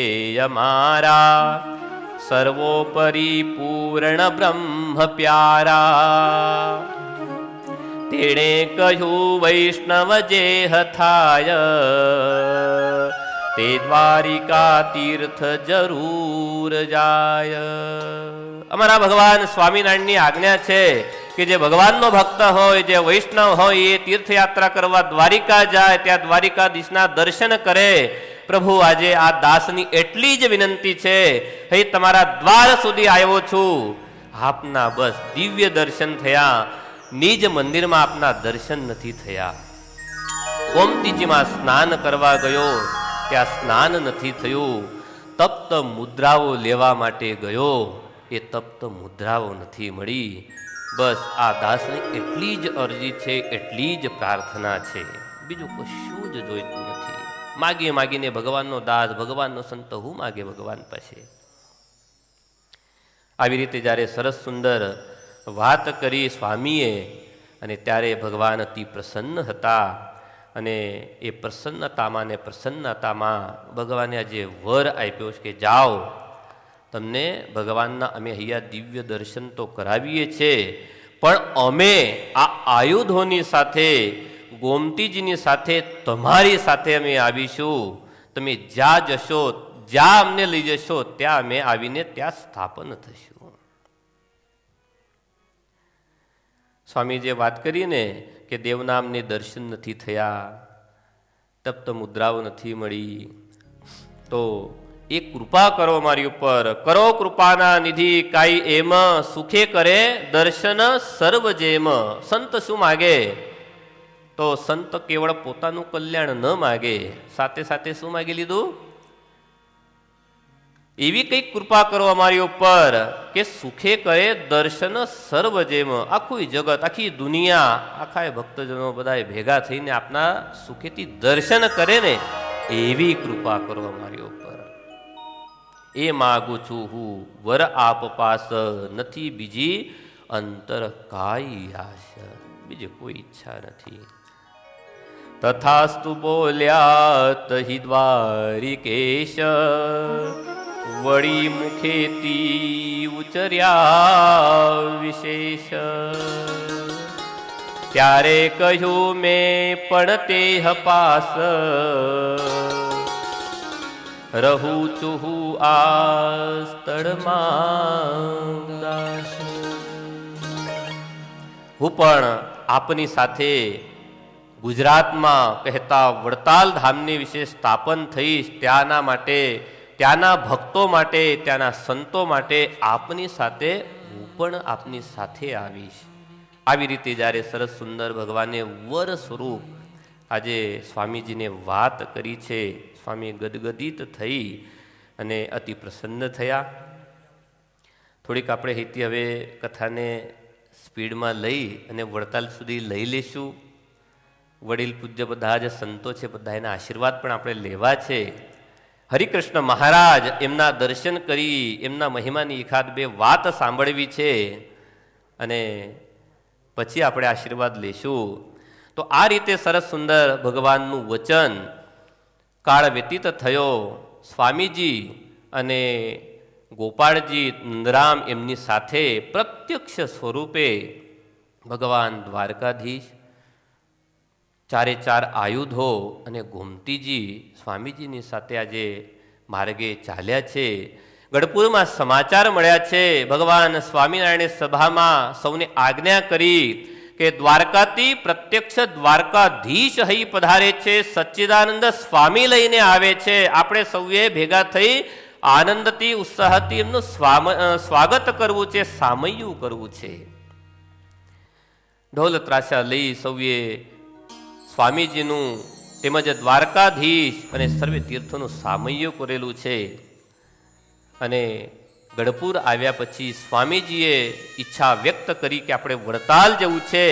અમારા સર્વોપરી પૂર્ણ બ્રહ્મ પ્યારા. તેણે કહ્યું વૈષ્ણવ જે હથાય તે દ્વારિકા તીર્થ જરૂર જાય. અમારા ભગવાન સ્વામિનારાયણની આજ્ઞા છે કે જે ભગવાનનો ભક્ત હોય, જે વૈષ્ણવ હોય, એ તીર્થયાત્રા કરવા દ્વારિકા જાય, ત્યાં દ્વારિકાધીશના દર્શન કરે. પ્રભુ આજે આ દાસની એટલી જ વિનંતી છે, હે તમારા દ્વાર સુધી આવ્યો છું, આપના બસ દિવ્ય દર્શન થયા, નિજ મંદિરમાં આપના દર્શન નથી થયા. ગોમતીજીમાં સ્નાન કરવા ગયો, ત્યાં સ્નાન નથી થયું. તપ્ત મુદ્રાઓ લેવા માટે ગયો, એ તપ્ત મુદ્રાઓ નથી મળી. બસ આ દાસની એટલી જ અરજી છે, એટલી જ પ્રાર્થના છે, બીજું કશું જ જોઈતું નથી. માગી માગીને ભગવાનનો દાસ, ભગવાનનો સંત હું માગે ભગવાન પાસે. આવી રીતે જ્યારે સરસ સુંદર વાત કરી સ્વામીએ, અને ત્યારે ભગવાન અતિ પ્રસન્ન હતા. અને એ પ્રસન્નતામાં ને પ્રસન્નતામાં ભગવાને આજે વર આપ્યો છે કે જાઓ, તમને ભગવાનના અમે અહીંયા દિવ્ય દર્શન તો કરાવીએ છીએ, પણ અમે આ આયુધોની સાથે, ગોમતીજીની સાથે, તમારી સાથે અમે આવીશું. તમે જ્યાં જશો, જ્યાં અમને લઈ જશો, ત્યાં અમે આવીને ત્યાં સ્થાપન થશું. સ્વામી જે વાત કરીને કે દેવનામને દર્શન નથી થયા, તપ્ત મુદ્રાઓ નથી મળી, તો એ કૃપા કરો મારી ઉપર, કરો કૃપાના નિધિ કાઈ એમ, સુખે કરે દર્શન સર્વ જેમ. સંત શું માગે? તો સંત કેવળ પોતાનું કલ્યાણ ન માગે, સાથે સાથે શું માગી લીધું? એવી કઈક કૃપા કરો અમારી ઉપર કે સુખે કરે દર્શન સર્વ જેમ. આખું જગત, આખી દુનિયા, આખા ભક્તજનો બધા ભેગા થઈને આપના સુખેથી દર્શન કરે ને, એવી કૃપા કરો અમારી ઉપર. એ માગું છું હું વર આપ પાસ, નથી બીજી અંતર કાઈ આશા, બીજી કોઈ ઈચ્છા નથી. તથાસ્તુ બોલ્યા તહી દ્વારિકેશ, વળી મુખેથી ઉચર્યા વિશેષ. ત્યારે કહ્યું મેં પણ તે હપાસ, રહું છું આ સ્થળમાં દાસ. હું પણ આપની સાથે ગુજરાતમાં કહેતા વડતાલ ધામની વિશે સ્થાપન થઈશ, ત્યાંના માટે, ત્યાંના ભક્તો માટે, ત્યાંના સંતો માટે આપની સાથે હું પણ આપની સાથે આવીશ. આવી રીતે જ્યારે સરસ સુંદર ભગવાને વર સ્વરૂપ આજે સ્વામીજીને વાત કરી છે, સ્વામી ગદગદિત થઈ અને અતિ પ્રસન્ન થયા. થોડીક આપણે અહીંથી હવે કથાને સ્પીડમાં લઈ અને વડતાલ સુધી લઈ લેશું. વડીલ પૂજ્ય બધા જ સંતો છે, બધા એના આશીર્વાદ પણ આપણે લેવા છે. હરિકૃષ્ણ મહારાજ એમના દર્શન કરી એમના મહિમાની એકાદ બે વાત સાંભળવી છે અને પછી આપણે આશીર્વાદ લેશું. તો આ રીતે સરસ સુંદર ભગવાનનું વચન કાળ વ્યતીત થયો. સ્વામીજી અને ગોપાળજી નંદરામ એમની સાથે પ્રત્યક્ષ સ્વરૂપે ભગવાન દ્વારકાધીશ, ચારે ચાર આયુધો અને ગોમતીજી સ્વામીજીની સાથે આજે માર્ગે ચાલ્યા છે. ગઢપુરમાં સમાચાર મળ્યા છે. ભગવાન સ્વામિનારાયણ સભામાં સૌને આજ્ઞા કરી કે દ્વારકાથી પ્રત્યક્ષ દ્વારકાધીશ અહીં પધારે છે, સચ્ચિદાનંદ સ્વામી લઈને આવે છે. આપણે સૌએ ભેગા થઈ આનંદથી ઉત્સાહથી એમનું સ્વાગત કરવું છે, સામૈયું કરવું છે. ઢોલ ત્રાસા લઈ સૌએ સ્વામીજીનું તેમજ દ્વારકાધીશ અને સર્વે તીર્થોનું સામૈયું કરેલું છે. અને ગઢપુર આવ્યા પછી સ્વામીજીએ ઈચ્છા વ્યક્ત કરી કે આપણે વડતાલ જવું છે,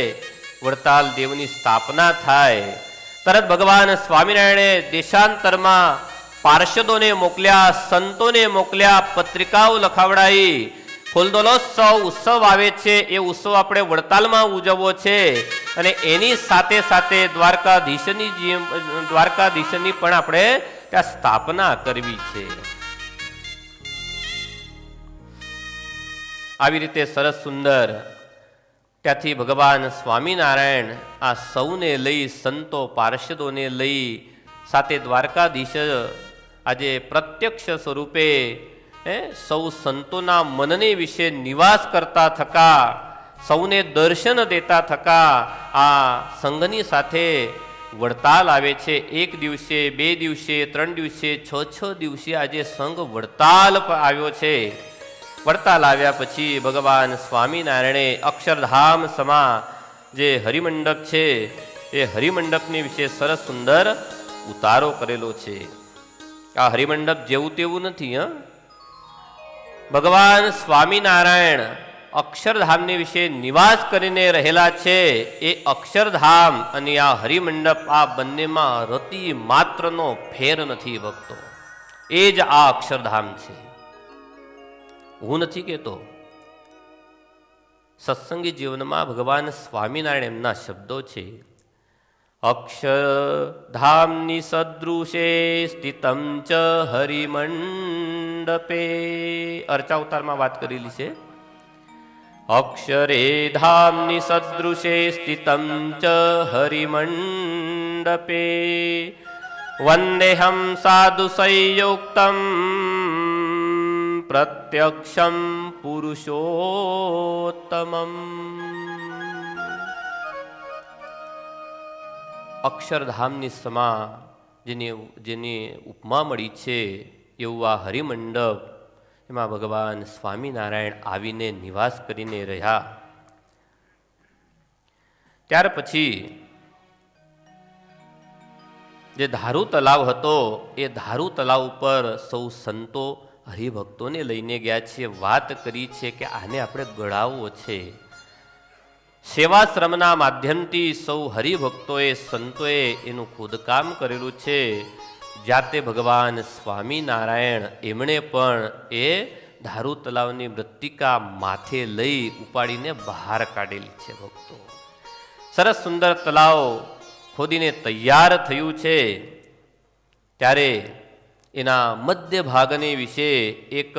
વડતાલ દેવની સ્થાપના થાય. તરત ભગવાન સ્વામિનારાયણે દેશાંતરમાં પાર્ષદોને મોકલ્યા, સંતોને મોકલ્યા, પત્રિકાઓ લખાવડાવી. ફૂલદોલોત્સવ ઉત્સવ આવે છે, એ ઉત્સવ આપણે વડતાલમાં ઉજવવો છે અને એની સાથે સાથે દ્વારકાધીશની પણ આપણે ત્યાં સ્થાપના કરવી છે. આવી રીતે સરસ સુંદર ત્યાંથી ભગવાન સ્વામિનારાયણ આ સૌને લઈ, સંતો પાર્ષદોને લઈ, સાથે દ્વારકાધીશ આજે પ્રત્યક્ષ સ્વરૂપે સૌ સંતોના મનને વિશે નિવાસ કરતા થકા, સૌને દર્શન દેતા થકા આ સંઘની સાથે વડતાલ આવે છે. 1 દિવસે, 2 દિવસે, 3 દિવસે, 6 દિવસે આજે સંઘ વડતાલ પર આવ્યો છે. વડતાલ આવ્યા પછી ભગવાન સ્વામિનારાયણે અક્ષરધામ સમા જે હરિમંડપ છે એ હરિમંડપની વિશે સરસ સુંદર ઉતારો કરેલો છે. આ હરિમંડપ જેવું તેવું નથી. ભગવાન સ્વામિનારાયણ અક્ષરધામની વિશે નિવાસ કરીને રહેલા છે. એ અક્ષરધામ અને આ હરિમંડપ આ બંનેમાં રતિ માત્રનો ફેર નથી ભક્તો. એ જ આ અક્ષરધામ છે. હું નથી કહેતો. સત્સંગી જીવનમાં ભગવાન સ્વામિનારાયણ એમના શબ્દો છે. અક્ષરધામની સદૃશે સ્થિતમ ચ હરિમંડપે. અર્ચા અવતારમાં વાત કરેલી છે. અક્ષરે ધામની સદૃશે સ્થિતમ ચ હરિમંડપે વંદેહમ સાધુ સંયુક્તમ પ્રત્યક્ષમ પુરુષોત્તમમ. અક્ષરધામની સમા જેની ઉપમા મળી છે એવું આ હરિમંડપ, એમાં ભગવાન સ્વામિનારાયણ આવીને નિવાસ કરીને રહ્યા. ત્યાર પછી જે ધારુ તલાવ હતો એ ધારુ તલાવ ઉપર સૌ સંતો હરિભક્તોને લઈને ગયા છે. વાત કરી છે કે આને આપણે ગળાવવો છે. સેવાશ્રમના માધ્યમથી સૌ હરિભક્તોએ સંતોએ એનું ખોદકામ કરેલું છે. જાતે ભગવાન સ્વામિનારાયણ એમણે પણ એ ધારુ તલાવની મૃત્તિકા માથે લઈ ઉપાડીને બહાર કાઢેલી છે. ભક્તો સરસ સુંદર તલાવ ખોદીને તૈયાર થયું છે. ત્યારે એના મધ્ય ભાગની વિશે એક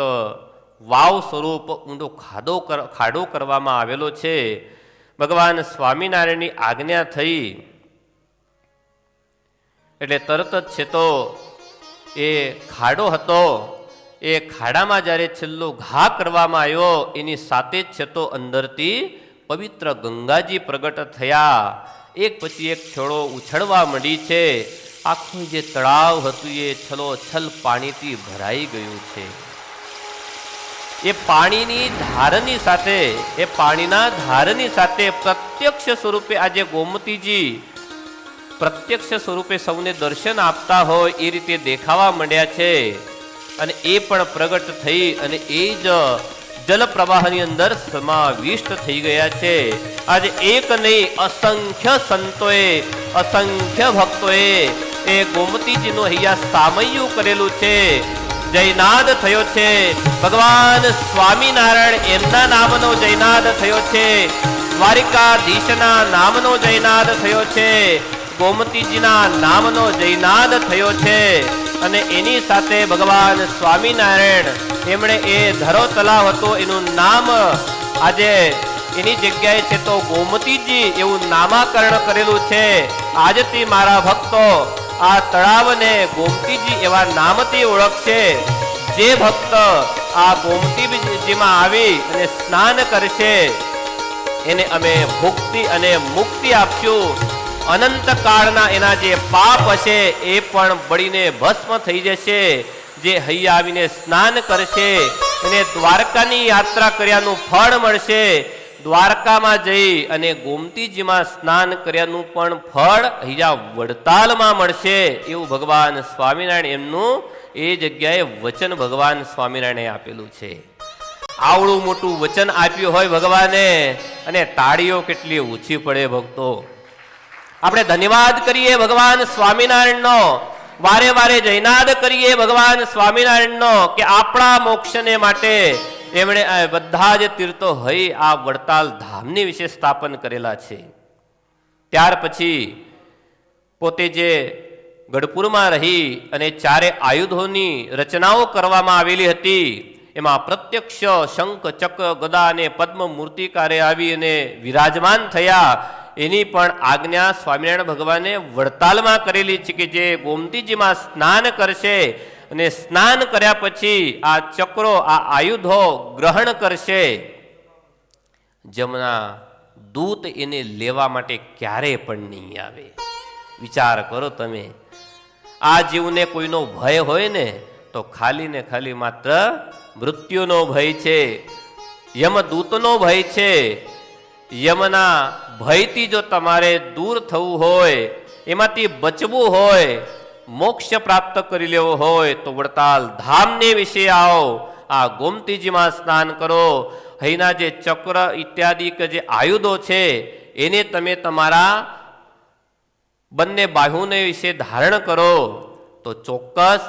વાવ સ્વરૂપ ઊંડો ખાડો કરવામાં આવેલો છે. ભગવાન સ્વામિનારાયણની આજ્ઞા થઈ એટલે તરત જ છે તો એ ખાડો હતો, એ ખાડામાં જ્યારે છેલ્લો ઘા કરવામાં આવ્યો એની સાથે જ છે તો અંદરથી પવિત્ર ગંગાજી પ્રગટ થયા. એક પછી એક છોડો ઉછળવા માંડી છે. આખું જે તળાવ હતું એ છલોછલ પાણીથી ભરાઈ ગયું છે. એ પાણીની ધારની સાથે, એ પાણીના ધારની સાથે પ્રત્યક્ષ સ્વરૂપે આજે ગોમતીજી પ્રત્યક્ષ સ્વરૂપે સૌને દર્શન આપતા હોય એ રીતે દેખાવા માંડ્યા છે. અને એ પણ પ્રગટ થઈ અને એ જ જલ પ્રવાહની અંદર સમાવિષ્ટ થઈ ગયા છે. આજે એક નહીં અસંખ્ય સંતોએ, અસંખ્ય ભક્તોએ એ ગોમતીજીનું અહીંયા સામૈયું કરેલું છે. જયનાદ થયો છે. ભગવાન સ્વામિનારાયણ એમના નામનો જયનાદ થયો છે. દ્વારિકાધીશના નામનો જયનાદ થયો છે. ગોમતીજીના નામનો જયનાદ થયો છે. અને એની સાથે ભગવાન સ્વામિનારાયણ એમણે એ ધરો તલાવ હતો એનું નામ આજે એની જગ્યાએ છે તો ગોમતીજી એવું નામાકરણ કરેલું છે. આજથી મારા ભક્તો આ તળાવને ગોમતીજી એવા નામથી ઓળખશે. જે ભક્ત આ ગોમતીજીમાં આવી અને સ્નાન કરશે એને અમે ભુક્તિ અને મુક્તિ આપશું. અનંત કાળના એના જે પાપ હશે એ પણ બળીને ભસ્મ થઈ જશે. જે અહીંયા આવીને સ્નાન કરશે એને દ્વારકાની યાત્રા કર્યાનું ફળ મળશે. દ્વારકામાં જઈ અને ગોમતીજીમાં સ્નાન કર્યાનું પણ ફળ અહીંયા વડતાલમાં મળશે. એવું ભગવાન સ્વામિનારાયણ એમનું એ જગ્યાએ વચન ભગવાન સ્વામિનારાયણે આપેલું છે. આવડું મોટું વચન આપ્યું હોય ભગવાને અને તાળીઓ કેટલી ઓછી પડે ભક્તો. આપણે ધન્યવાદ કરીએ ભગવાન સ્વામિનારાયણનો, વારે વારે જયનાદ કરીએ ભગવાન સ્વામિનારાયણનો કે આપણા મોક્ષને માટે એમણે બધા જ તીર્થો હઈ આ વડતાલ ધામની વિશે સ્થાપન કરેલા છે. ત્યાર પછી પોતે જે ગઢપુરમાં રહી અને ચારે આયુધોની રચનાઓ કરવામાં આવેલી હતી એમાં પ્રત્યક્ષ શંખ, ચક્ર, ગદા અને પદ્મ મૂર્તિકારે આવી અને વિરાજમાન થયા. એની પણ આજ્ઞા સ્વામિનારાયણ ભગવાને વડતાલમાં કરેલી છે કે જે ગોમતીજીમાં સ્નાન કરશે અને સ્નાન કર્યા પછી આ ચક્રો, આ આયુધો ગ્રહણ કરશે. જમના દૂત એને લેવા માટે ક્યારે પણ નહીં આવે. વિચાર કરો તમે, આ જીવને કોઈનો ભય હોય ને તો ખાલી ને ખાલી માત્ર મૃત્યુનો ભય છે, યમદૂતનો ભય છે. યમના ભયથી જો તમારે દૂર થવું હોય, એમાંથી બચવું હોય, મોક્ષ પ્રાપ્ત કરી લેવો હોય તો વડતાલ ધામને વિશે આવો. આ ગોમતીજીમાં સ્નાન કરો. અહીંના જે ચક્ર ઇત્યાદિ જે આયુધો છે એને તમે તમારા બંને બાહુને વિશે ધારણ કરો તો ચોક્કસ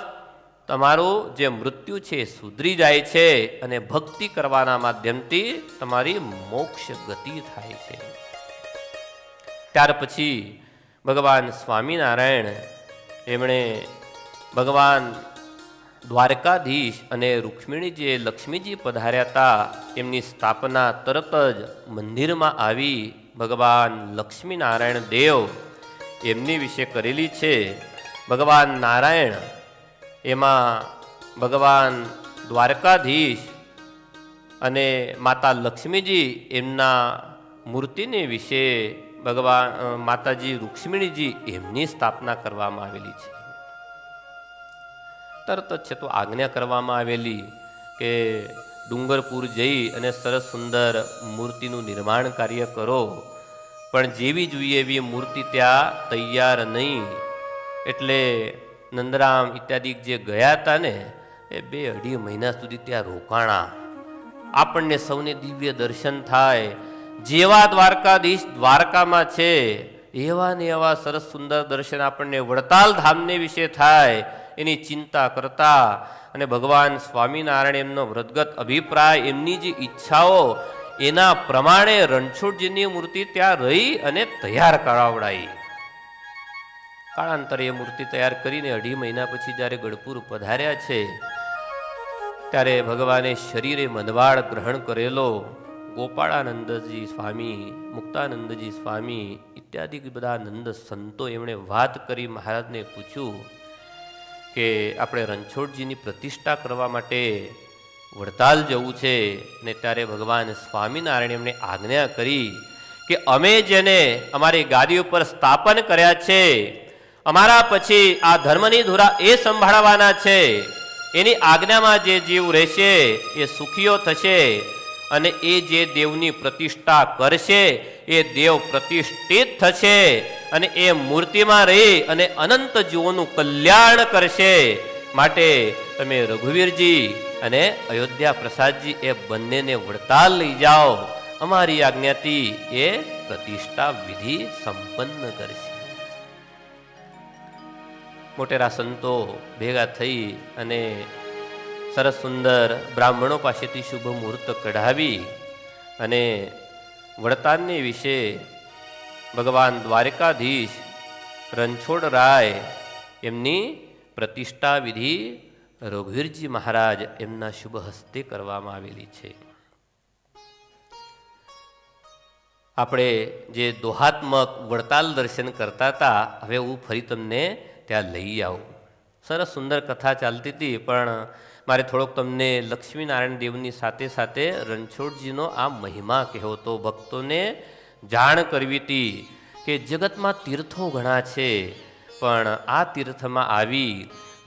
તમારું જે મૃત્યુ છે એ સુધરી જાય છે અને ભક્તિ કરવાના માધ્યમથી તમારી મોક્ષ ગતિ થાય છે. ત્યાર પછી ભગવાન સ્વામિનારાયણ એમણે ભગવાન દ્વારકાધીશ અને રૂક્ષ્મણીજી લક્ષ્મીજી પધાર્યા હતા એમની સ્થાપના તરત જ મંદિરમાં આવી ભગવાન લક્ષ્મીનારાયણ દેવ એમની વિશે કરેલી છે. ભગવાન નારાયણ એમાં ભગવાન દ્વારકાધીશ અને માતા લક્ષ્મીજી એમના મૂર્તિને વિશે ભગવાન માતાજી રૂક્ષ્મણીજી એમની સ્થાપના કરવામાં આવેલી છે. તરત જ છે તો આજ્ઞા કરવામાં આવેલી કે ડુંગરપુર જઈ અને સરસ સુંદર મૂર્તિનું નિર્માણ કાર્ય કરો. પણ જેવી જોઈએ એવી મૂર્તિ ત્યાં તૈયાર નહીં. એટલે નંદરામ ઇત્યાદિ જે ગયા હતા ને એ 2-2.5 મહિના સુધી ત્યાં રોકાણા. આપણને સૌને દિવ્ય દર્શન થાય. જેવા દ્વારકાધીશ દ્વારકામાં છે એવા ને એવા સરસ સુંદર દર્શન આપણને વડતાલ ધામને વિશે થાય. એની ચિંતા કરતા અને ભગવાન સ્વામિનારાયણ એમનો વ્રતગત અભિપ્રાય, એમની જે ઈચ્છાઓ એના પ્રમાણે રણછોડજીની મૂર્તિ ત્યાં રહી અને તૈયાર કરાવડાઈ. કાળાંતરે એ મૂર્તિ તૈયાર કરીને 2.5 મહિના પછી જ્યારે ગઢપુર પધાર્યા છે ત્યારે ભગવાને શરીરે મનવાળ ગ્રહણ કરેલો. ગોપાળાનંદજી સ્વામી, મુક્તાનંદજી સ્વામી ઇત્યાદિ બધા નંદ સંતો એમણે વાત કરી મહારાજને પૂછ્યું કે આપણે રણછોડજીની પ્રતિષ્ઠા કરવા માટે વડતાલ જવું છે. અને ત્યારે ભગવાન સ્વામિનારાયણ એમણે આજ્ઞા કરી કે અમે જેને અમારી ગાદી ઉપર સ્થાપન કર્યા છે, અમારા પછી આ ધર્મની ધુરા એ સંભાળવાના છે, એની આજ્ઞામાં જે જીવ રહેશે એ સુખીઓ થશે, અને એ જે દેવની પ્રતિષ્ઠા કરશે એ દેવ પ્રતિષ્ઠિત થશે, અને એ મૂર્તિમાં રહી અને અનંત જીવોનું કલ્યાણ કરશે. માટે તમે રઘુવીરજી અને અયોધ્યા પ્રસાદજી એ બંનેને વડતાલ લઈ જાઓ, અમારી આજ્ઞાથી એ પ્રતિષ્ઠા વિધિ સંપન્ન કરશે. મોટેરા સંતો ભેગા થઈ અને સરસ સુંદર બ્રાહ્મણો પાસેથી શુભ મુહૂર્ત કઢાવી અને વડતાલની વિશે ભગવાન દ્વારકાધીશ રણછોડરાય એમની પ્રતિષ્ઠા વિધિ રઘુવીરજી મહારાજ એમના શુભ હસ્તે કરવામાં આવેલી છે. આપણે જે દોહાત્મક વડતાલ દર્શન કરતા હતા, હવે હું ફરી તમને ત્યાં લઈ આવું. સરસ સુંદર કથા ચાલતી હતી, પણ મારે થોડોક તમને લક્ષ્મીનારાયણ દેવની સાથે સાથે રણછોડજીનો આ મહિમા કહેવો તો ભક્તોને જાણ કરવી હતી કે જગતમાં તીર્થો ઘણા છે, પણ આ તીર્થમાં આવી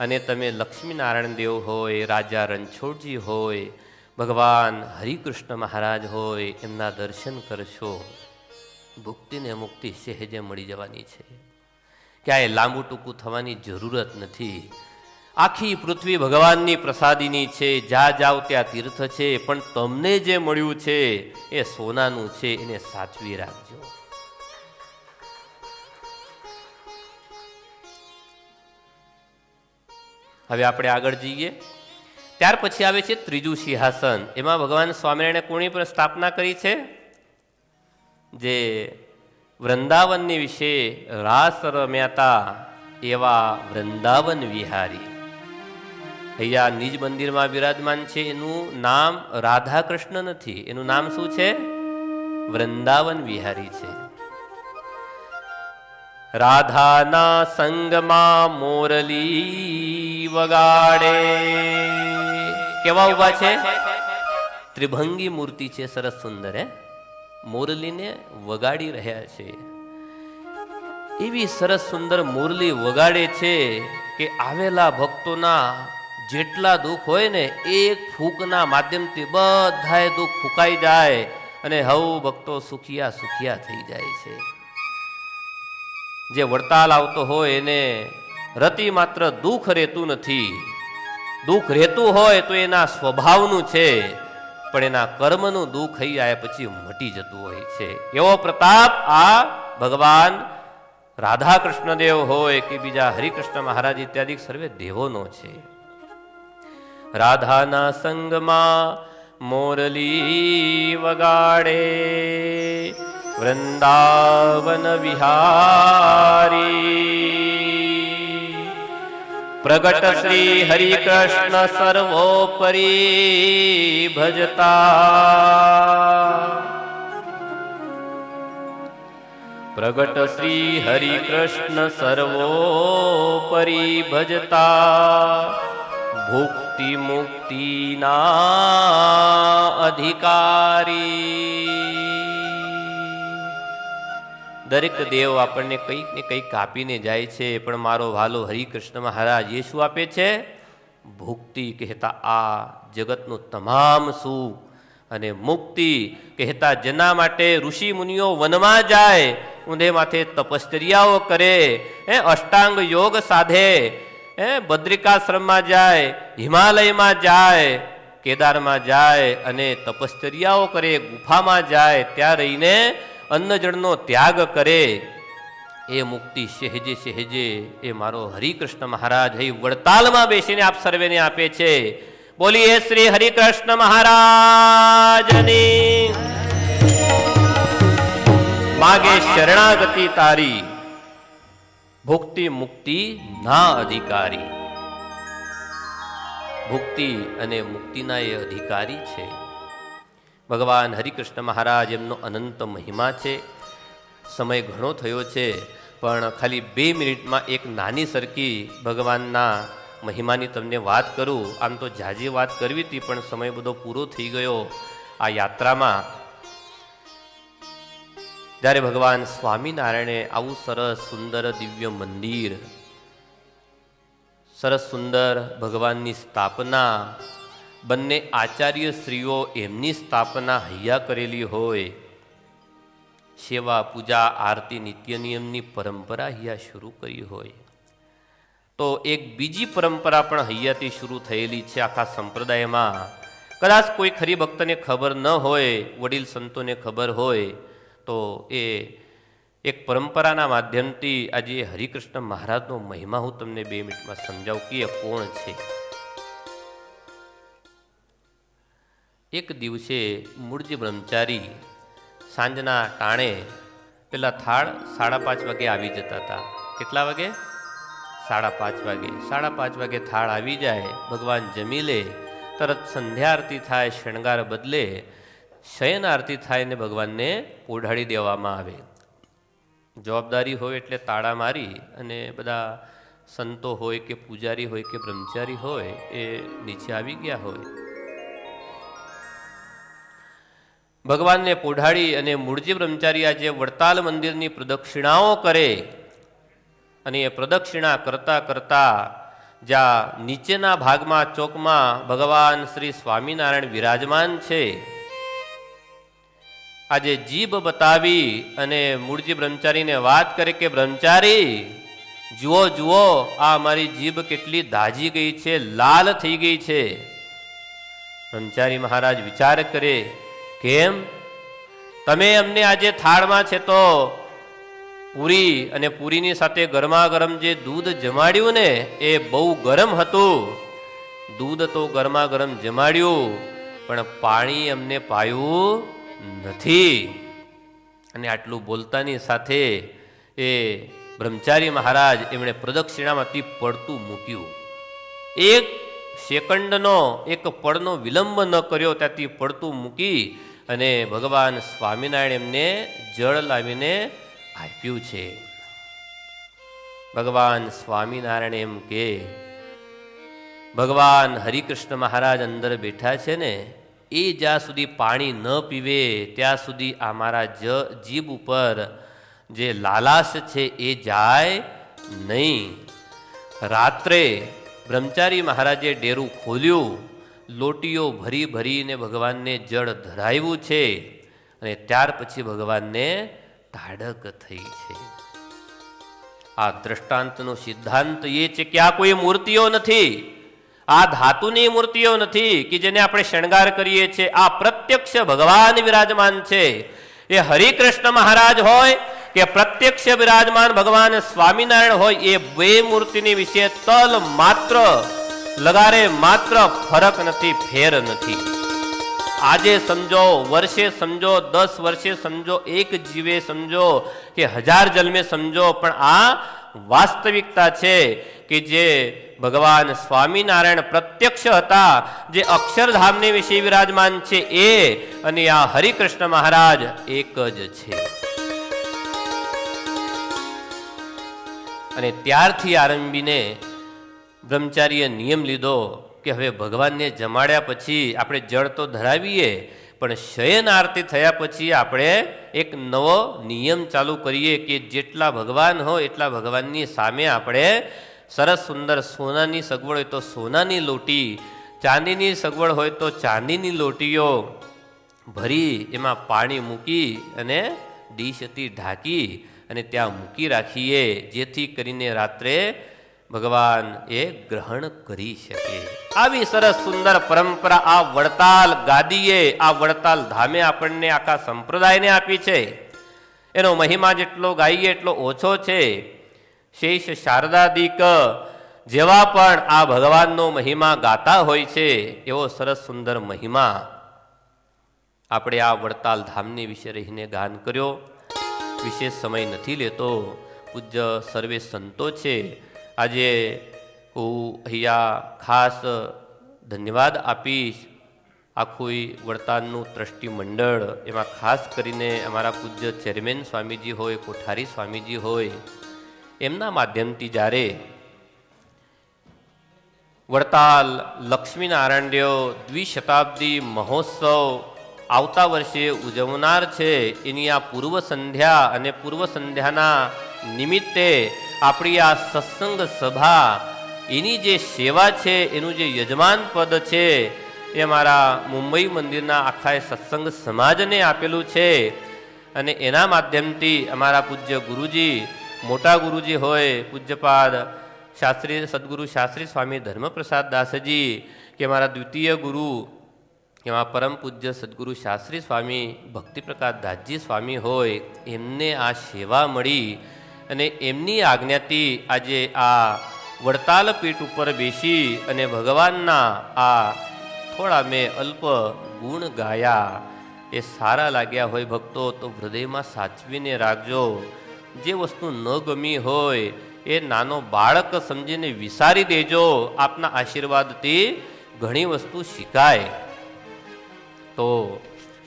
અને તમે લક્ષ્મીનારાયણ દેવ હોય, રાજા રણછોડજી હોય, ભગવાન હરિકૃષ્ણ મહારાજ હોય, એમના દર્શન કરશો, ભુક્તિ ને મુક્તિ સહેજે મળી જવાની છે. ક્યાંય લાંબુ ટૂંકું થવાની જરૂરત નથી. આખી પૃથ્વી ભગવાનની પ્રસાદીની છે, જ્યાં જાઓ ત્યાં તીર્થ છે, પણ તમને જે મળ્યું છે એ સોનાનું છે, એને સાચવી રાખજો. હવે આપણે આગળ જઈએ. ત્યાર પછી આવે છે ત્રીજું સિંહાસન. એમાં ભગવાન સ્વામિનારાયણે કોની પર સ્થાપના કરી છે? જે વૃંદાવનની વિશે રાસ રમ્યા હતા એવા વૃંદાવન વિહારી અહીંયા નિજ મંદિરમાં બિરાજમાન છે. એનું નામ રાધા કૃષ્ણ નથી, એનું નામ શું છે? વૃંદાવન વિહારી છે. રાધાના સંગમાં મોરલી વગાડે. કેવા ઉભા છે? ત્રિભંગી મૂર્તિ છે, સરસ સુંદર. મોરલીને વગાડી રહ્યા છે. એવી સરસ સુંદર મુરલી વગાડે છે કે આવેલા ભક્તોના જેટલા દુઃખ હોય ને, એક ફૂંકના માધ્યમથી બધાએ દુઃખ ફૂંકાઈ જાય અને હવ ભક્તો સુખિયા સુખિયા થઈ જાય છે. જે વડતાલ આવતો હોય એને રતિ માત્ર દુઃખ રહેતું નથી. દુઃખ રહેતું હોય તો એના સ્વભાવનું છે, પણ એના કર્મનું દુઃખ થઈ જાય પછી મટી જતું હોય છે. એવો પ્રતાપ આ ભગવાન રાધા કૃષ્ણદેવ હોય કે બીજા હરિકૃષ્ણ મહારાજ ઇત્યાદિ સર્વે દેવોનો છે. રાધાના સંગમાં મોરલી વગાડે વૃંદાવન વિહારી. પ્રગટ શ્રી હરિકૃષ્ણ સર્વોપરી ભજતા. પ્રગટ શ્રી હરિકૃષ્ણ સર્વોપરી ભજતા. ભુક્તિ મુક્તિના અધિકારી. દરેક દેવ આપણને કંઈક ને કંઈક આપીને જાય છે, પણ મારો ભાલો હરિકૃષ્ણ મહારાજ એ શું આપે છે? ભુક્તિ કહેતા આ જગતનું તમામ સુખ, અને મુક્તિ કહેતા જેના માટે ઋષિ મુનિઓ વનમાં જાય, ઊંધે માથે તપશ્ચર્યાઓ કરે, અષ્ટાંગ યોગ સાધે, બદ્રિકાશ્રમમાં જાય, હિમાલયમાં જાય, કેદારમાં જાય અને તપશ્ચર્યાઓ કરે, ગુફામાં જાય, ત્યાં રહીને અન્ન જળનો ત્યાગ કરે, એ મુક્તિ સહેજે સહેજે એ મારો હરિકૃષ્ણ મહારાજ અહીં વડતાલમાં બેસીને આપ સર્વેને આપે છે. બોલીએ શ્રી હરિકૃષ્ણ મહારાજની. માગે શરણાગતિ તારી, ભુક્તિ મુક્તિ ના અધિકારી. ભુક્તિ અને મુક્તિના એ અધિકારી છે ભગવાન હરિકૃષ્ણ મહારાજ. એમનો અનંત મહિમા છે. સમય ઘણો થયો છે, પણ ખાલી 2 મિનિટમાં એક નાની સરખી ભગવાનના મહિમાની તમને વાત કરું. આમ તો ઝાઝી વાત કરવી હતી, પણ સમય બધો પૂરો થઈ ગયો. આ યાત્રામાં જ્યારે ભગવાન સ્વામિનારાયણે આવું સરસ સુંદર દિવ્ય મંદિર, સરસ સુંદર ભગવાનની સ્થાપના, બંને આચાર્ય શ્રીઓ એમની સ્થાપના હૈયા કરેલી હોય, સેવા પૂજા આરતી નિત્ય નિયમની પરંપરા હૈયા શરૂ કરી હોય, તો એક બીજી પરંપરા પણ હૈયાથી શરૂ થયેલી છે આખા સંપ્રદાયમાં. કદાચ કોઈ ખરી ભક્તને ખબર ન હોય, વડીલ સંતોને ખબર હોય, તો એ એક પરંપરાના માધ્યમથી આજે હરિકૃષ્ણ મહારાજનો મહિમા હું તમને 2 મિનિટમાં સમજાવું કે એ કોણ છે. એક દિવસે મૂળજી બ્રહ્મચારી સાંજના ટાણે પેલા થાળ 5:30 વાગે આવી જતા હતા. કેટલા વાગે? 5:30 વાગે. 5:30 વાગે થાળ આવી જાય, ભગવાન જમી લે, તરત સંધ્યા આરતી થાય, શણગાર બદલે, શયન આરતી થાય ને ભગવાનને ઓઢાડી દેવામાં આવે. જવાબદારી હોય એટલે તાળા મારી અને બધા સંતો હોય કે પૂજારી હોય કે બ્રહ્મચારી હોય એ નીચે આવી ગયા હોય. ભગવાનને પોઢાડી અને મૂળજી બ્રહ્મચારી આજે વડતાલ મંદિરની પ્રદક્ષિણાઓ કરે અને એ પ્રદક્ષિણા કરતા કરતા જ્યાં નીચેના ભાગમાં ચોકમાં ભગવાન શ્રી સ્વામિનારાયણ વિરાજમાન છે, આજે જીભ બતાવી અને મૂળજી બ્રહ્મચારીને વાત કરે કે બ્રહ્મચારી જુઓ જુઓ, આ મારી જીભ કેટલી દાજી ગઈ છે, લાલ થઈ ગઈ છે. બ્રહ્મચારી મહારાજ વિચાર કરે, કેમ? તમે અમને આજે થાળમાં છે તો પૂરી અને પૂરીની સાથે ગરમા ગરમ જે દૂધ જમાડ્યું ને એ બહુ ગરમ હતું. દૂધ તો ગરમા ગરમ જમાડ્યું પણ પાણી અમને પાયું નથી. અને આટલું બોલતાની સાથે એ બ્રહ્મચારી મહારાજ એમણે પ્રદક્ષિણામાંથી પડતું મૂક્યું. 1 સેકન્ડનો, 1 પળનો વિલંબ ન કર્યો, ત્યાંથી પડતું મૂકી અને ભગવાન સ્વામિનારાયણ એમને જળ લાવીને આપ્યું છે. ભગવાન સ્વામિનારાયણ એમ કે ભગવાન હરિકૃષ્ણ મહારાજ અંદર બેઠા છે ને, એ જ્યાં સુધી પાણી ન પીવે ત્યાં સુધી આ મારા જીભ ઉપર જે લાલાશ છે એ જાય નહીં. રાત્રે બ્રહ્મચારી મહારાજે ડેરું ખોલ્યું, લોટીઓ ભરી ભરીને ભગવાનને જળ ધરાવ્યું છે અને ત્યાર પછી ભગવાનને તાડક થઈ છે. આ દ્રષ્ટાંતનો સિદ્ધાંત એ છે કે આ કોઈ મૂર્તિઓ નથી, આ ધાતુની મૂર્તિઓ નથી કે જેને આપણે શણગાર કરીએ છીએ. આ પ્રત્યક્ષ ભગવાન વિરાજમાન છે. એ હરિકૃષ્ણ મહારાજ હોય કે પ્રત્યક્ષ વિરાજમાન ભગવાન સ્વામિનારાયણ હોય, એ 2 મૂર્તિની વિશે તલ માત્ર લગારે માત્ર ફરક નથી, ફેર નથી. આજે સમજો, વર્ષે સમજો, 10 વર્ષે સમજો, 1 જીવે સમજો કે 1000 જન્મે સમજો, પણ આ વાસ્તવિકતા છે કે જે ભગવાન સ્વામિનારાયણ પ્રત્યક્ષ હતા, જે અક્ષરધામની વિશે વિરાજમાન છે એ અને આ હરિકૃષ્ણ મહારાજ એક જ છે. અને ત્યારથી આરંભીને બ્રહ્મચારીએ નિયમ લીધો કે હવે ભગવાનને જમાડ્યા પછી આપણે જળ તો ધરાવીએ, પણ શયન આરતી થયા પછી આપણે એક નવો નિયમ ચાલુ કરીએ કે જેટલા ભગવાન હોય એટલા ભગવાનની સામે આપણે સરસ સુંદર સોનાની સગવડ હોય તો સોનાની લોટી, ચાંદીની સગવડ હોય તો ચાંદીની લોટીઓ ભરી એમાં પાણી મૂકી અને ડીશથી ઢાંકી અને ત્યાં મૂકી રાખીએ, જેથી કરીને રાત્રે ભગવાન એ ગ્રહણ કરી શકે. આવી સરસ સુંદર પરંપરા આ વડતાલ ગાદીએ, આ વડતાલ ધામે આપણને આખા સંપ્રદાયને આપી છે. એનો મહિમા જેટલો ગાઈએ એટલો ઓછો છે. શેષ શારદાદિક જેવા પણ આ ભગવાનનો મહિમા ગાતા હોય છે, એવો સરસ સુંદર મહિમા આપણે આ વડતાલ ધામની વિશે રહીને ગાન કર્યો. વિશેષ સમય નથી લેતો. પૂજ્ય સર્વે સંતો છે. આજે હું અહીંયા ખાસ ધન્યવાદ આપીશ આખું વડતાલનું ટ્રસ્ટી મંડળ, એમાં ખાસ કરીને અમારા પૂજ્ય ચેરમેન સ્વામીજી હોય, કોઠારી સ્વામીજી હોય, એમના માધ્યમથી જ્યારે વડતાલ લક્ષ્મીનારાયણ દેવ દ્વિશતાબ્દી મહોત્સવ આવતા વર્ષે ઉજવનાર છે એની આ પૂર્વ સંધ્યા અને પૂર્વ સંધ્યાના નિમિત્તે આપણી આ સત્સંગ સભા એની જે સેવા છે, એનું જે યજમાન પદ છે એ મારા મુંબઈ મંદિરના આખા સત્સંગ સમાજને આપેલું છે. અને એના માધ્યમથી અમારા પૂજ્ય ગુરુજી, મોટા ગુરુજી હોય પૂજ્યપાદ શાસ્ત્રી સદગુરુ શાસ્ત્રી સ્વામી ધર્મપ્રસાદ દાસજી, કે મારા દ્વિતીય ગુરુ એમાં પરમ પૂજ્ય સદગુરુ શાસ્ત્રી સ્વામી ભક્તિપ્રકાશ દાસજી સ્વામી હોય, એમને આ સેવા મળી અને એમની આજ્ઞાથી આજે આ વડતાલ પીઠ ઉપર બેસી અને ભગવાનના આ થોડા મેં અલ્પ ગુણ ગાયા. એ સારા લાગ્યા હોય ભક્તો તો હૃદયમાં સાચવીને રાખજો. જે વસ્તુ ન ગમી હોય એ નાનો બાળક સમજીને વિસારી દેજો. આપના આશીર્વાદથી ઘણી વસ્તુ શીખાય. તો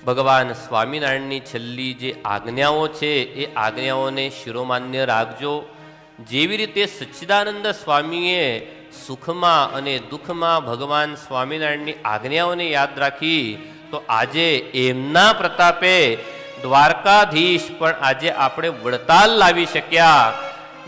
ભગવાન સ્વામિનારાયણની છેલ્લી જે આજ્ઞાઓ છે એ આજ્ઞાઓને શિરોમાન્ય રાખજો. જેવી રીતે સચ્ચિદાનંદ સ્વામીએ સુખમાં અને દુઃખમાં ભગવાન સ્વામિનારાયણની આજ્ઞાઓને યાદ રાખી, તો આજે એમના પ્રતાપે દ્વારકાધીશ પણ આજે આપણે વડતાલ લાવી શક્યા.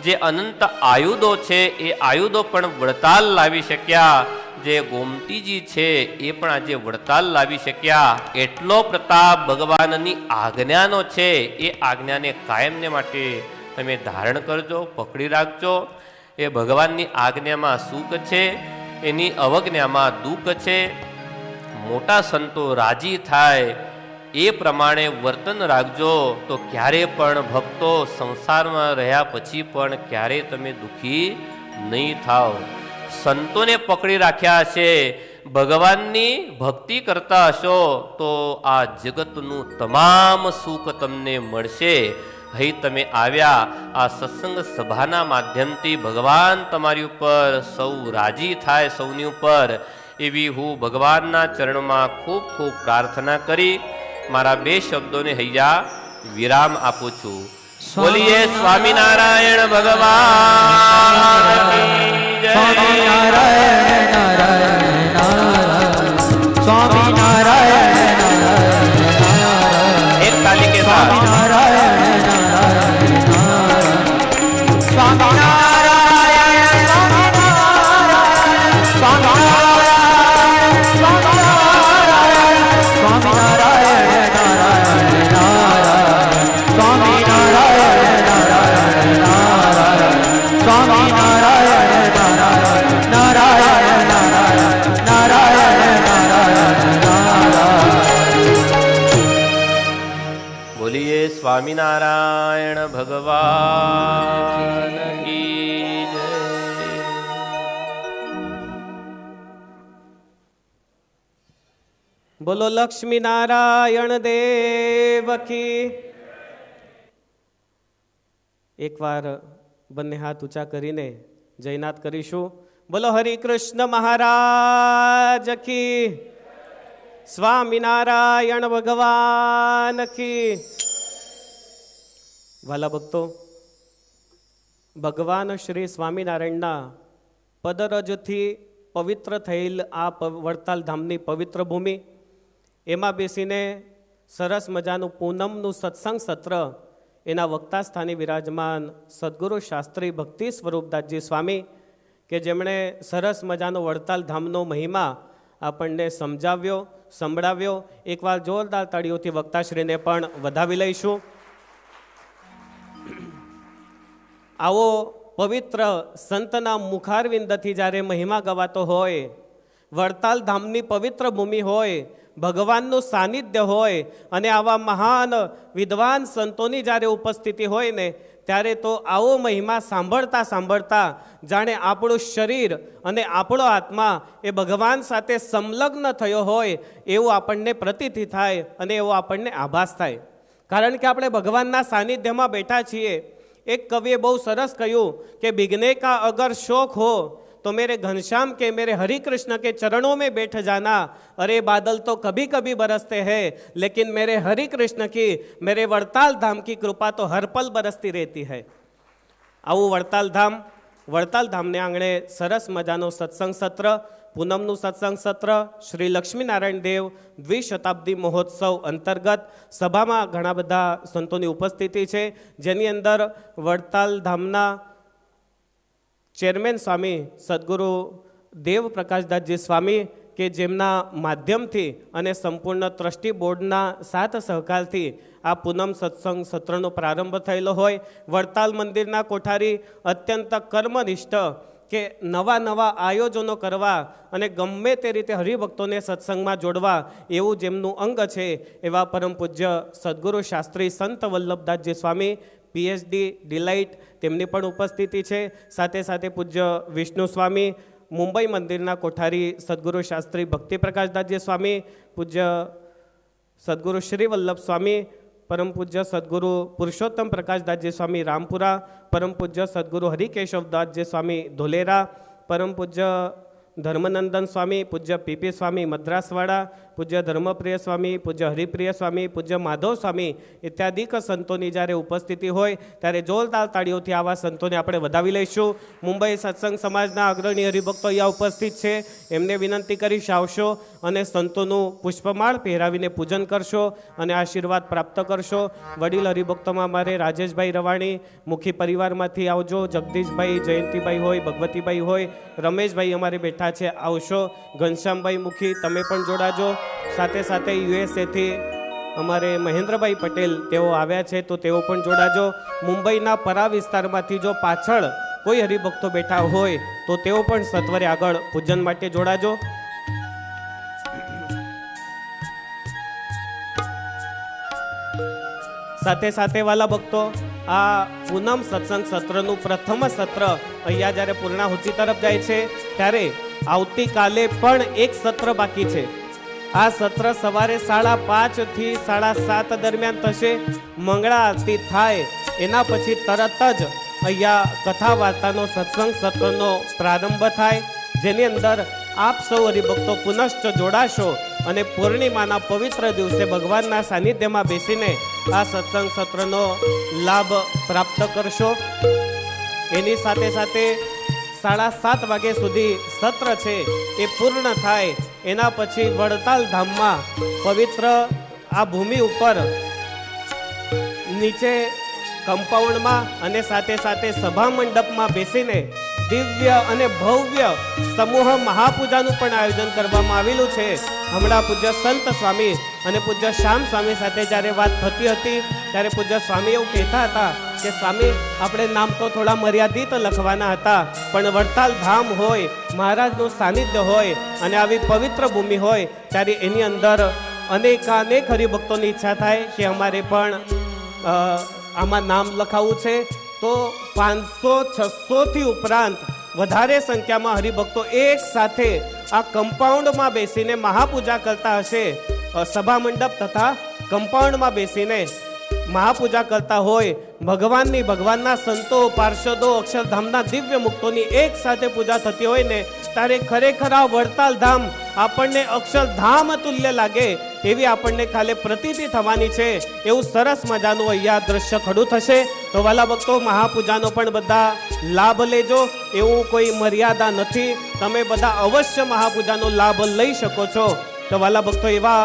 જે અનંત આયુધો છે એ આયુધો પણ વડતાલ લાવી શક્યા. જે ગોમતીજી છે એ પણ આજે વડતાલ લાવી શક્યા. એટલો પ્રતાપ ભગવાનની આજ્ઞાનો છે. એ આજ્ઞાને કાયમને માટે તમે ધારણ કરજો, પકડી રાખજો. એ ભગવાનની આજ્ઞામાં સુખ છે, એની અવજ્ઞામાં દુઃખ છે. મોટા સંતો રાજી થાય એ પ્રમાણે વર્તન રાખજો, તો ક્યારે પણ ભક્તો સંસારમાં રહ્યા પછી પણ ક્યારે તમે દુઃખી નહીં થાવ. સંતોને પકડી રાખ્યા હશે, ભગવાનની ભક્તિ કરતા હશો તો આ જગતનું તમામ સુખ તમને મળશે. અહીં તમે આવ્યા આ સત્સંગ સભાના માધ્યમથી ભગવાન તમારી ઉપર સૌ રાજી થાય, સૌની ઉપર, એવી હું ભગવાનના ચરણમાં ખૂબ ખૂબ પ્રાર્થના કરી મારા બે શબ્દોને હૈયા વિરામ આપું છું. બોલીએ સ્વામિનારાયણ ભગવાન કી જય. સ્વામિનારાયણ નારાયણ નારાયણ, સ્વામિનારાયણ નારાયણ નારાયણ, એક તાલી કે સાથ સ્વામિનારાયણ નારાયણ નારાયણ, સ્વામિનારાયણ સ્વામિનારાયણ, સ્વામિનારાયણ સ્વામિનારાયણ, સ્વામિનારાયણ નારાયણ નારાયણ, સ્વામિનારાયણ નારાયણ નારાયણ, સ્વામિનારાયણ નારાયણ નારાયણ નારાયણ નારાયણ નારાયણ. બોલીએ સ્વામિનારાયણ ભગવાન કી જય. બોલો લક્ષ્મી નારાયણ દેવ કી. એકવાર બંને હાથ ઊંચા કરીને જયનાથ કરીશું. બોલો હરિ કૃષ્ણ મહારાજ કી, સ્વામિનારાયણ ભગવાન કી. વાલા ભક્તો, ભગવાન શ્રી સ્વામિનારાયણના પદરજથી પવિત્ર થયેલ આ વડતાલ ધામની પવિત્ર ભૂમિ, એમાં બેસીને સરસ મજાનું પૂનમનું સત્સંગ સત્ર, એના વક્તા સ્થાને વિરાજમાન સદગુરુ શાસ્ત્રી ભક્તિ સ્વરૂપદાસજી સ્વામી, કે જેમણે સરસ મજાનો વડતાલ ધામનો મહિમા આપણને સમજાવ્યો, સંભળાવ્યો. એકવાર જોરદાર તાળીઓથી વક્તાશ્રીને પણ વધાવી લઈશું. આવો પવિત્ર સંતના મુખારવિંદથી જ્યારે મહિમા ગવાતો હોય, વડતાલ ધામની પવિત્ર ભૂમિ હોય, ભગવાનનું સાનિધ્ય હોય અને આવા મહાન વિદ્વાન સંતોની જ્યારે ઉપસ્થિતિ હોય ને, ત્યારે તો આવો મહિમા સાંભળતા સાંભળતા જાણે આપણું શરીર અને આપણો આત્મા એ ભગવાન સાથે સંલગ્ન થયો હોય એવું આપણને પ્રતીતિ થાય અને એવો આપણને આભાસ થાય. કારણ કે આપણે ભગવાનના સાનિધ્યમાં બેઠા છીએ. એક કવિએ બહુ સરસ કહ્યું કે बिगने का अगर शौक हो तो मेरे घनश्याम के मेरे हरि कृष्ण के चरणों में बैठ जाना. अरे बादल तो कभी कभी बरसते हैं लेकिन मेरे हरि कृष्ण की, मेरे वड़ताल धाम की कृपा तो हर पल बरसती रहती है. આવું વડતાલ ધામને આંગણે સરસ મજાનો સત્સંગ સત્ર પૂનમનું સત્સંગ સત્ર શ્રી લક્ષ્મીનારાયણ દેવ દ્વિશતાબ્દી મહોત્સવ અંતર્ગત સભામાં ઘણા બધા સંતોની ઉપસ્થિતિ છે, જેની અંદર વડતાલ ધામના ચેરમેન સ્વામી સદગુરુ દેવ પ્રકાશદાસજી સ્વામી કે જેમના માધ્યમથી અને સંપૂર્ણ ટ્રસ્ટી બોર્ડના સાથ સહકારથી આ પૂનમ સત્સંગ સત્રનો પ્રારંભ થયેલો હોય. વડતાલ મંદિરના કોઠારી અત્યંત કર્મનિષ્ઠ કે નવા નવા આયોજનો કરવા અને ગમે તે રીતે હરિભક્તોને સત્સંગમાં જોડવા એવું જેમનું અંગ છે એવા પરમ પૂજ્ય સદગુરુ શાસ્ત્રી સંત વલ્લભદાસજી સ્વામી પીએચડી ડિલાઇટ તેમની પણ ઉપસ્થિતિ છે. સાથે સાથે પૂજ્ય વિષ્ણુ સ્વામી, મુંબઈ મંદિરના કોઠારી સદગુરુ શાસ્ત્રી ભક્તિ પ્રકાશદાસજી સ્વામી, પૂજ્ય સદગુરુ શ્રી વલ્લભ સ્વામી, પરમ પૂજ્ય સદગુરુ પુરુષોત્તમ પ્રકાશદાસજી સ્વામી રામપુરા, પરમ પૂજ્ય સદગુરુ હરિકેશવદાસજી સ્વામી ધોલેરા, પરમ પૂજ્ય ધર્મનંદન સ્વામી, પૂજ્ય પીપી સ્વામી મદ્રાસવાડા, પૂજ્ય ધર્મપ્રિય સ્વામી, પૂજ્ય હરિપ્રિય સ્વામી, પૂજ્ય માધવ સ્વામી ઇત્યાદિક સંતોની જ્યારે ઉપસ્થિતિ હોય ત્યારે જોરદાર તાળીઓથી આવા સંતોને આપણે વધાવી લઈશું. મુંબઈ સત્સંગ સમાજના અગ્રણી હરિભક્તો અહીંયા ઉપસ્થિત છે, એમને વિનંતી કરીશ આવશો અને સંતોનું પુષ્પમાળ પહેરાવીને પૂજન કરશો અને આશીર્વાદ પ્રાપ્ત કરશો. વડીલ હરિભક્તોમાં મારે રાજેશભાઈ રવાણી મુખી પરિવારમાંથી આવજો, જગદીશભાઈ, જયંતિભાઈ હોય, ભગવતીભાઈ હોય, રમેશભાઈ અમારે બેઠા છે, આવશો. ઘનશ્યામભાઈ મુખી તમે પણ જોડાજો. સાથે સાથે યુએસએથી અમારે મહેન્દ્રભાઈ પટેલ તેઓ આવ્યા છે તો તેઓ પણ જોડાજો. મુંબઈના પરા વિસ્તારમાંથી જો પાછળ કોઈ હરિભક્તો બેઠા હોય તો તેઓ પણ સત્વરે આગળ પૂજન માટે જોડાજો. સાથે સાથે વાલા ભક્તો, આ પૂનમ સત્સંગ સત્રનું પ્રથમ સત્ર અહીંયા જ્યારે પૂર્ણાહુતિ તરફ જાય છે ત્યારે આવતીકાલે પણ એક સત્ર બાકી છે. આ સત્ર સવારે 5:30 થી 7:30 દરમિયાન થશે. મંગળા આરતી થાય એના પછી તરત જ અહીંયા કથા વાર્તાનો સત્સંગ સત્રનો પ્રારંભ થાય, જેની અંદર આપ સૌ હરિભક્તો પુનશ્ચ જોડાશો અને પૂર્ણિમાના પવિત્ર દિવસે ભગવાનના સાનિધ્યમાં બેસીને આ સત્સંગ સત્રનો લાભ પ્રાપ્ત કરશો. એની સાથે સાથે 7:30 વાગ્યા સુધી સત્ર છે એ પૂર્ણ થાય એના પછી વડતાલ ધામમાં પવિત્ર આ ભૂમિ ઉપર નીચે કમ્પાઉન્ડમાં અને સાથે સાથે સભા મંડપમાં બેસીને દિવ્ય અને ભવ્ય સમૂહ મહાપૂજાનું પણ આયોજન કરવામાં આવેલું છે. હમણાં પૂજ્ય સંત સ્વામી અને પૂજ્ય શ્યામ સ્વામી સાથે જ્યારે વાત થતી હતી ત્યારે પૂજ્ય સ્વામી એવું કહેતા હતા કે સ્વામી આપણે નામ તો થોડા મર્યાદિત લખવાના હતા, પણ વડતાલ ધામ હોય, મહારાજનું સાનિધ્ય હોય અને આવી પવિત્ર ભૂમિ હોય ત્યારે એની અંદર અનેક હરિભક્તોની ઈચ્છા થાય કે અમારે પણ આમાં નામ લખાવવું છે. તો 500-600 થી ઉપરાંત વધારે સંખ્યામાં હરિભક્તો એક સાથે આ કમ્પાઉન્ડમાં બેસીને મહાપૂજા કરતા હશે. સભા મંડપ તથા કમ્પાઉન્ડમાં બેસીને મહાપૂજા કરતા હોય, ભગવાનના સંતો, પાર્ષદો, અક્ષરધામના દિવ્ય મુક્તોની એક સાથે પૂજા થતી હોય ને ત્યારે ખરેખર આ વડતાલ ધામ આપણને અક્ષરધામ તુલ્ય લાગે એવી આપણને ખાલી પ્રતીતિ થવાની છે. એવું સરસ મજાનું અહીંયા દ્રશ્ય ખડું થશે. તો વાલા ભક્તો, મહાપૂજાનો પણ બધા લાભ લેજો, એવું કોઈ મર્યાદા નથી. તમે બધા અવશ્ય મહાપૂજાનો લાભ લઈ શકો છો. તો વાલા ભક્તો, એવા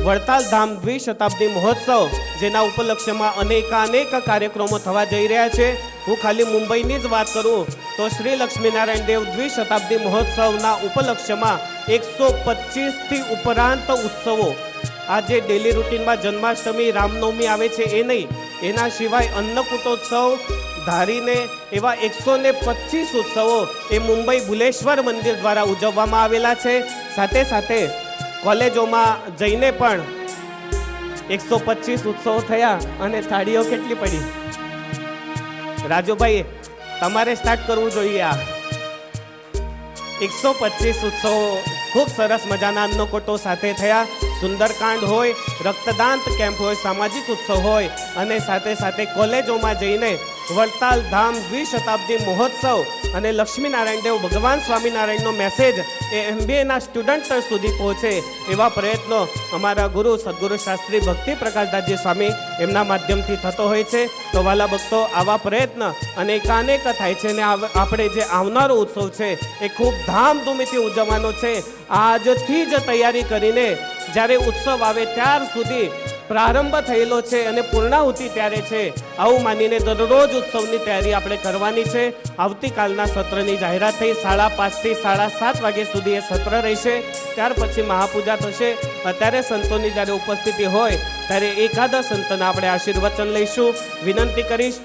વડતાલ ધામ દ્વિશતાબ્દી મહોત્સવ જેના ઉપલક્ષ્યમાં અનેક કાર્યક્રમો થવા જઈ રહ્યા છે. હું ખાલી મુંબઈની જ વાત કરું તો શ્રી લક્ષ્મીનારાયણ દેવ દ્વિશતાબ્દી મહોત્સવના ઉપલક્ષ્યમાં 125 થી ઉપરાંત ઉત્સવો, આ જે ડેલી રૂટીનમાં જન્માષ્ટમી, રામનવમી આવે છે એ નહીં, એના સિવાય અન્નકૂટોત્સવ ધારીને એવા 125 ઉત્સવો એ મુંબઈ ભુલેશ્વર મંદિર દ્વારા ઉજવવામાં આવેલા છે. સાથે સાથે કોલેજોમાં જઈને પણ 125 ઉત્સવો થયા અને થાળીઓ કેટલી પડી. રાજુભાઈ, તમારે સ્ટાર્ટ કરવું જોઈએ. આ 125 ઉત્સવો ખૂબ સરસ મજાના અન્નકૂટો સાથે થયા. સુંદરકાંડ હોય, રક્તદાન કેમ્પ હોય, સામાજિક ઉત્સવ હોય અને સાથે સાથે કોલેજોમાં જઈને વડતાલ ધામ દ્વિશતાબ્દી મહોત્સવ અને લક્ષ્મીનારાયણ દેવ ભગવાન સ્વામિનારાયણનો મેસેજ એ MBAના સ્ટુડન્ટ સુધી પહોંચે એવા પ્રયત્નો અમારા ગુરુ સદગુરુ શાસ્ત્રી ભક્તિ પ્રકાશદાસજી સ્વામી એમના માધ્યમથી થતો હોય છે. તો વાલા ભક્તો, આવા પ્રયત્ન અનેકાનેક થાય છે અને આપણે જે આવનારો ઉત્સવ છે એ ખૂબ ધામધૂમીથી ઉજવવાનો છે. આજથી જ તૈયારી કરીને જ્યારે ઉત્સવ આવે ત્યાર સુધી પ્રારંભ થયેલો છે અને પૂર્ણાહુતિ ત્યારે છે. આવું માનીને દરરોજ ઉત્સવની તૈયારી આપણે કરવાની છે. આવતીકાલના સત્રની જાહેરાત થઈ 5:30 થી 7:30 વાગ્યા સુધી એ સત્ર રહેશે. ત્યાર પછી મહાપૂજા થશે. અત્યારે સંતોની જ્યારે ઉપસ્થિતિ હોય ત્યારે એકાદા સંતના આપણે આશીર્વચન લઈશું. વિનંતી કરીશ.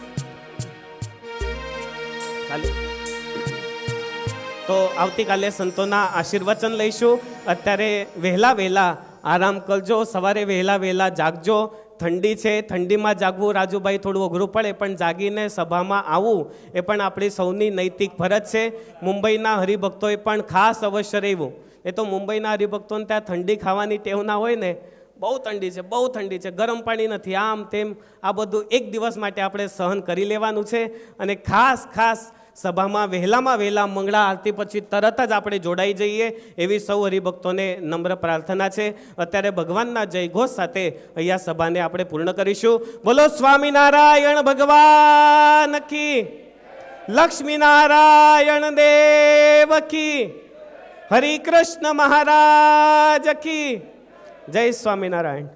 તો આવતીકાલે સંતોના આશીર્વચન લઈશું. અત્યારે વહેલા આરામ કરજો. સવારે વહેલા જાગજો. ઠંડી છે, ઠંડીમાં જાગવું રાજુભાઈ થોડું અઘરું પડે, પણ જાગીને સભામાં આવવું એ પણ આપણી સૌની નૈતિક ફરજ છે. મુંબઈના હરિભક્તોએ પણ ખાસ અવશ્ય રહેવું. એ તો મુંબઈના હરિભક્તોને ત્યાં ઠંડી ખાવાની ટેવ ના હોય ને. બહુ ઠંડી છે, ગરમ પાણી નથી, આમ તેમ. આ બધું એક દિવસ માટે આપણે સહન કરી લેવાનું છે. અને ખાસ સભામાં વહેલા મંગળા આરતી પછી તરત જ આપણે જોડાઈ જઈએ એવી સૌ હરિભક્તોને નમ્ર પ્રાર્થના છે. અત્યારે ભગવાનના જયઘોષ સાથે અહીંયા સભાને આપણે પૂર્ણ કરીશું. બોલો સ્વામિનારાયણ ભગવાન કી, લક્ષ્મીનારાયણ દેવ કી, હરિકૃષ્ણ મહારાજ કી જય. સ્વામિનારાયણ.